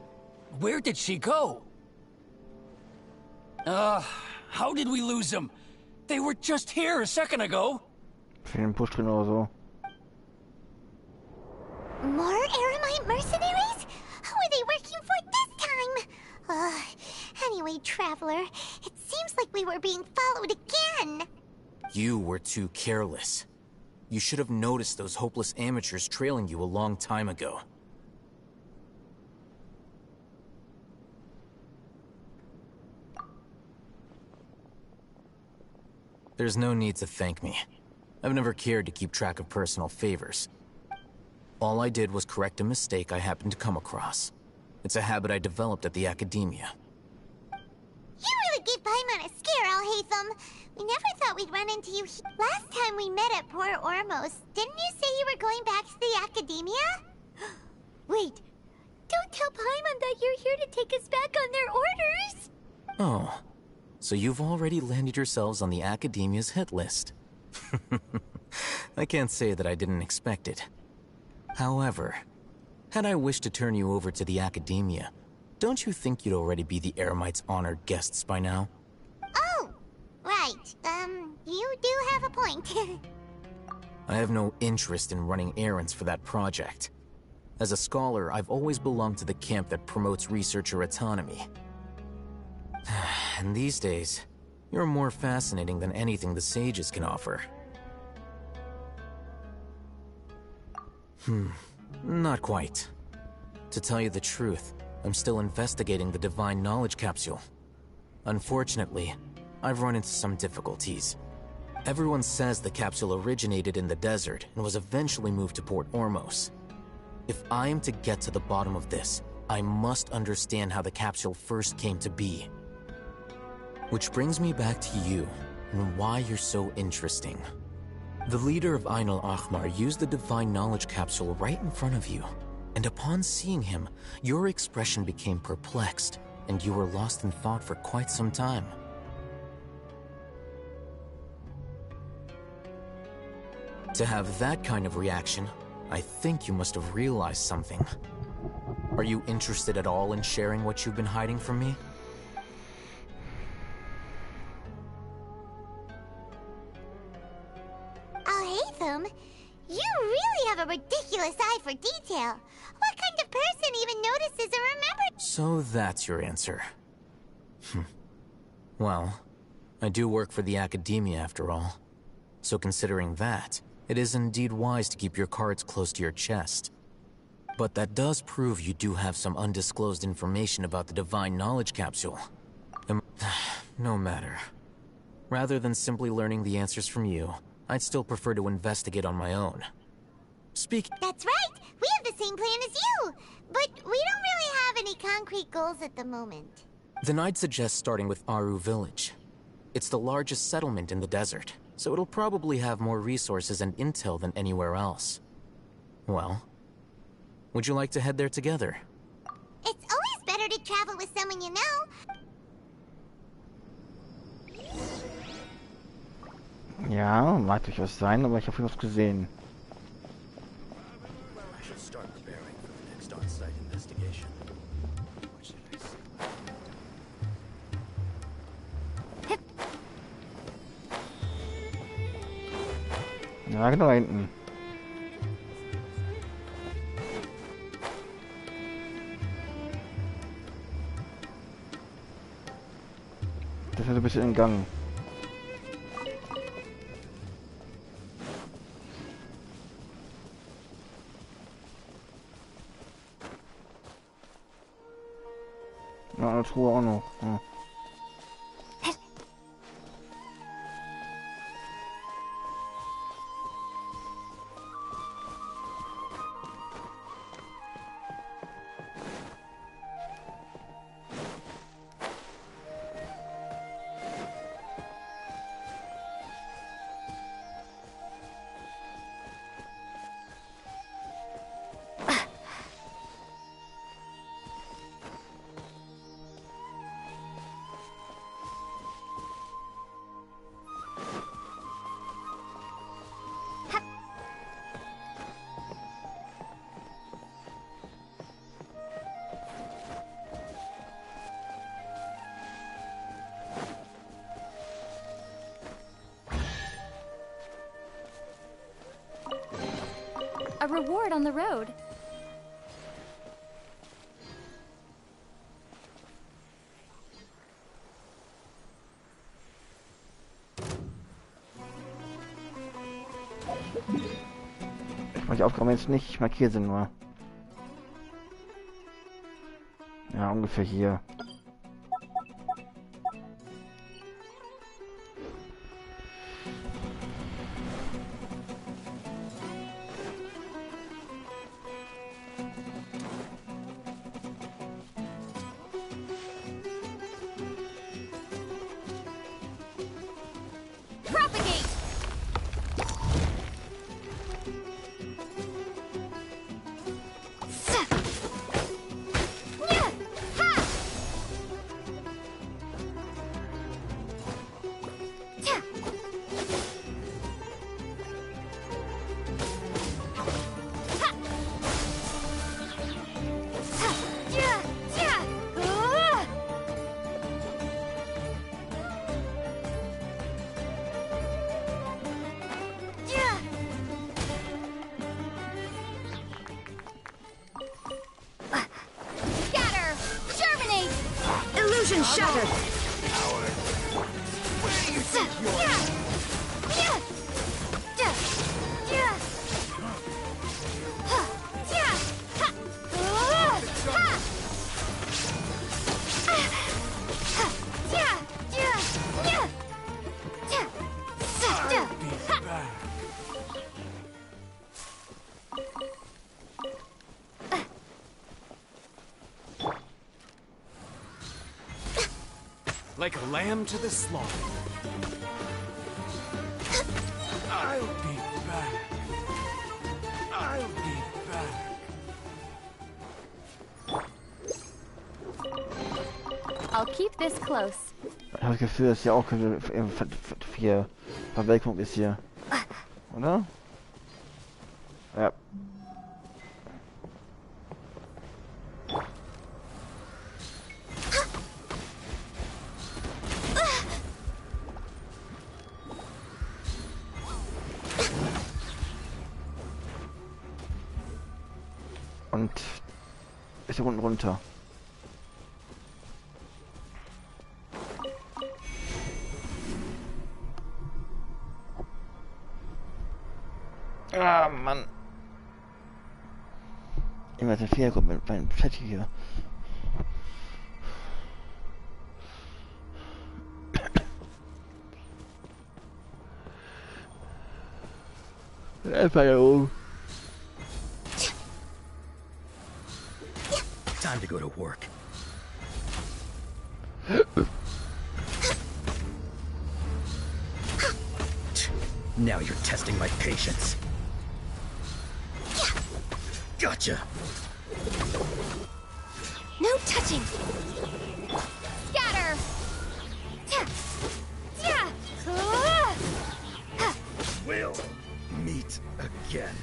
S17: Where did she go? How did we lose them? They were just here a second ago.
S1: Für den Busch drin oder so.
S5: More Eremite mercenaries? Who are they working for this time? Anyway, Traveler, it seems like we were being followed again.
S15: You were too careless. You should have noticed those hopeless amateurs trailing you a long time ago. There's no need to thank me. I've never cared to keep track of personal favors. All I did was correct a mistake I happened to come across. It's a habit I developed at the academia.
S5: You really gave Paimon a scare, Alhaitham. We never thought we'd run into you last time we met at Port Ormos. Didn't you say you were going back to the academia? Wait, don't tell Paimon that you're here to take us back on their orders.
S15: Oh, so you've already landed yourselves on the academia's hit list. I can't say that I didn't expect it. However, had I wished to turn you over to the academia, don't you think you'd already be the Eremites' honored guests by now?
S5: Oh, right. You do have a point.
S15: I have no interest in running errands for that project. As a scholar, I've always belonged to the camp that promotes researcher autonomy. And these days, you're more fascinating than anything the sages can offer. Not quite. To tell you the truth, I'm still investigating the divine knowledge capsule. Unfortunately, I've run into some difficulties. Everyone says the capsule originated in the desert and was eventually moved to Port Ormos. If I am to get to the bottom of this, I must understand how the capsule first came to be. Which brings me back to you, and why you're so interesting. The leader of Ain al-Ahmar used the divine knowledge capsule right in front of you, and upon seeing him, your expression became perplexed, and you were lost in thought for quite some time. To have that kind of reaction, I think you must have realized something. Are you interested at all in sharing what you've been hiding from me?
S5: Alhaitham, you really have a ridiculous eye for detail. What kind of person even notices or remembers?
S15: So that's your answer. Well, I do work for the academia after all. So considering that, it is indeed wise to keep your cards close to your chest. But that does prove you do have some undisclosed information about the divine knowledge capsule. No matter. Rather than simply learning the answers from you, I'd still prefer to investigate on my own.
S5: That's right! We have the same plan as you! But we don't really have any concrete goals at the moment.
S15: Then I'd suggest starting with Aru Village. It's the largest settlement in the desert, so it'll probably have more resources and intel than anywhere else. Well, would you like to head there together?
S5: It's always better to travel with someone you know.
S1: Ja, mag durchaus sein, aber ich habe was gesehen.
S18: I should start preparing for the next on-site investigation. What should I say?
S1: Ja, genau, da hinten. Das ist so ein bisschen in Gang. Ja, eine Truhe auch noch. Ja.
S16: A reward on the road.
S1: Die Aufgaben jetzt nicht markiert sind, nur. Ja, ungefähr hier.
S10: Illusion shattered!
S9: Like a lamb to the slaughter. I'll be back. I'll be back.
S16: I'll keep this close.
S1: Ich habe das Gefühl, dass hier auch viel Verwelkung ist hier. Oder? Ja. Und ist hier unten runter. Ah, Mann. Immer der Fehler kommt mit meinem Chat hier. Einfach da oben.
S18: Time to go to work. Now you're testing my patience. Gotcha.
S8: No touching. Scatter.
S18: We'll meet again.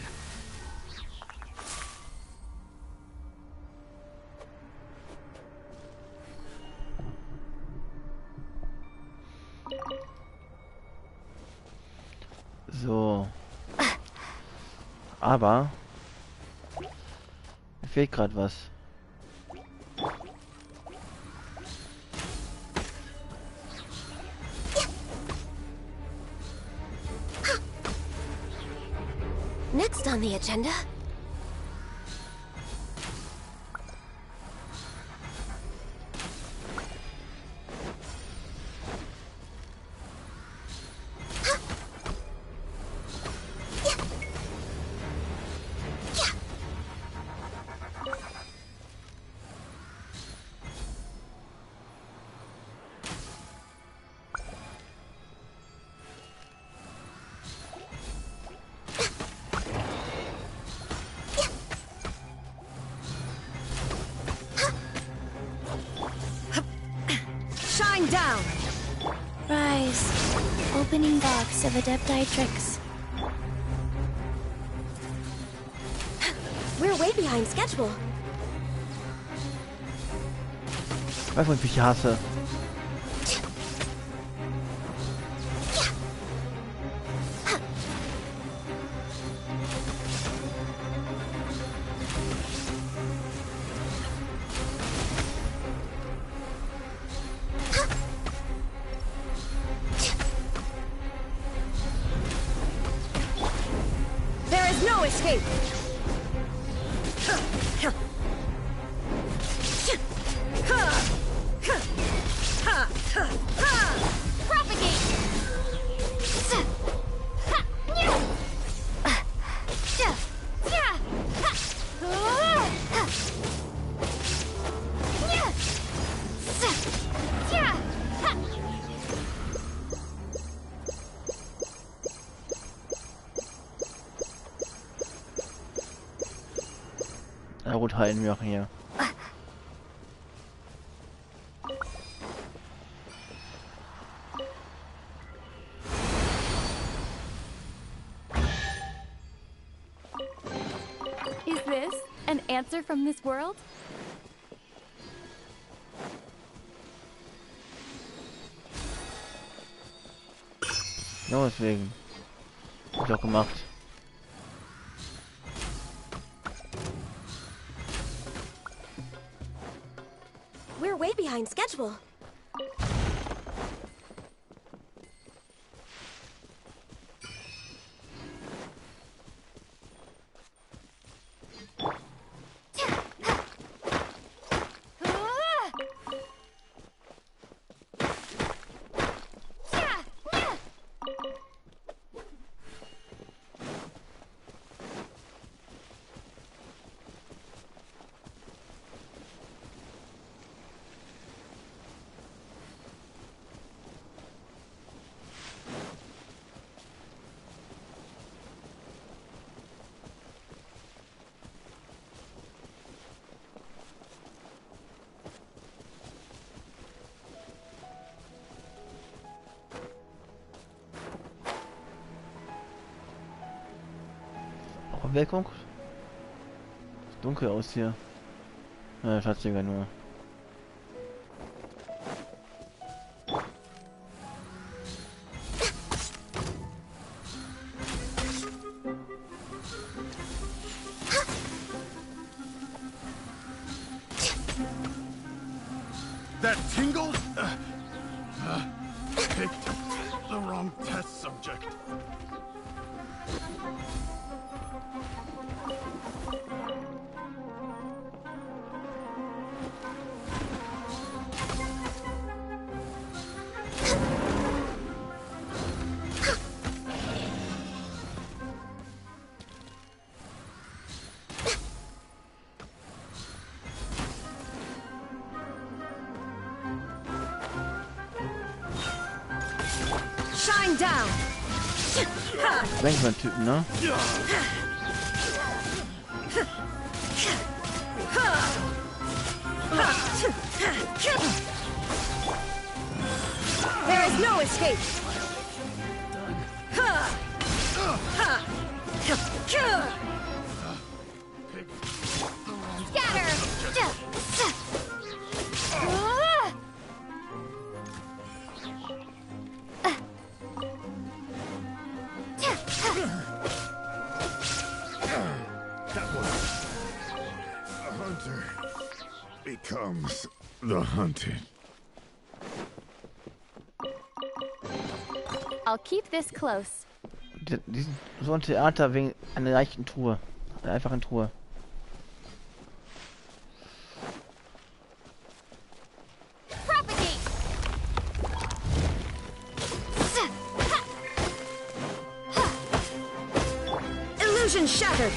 S1: So. Aber mir fehlt gerade was.
S6: Next on the agenda.
S3: Down. Rise. Opening box of Adepti tricks.
S6: We're way behind schedule.
S1: Weißt du, wie ich hasse?
S3: Escape! Propagate!
S1: Gut, halten wir auch hier.
S19: Is this an answer from this world?
S1: Ja, deswegen. Hab ich auch gemacht.
S6: We're way behind schedule.
S1: Wirkung? Ist dunkel aus hier. Ja, Schatzjäger nur.
S12: That tingle? Picked the wrong test subject.
S3: Shine down.
S1: Denkmal-Typen, ne?
S3: There is no escape. Scatter.
S12: The hunted.
S19: I'll keep this close.
S1: Die sind so ein Theater wegen einer leichten Truhe. Einer einfachen Truhe.
S10: Illusion shattered.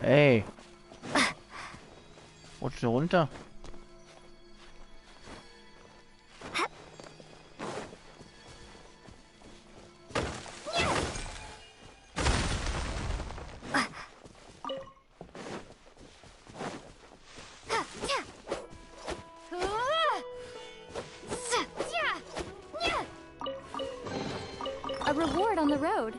S1: Ey. Rutscht runter.
S19: A reward on the road.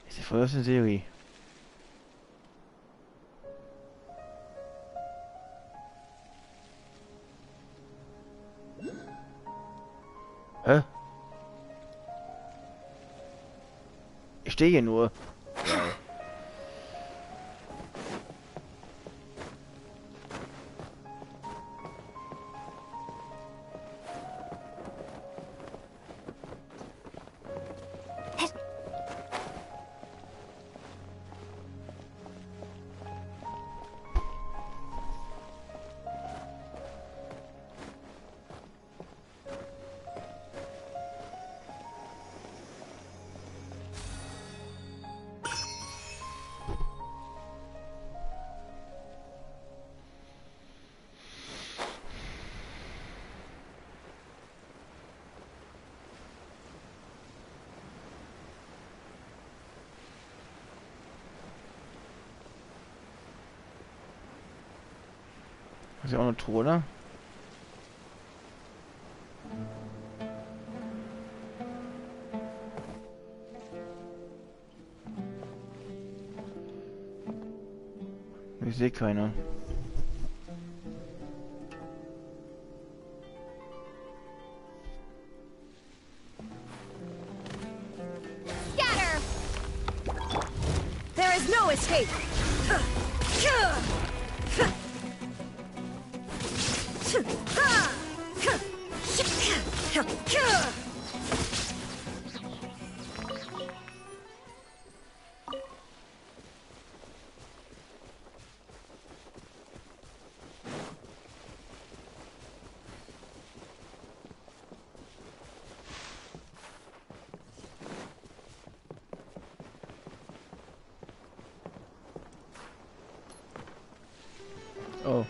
S1: Ist die vorerste Serie. Ich stehe hier nur. Ist ja auch eine Truhe, oder? Ich sehe keine.
S10: Scatter! There is no escape!
S1: Oh.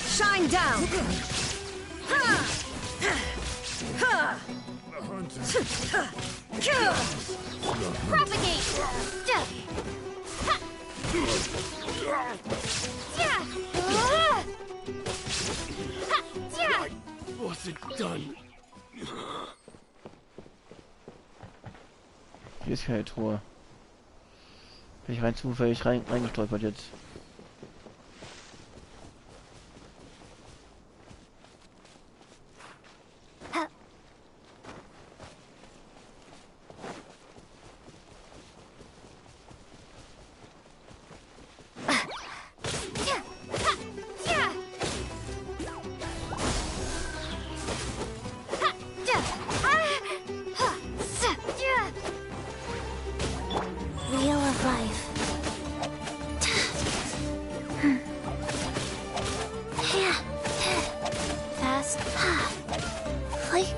S10: Shine down!
S16: Propagate!
S12: What's it done?
S1: Hier ist keine Truhe. Bin ich rein zufällig reingestolpert jetzt.
S6: Wheel of life. Fast. Flight.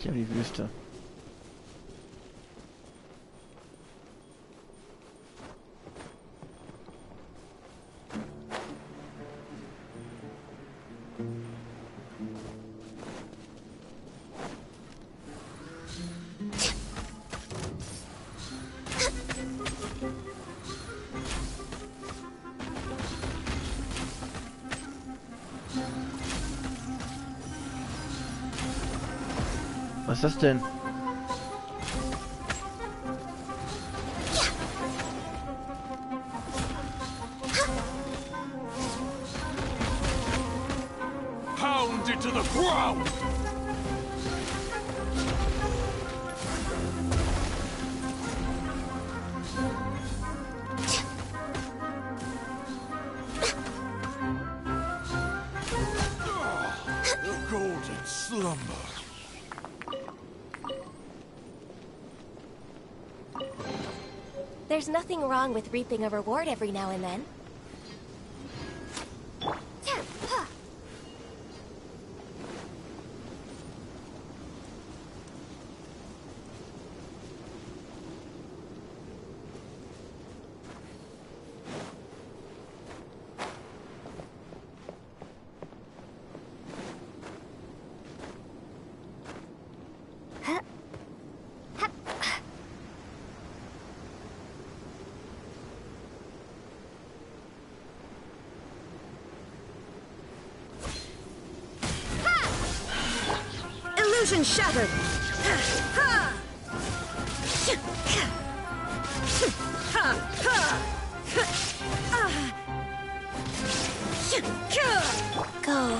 S1: Hier die Wüste. Was ist das denn?
S12: Pound it to the ground! The golden slumber.
S6: There's nothing wrong with reaping a reward every now and then.
S10: Illusion shattered!
S6: Go.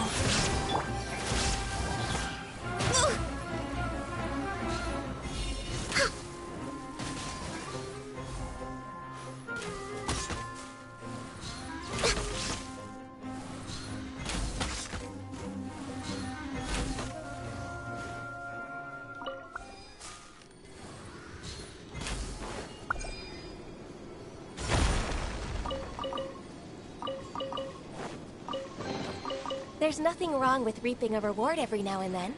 S6: There's nothing wrong with reaping a reward every now and then.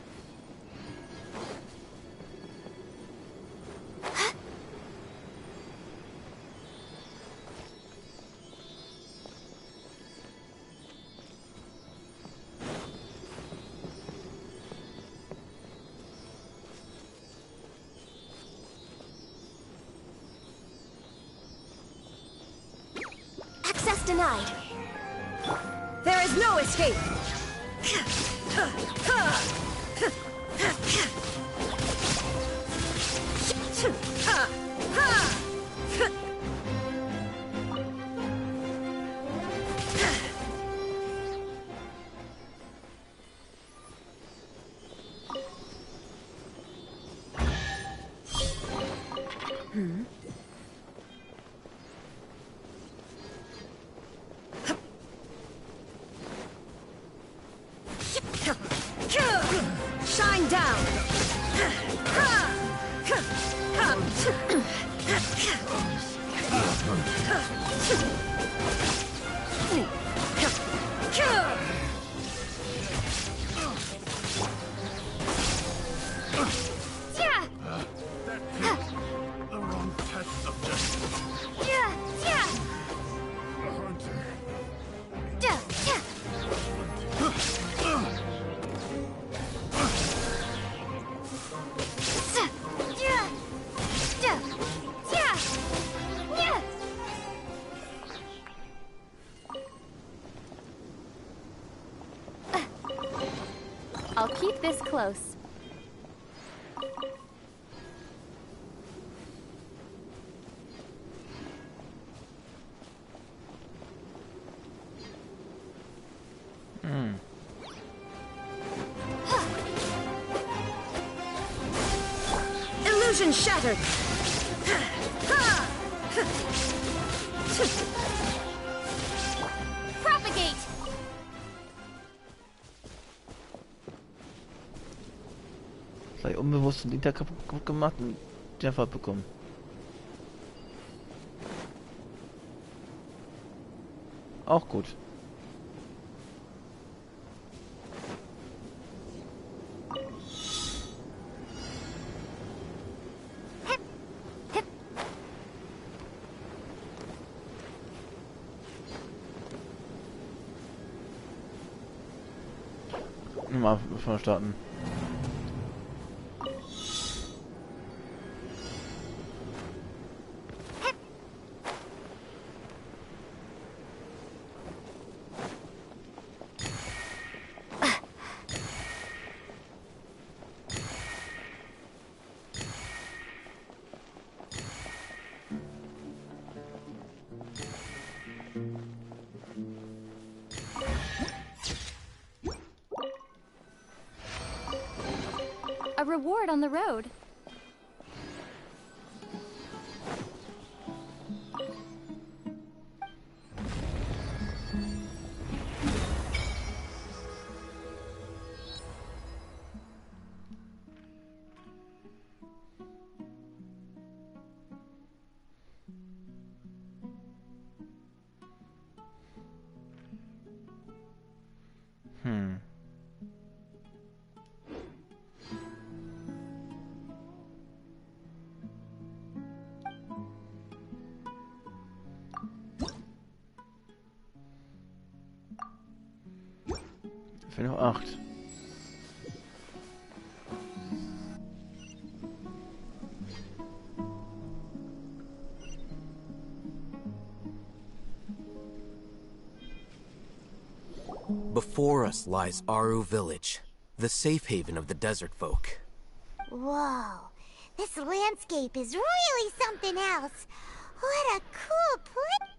S6: Access denied.
S10: There is no escape! Shine down!
S12: The wrong test subject.
S3: I'll keep this close.
S10: Illusion shattered!
S3: Propagate!
S1: Sei unbewusst den Liter kaputt gemacht und den Fall bekommen. Auch gut. Mal bevor wir starten.
S19: A reward on the road. Ich will noch 8.
S20: Before us lies Aru Village, the safe haven of the desert folk.
S5: Whoa, this landscape is really something else. What a cool place.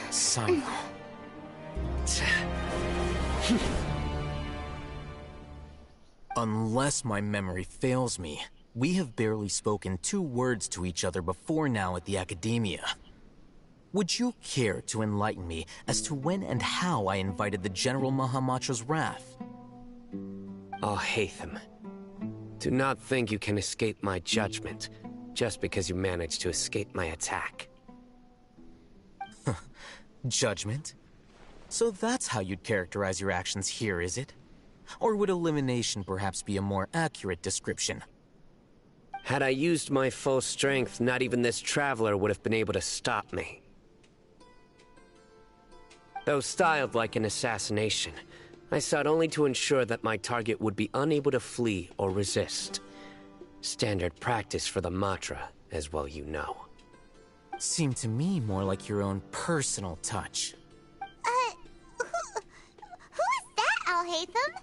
S20: Son. Unless my memory fails me, we have barely spoken 2 words to each other before now at the Academia. Would you care to enlighten me as to when and how I invited the General Mahamatra's wrath?
S21: Oh, Hatham. Do not think you can escape my judgment, just because you managed to escape my attack.
S20: Judgment? So that's how you'd characterize your actions here, is it? Or would elimination perhaps be a more accurate description?
S21: Had I used my full strength, not even this traveler would have been able to stop me. Though styled like an assassination, I sought only to ensure that my target would be unable to flee or resist. Standard practice for the Matra, as well you know.
S20: Seemed to me more like your own personal touch.
S5: Who is that, Al-Hatham?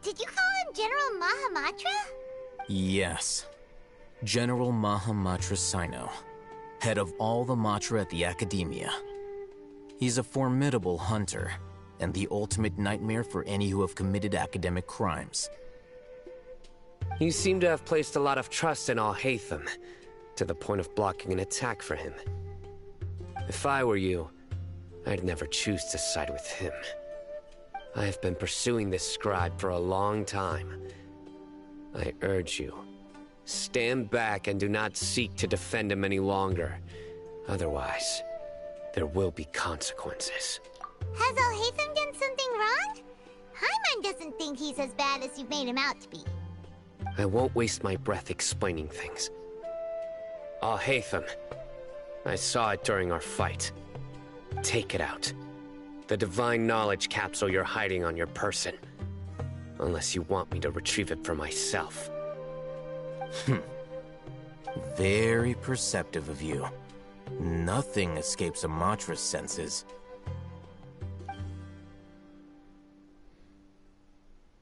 S5: Did you call him General Mahamatra?
S20: Yes. General Mahamatra Sino, head of all the Matra at the Academia. He's a formidable hunter, and the ultimate nightmare for any who have committed academic crimes.
S21: You seem to have placed a lot of trust in Al-Hatham, to the point of blocking an attack for him. If I were you, I'd never choose to side with him. I have been pursuing this scribe for a long time. I urge you, stand back and do not seek to defend him any longer. Otherwise, there will be consequences.
S5: Has Al-Hatham done something wrong? Hyman doesn't think he's as bad as you've made him out to be.
S21: I won't waste my breath explaining things. Al-Hatham, I saw it during our fight. Take it out. The divine knowledge capsule you're hiding on your person. Unless you want me to retrieve it for myself.
S20: Very perceptive of you. Nothing escapes a Matra's senses.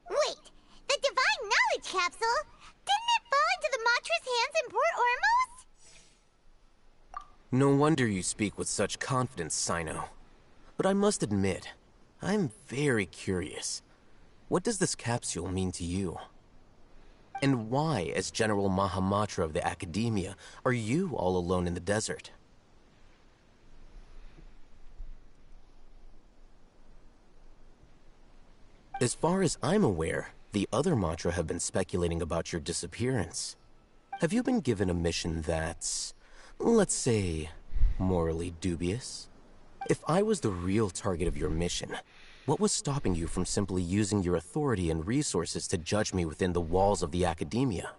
S5: Wait, the divine knowledge capsule? Didn't it fall into the Matra's hands in Port Ormos?
S20: No wonder you speak with such confidence, Sino. But I must admit, I'm very curious. What does this capsule mean to you? And why, as General Mahamatra of the Academia, are you all alone in the desert? As far as I'm aware, the other Matra have been speculating about your disappearance. Have you been given a mission that's, let's say, morally dubious? If I was the real target of your mission, what was stopping you from simply using your authority and resources to judge me within the walls of the Academia?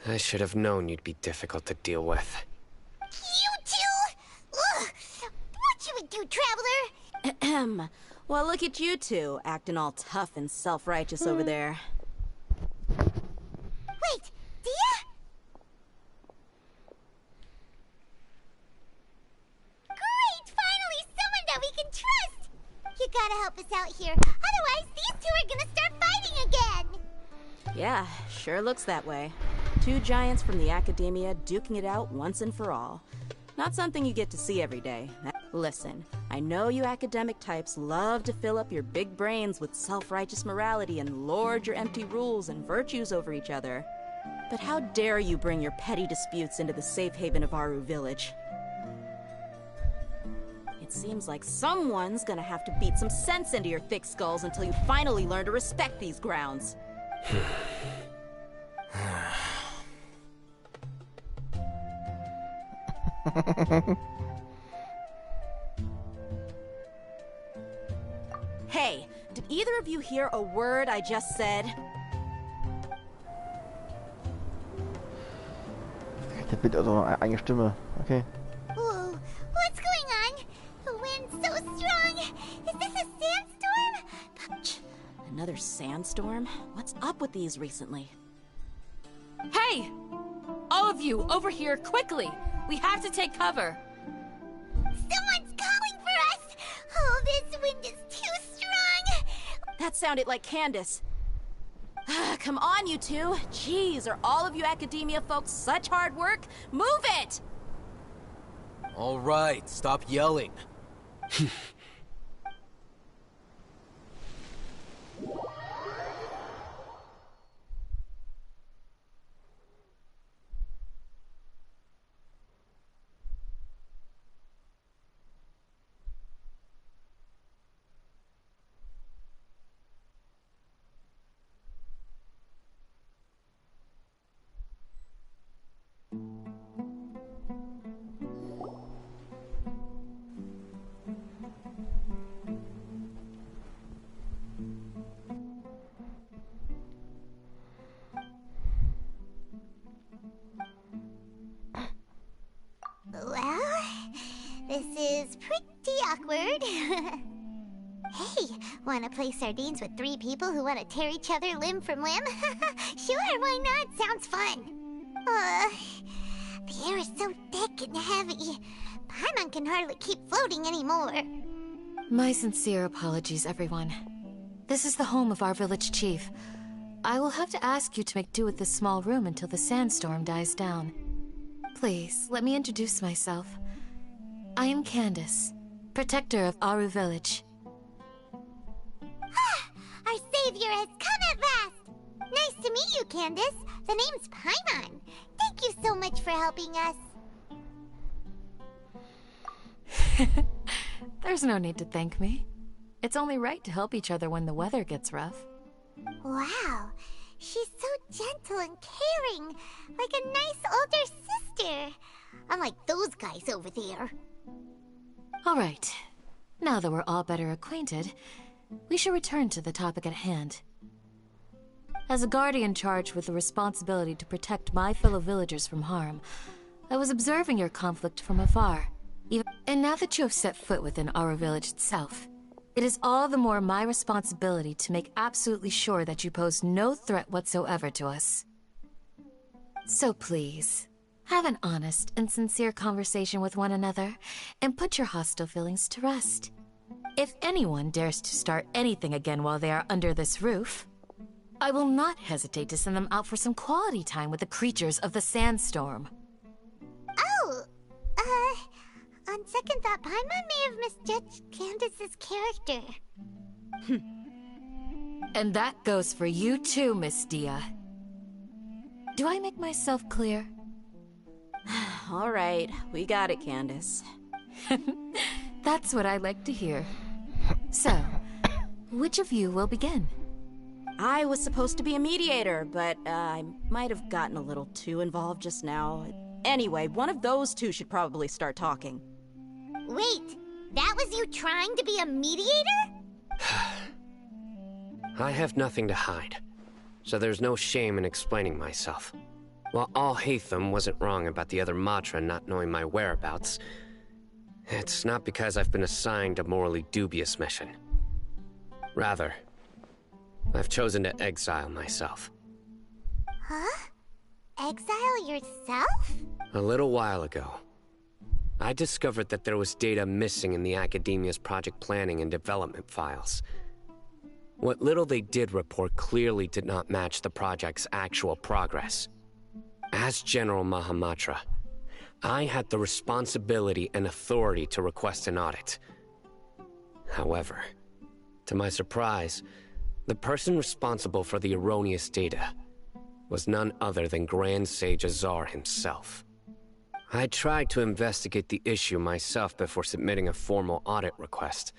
S21: I should have known you'd be difficult to deal with.
S5: You two? Ugh. What you would do, Traveler?
S7: Ahem. Well, look at you two, acting all tough and self-righteous over there.
S5: Wait, Dia? Great! Finally, someone that we can trust! You gotta help us out here, otherwise these two are gonna start fighting again!
S7: Yeah, sure looks that way. Two giants from the Academia duking it out once and for all. Not something you get to see every day. Listen, I know you academic types love to fill up your big brains with self-righteous morality and lord your empty rules and virtues over each other. But how dare you bring your petty disputes into the safe haven of Aru Village? It seems like someone's gonna have to beat some sense into your thick skulls until you finally learn to respect these grounds. Hey, did either of you hear a word I just said?
S1: Der Bild also eine Stimme. Okay.
S5: Whoa, what's going on? The wind's so strong. Is this a sandstorm?
S7: Another sandstorm? What's up with these recently?
S11: Hey! All of you, over here, quickly! We have to take cover!
S5: Someone's calling for us! Oh, this wind is too strong!
S7: That sounded like Candace. Come on, you two. Jeez, are all of you Academia folks such hard work? Move it!
S20: All right, stop yelling.
S5: Well, this is pretty awkward. Hey, wanna play sardines with three people who want to tear each other limb from limb? Sure, why not? Sounds fun. The air is so thick and heavy. Paimon can hardly keep floating anymore.
S8: My sincere apologies, everyone. This is the home of our village chief. I will have to ask you to make do with this small room until the sandstorm dies down. Please, let me introduce myself. I am Candace, protector of Aru Village.
S5: Our savior has come at last! Nice to meet you, Candace. The name's Paimon. Thank you so much for helping us.
S8: There's no need to thank me. It's only right to help each other when the weather gets rough.
S5: Wow, she's so gentle and caring, like a nice older sister. Unlike those guys over there.
S8: All right. Now that we're all better acquainted, we should return to the topic at hand. As a guardian charged with the responsibility to protect my fellow villagers from harm, I was observing your conflict from afar. And now that you have set foot within our village itself, it is all the more my responsibility to make absolutely sure that you pose no threat whatsoever to us. So please, have an honest and sincere conversation with one another, and put your hostile feelings to rest. If anyone dares to start anything again while they are under this roof,
S13: I will not hesitate to send them out for some quality time with the creatures of the sandstorm.
S5: Oh, on second thought, Paimon may have misjudged Candace's character.
S13: And that goes for you too, Miss Dia. Do I make myself clear?
S7: All right, we got it, Candace.
S13: That's what I like to hear. So, which of you will begin?
S7: I was supposed to be a mediator, but I might have gotten a little too involved just now. Anyway, one of those two should probably start talking.
S5: Wait, that was you trying to be a mediator?
S21: I have nothing to hide, so there's no shame in explaining myself. While Alhaitham wasn't wrong about the other Matra not knowing my whereabouts, it's not because I've been assigned a morally dubious mission. Rather, I've chosen to exile myself.
S5: Huh? Exile yourself?
S21: A little while ago, I discovered that there was data missing in the Academia's project planning and development files. What little they did report clearly did not match the project's actual progress. As General Mahamatra, I had the responsibility and authority to request an audit. However, to my surprise, the person responsible for the erroneous data was none other than Grand Sage Azar himself. I tried to investigate the issue myself before submitting a formal audit request,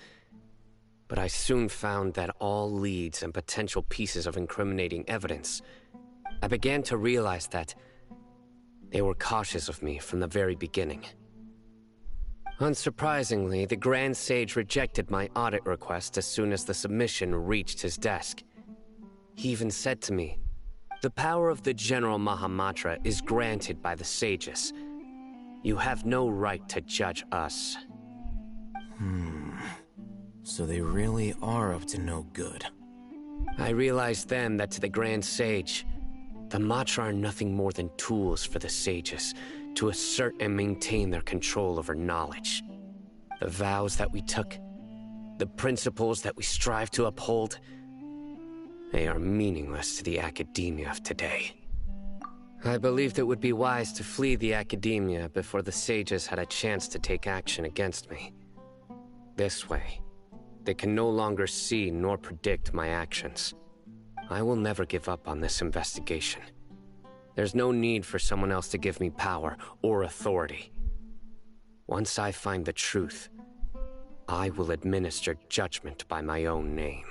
S21: but I soon found that all leads and potential pieces of incriminating evidence, I began to realize that they were cautious of me from the very beginning. Unsurprisingly, the Grand Sage rejected my audit request as soon as the submission reached his desk. He even said to me, "The power of the General Mahamatra is granted by the sages. You have no right to judge us."
S20: So they really are up to no good.
S21: I realized then that to the Grand Sage, the Matra are nothing more than tools for the sages to assert and maintain their control over knowledge. The vows that we took, the principles that we strive to uphold, they are meaningless to the Academia of today. I believed it would be wise to flee the Academia before the sages had a chance to take action against me. This way, they can no longer see nor predict my actions. I will never give up on this investigation. There's no need for someone else to give me power or authority. Once I find the truth, I will administer judgment by my own name.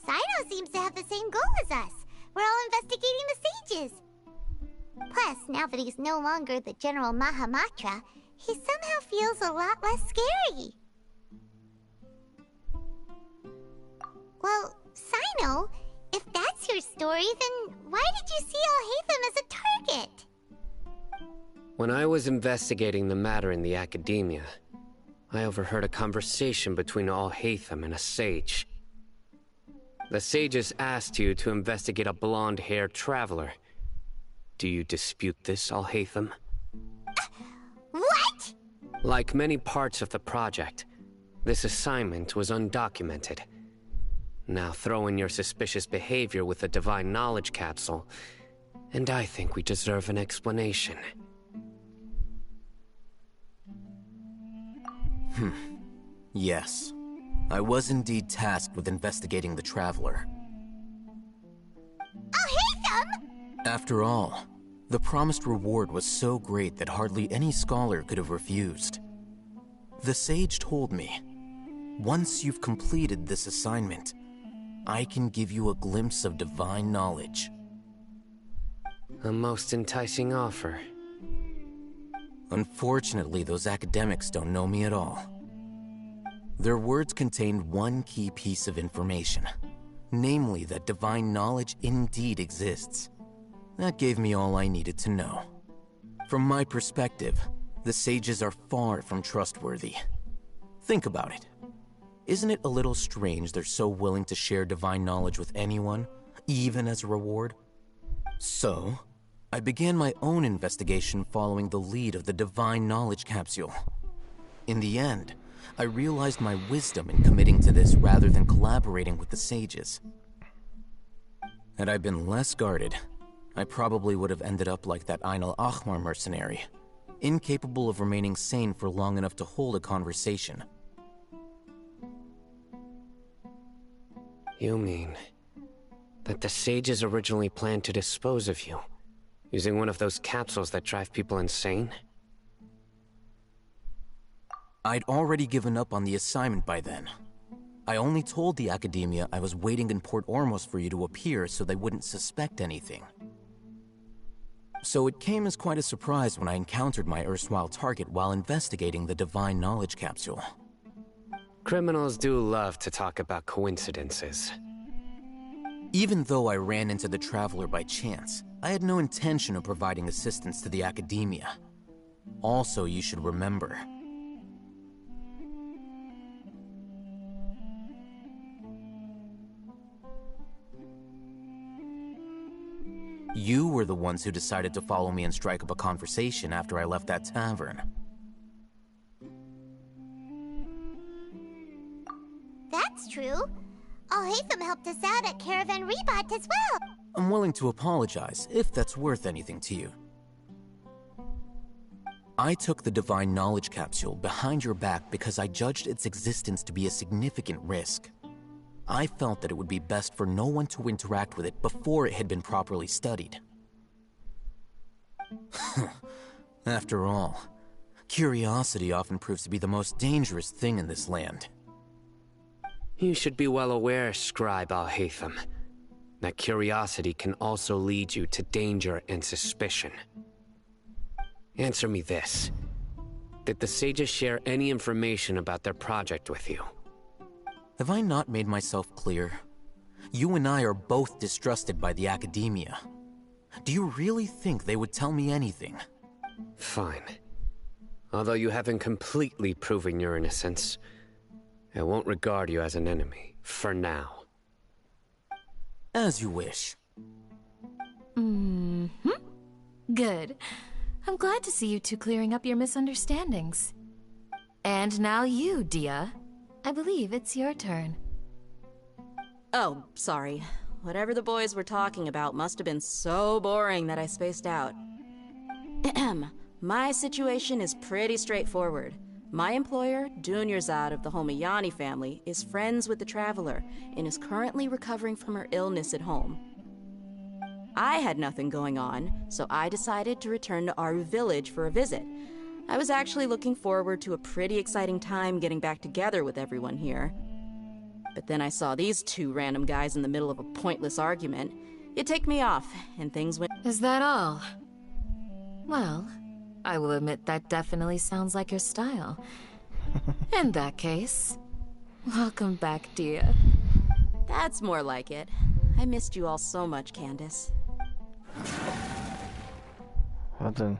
S5: Sino seems to have the same goal as us. We're all investigating the sages. Plus, now that he's no longer the General Mahamatra, he somehow feels a lot less scary. Well, Sino, if that's your story, then why did you see Alhaitham as a target?
S21: When I was investigating the matter in the Academia, I overheard a conversation between Alhaitham and a sage. The sages asked you to investigate a blonde-haired traveler. Do you dispute this, Alhaitham?
S5: What?
S21: Like many parts of the project, this assignment was undocumented. Now throw in your suspicious behavior with the Divine Knowledge Capsule, and I think we deserve an explanation.
S20: Yes. I was indeed tasked with investigating the Traveler.
S5: Alhaitham!
S20: After all, the promised reward was so great that hardly any scholar could have refused. The sage told me, once you've completed this assignment, I can give you a glimpse of divine knowledge.
S21: A most enticing offer.
S20: Unfortunately, those academics don't know me at all. Their words contained one key piece of information, namely that divine knowledge indeed exists. That gave me all I needed to know. From my perspective, the sages are far from trustworthy. Think about it. Isn't it a little strange they're so willing to share divine knowledge with anyone, even as a reward? So, I began my own investigation following the lead of the Divine Knowledge Capsule. In the end, I realized my wisdom in committing to this rather than collaborating with the sages. Had I been less guarded, I probably would have ended up like that Einal Achmar mercenary, incapable of remaining sane for long enough to hold a conversation.
S21: You mean that the sages originally planned to dispose of you, using one of those capsules that drive people insane?
S20: I'd already given up on the assignment by then. I only told the Academia I was waiting in Port Ormos for you to appear so they wouldn't suspect anything. So it came as quite a surprise when I encountered my erstwhile target while investigating the Divine Knowledge Capsule.
S21: Criminals do love to talk about coincidences.
S20: Even though I ran into the Traveler by chance, I had no intention of providing assistance to the Academia. Also, you should remember, you were the ones who decided to follow me and strike up a conversation after I left that tavern.
S5: That's true. Alhaitham helped us out at Caravan Rebot as well.
S20: I'm willing to apologize, if that's worth anything to you. I took the Divine Knowledge Capsule behind your back because I judged its existence to be a significant risk. I felt that it would be best for no one to interact with it before it had been properly studied. After all, curiosity often proves to be the most dangerous thing in this land.
S21: You should be well aware, Scribe Alhaitham, that curiosity can also lead you to danger and suspicion. Answer me this. Did the sages share any information about their project with you?
S20: Have I not made myself clear? You and I are both distrusted by the Academia. Do you really think they would tell me anything?
S21: Fine. Although you haven't completely proven your innocence, I won't regard you as an enemy, for now.
S20: As you wish.
S13: Good. I'm glad to see you two clearing up your misunderstandings. And now you, Dia. I believe it's your turn.
S7: Oh, sorry. Whatever the boys were talking about must have been so boring that I spaced out. My situation is pretty straightforward. My employer, Dunyarzad of the Homayani family, is friends with the Traveler and is currently recovering from her illness at home. I had nothing going on, so I decided to return to Aru village for a visit. I was actually looking forward to a pretty exciting time getting back together with everyone here. But then I saw these two random guys in the middle of a pointless argument. It ticked me off, and things went—
S13: Is that all? Well, I will admit that definitely sounds like your style. In that case, welcome back, Dia.
S7: That's more like it. I missed you all so much, Candace.
S1: Well then.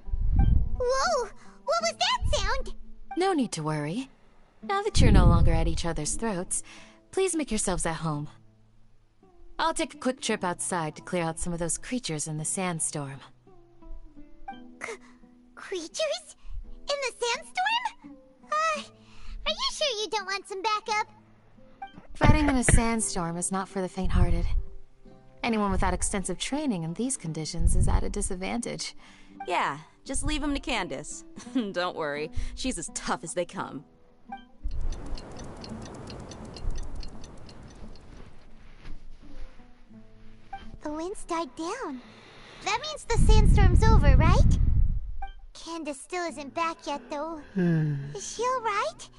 S5: Whoa! What was that sound?
S13: No need to worry. Now that you're no longer at each other's throats, please make yourselves at home. I'll take a quick trip outside to clear out some of those creatures in the sandstorm.
S5: Creatures? In the sandstorm? Are you sure you don't want some backup?
S13: Fighting in a sandstorm is not for the faint-hearted. Anyone without extensive training in these conditions is at a disadvantage.
S7: Yeah, just leave them to Candace. Don't worry, she's as tough as they come.
S5: The wind's died down. That means the sandstorm's over, right? Candace still isn't back yet, though. Is she alright?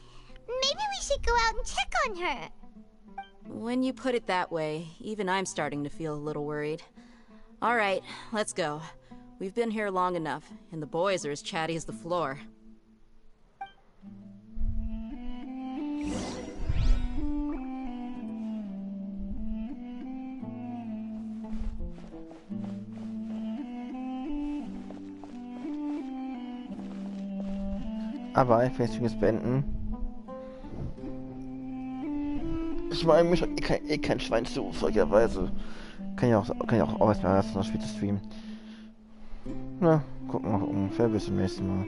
S5: Maybe we should go out and check on her.
S7: When you put it that way, even I'm starting to feel a little worried. Alright, let's go. We've been here long enough, and the boys are as chatty as the floor.
S1: Aber ich werde es beenden. Ich meine, mich kein Schwein zu, solcherweise. Kann ja auch erstmal das Spiel zu streamen. Na, gucken wir mal, ungefähr bis zum nächsten Mal.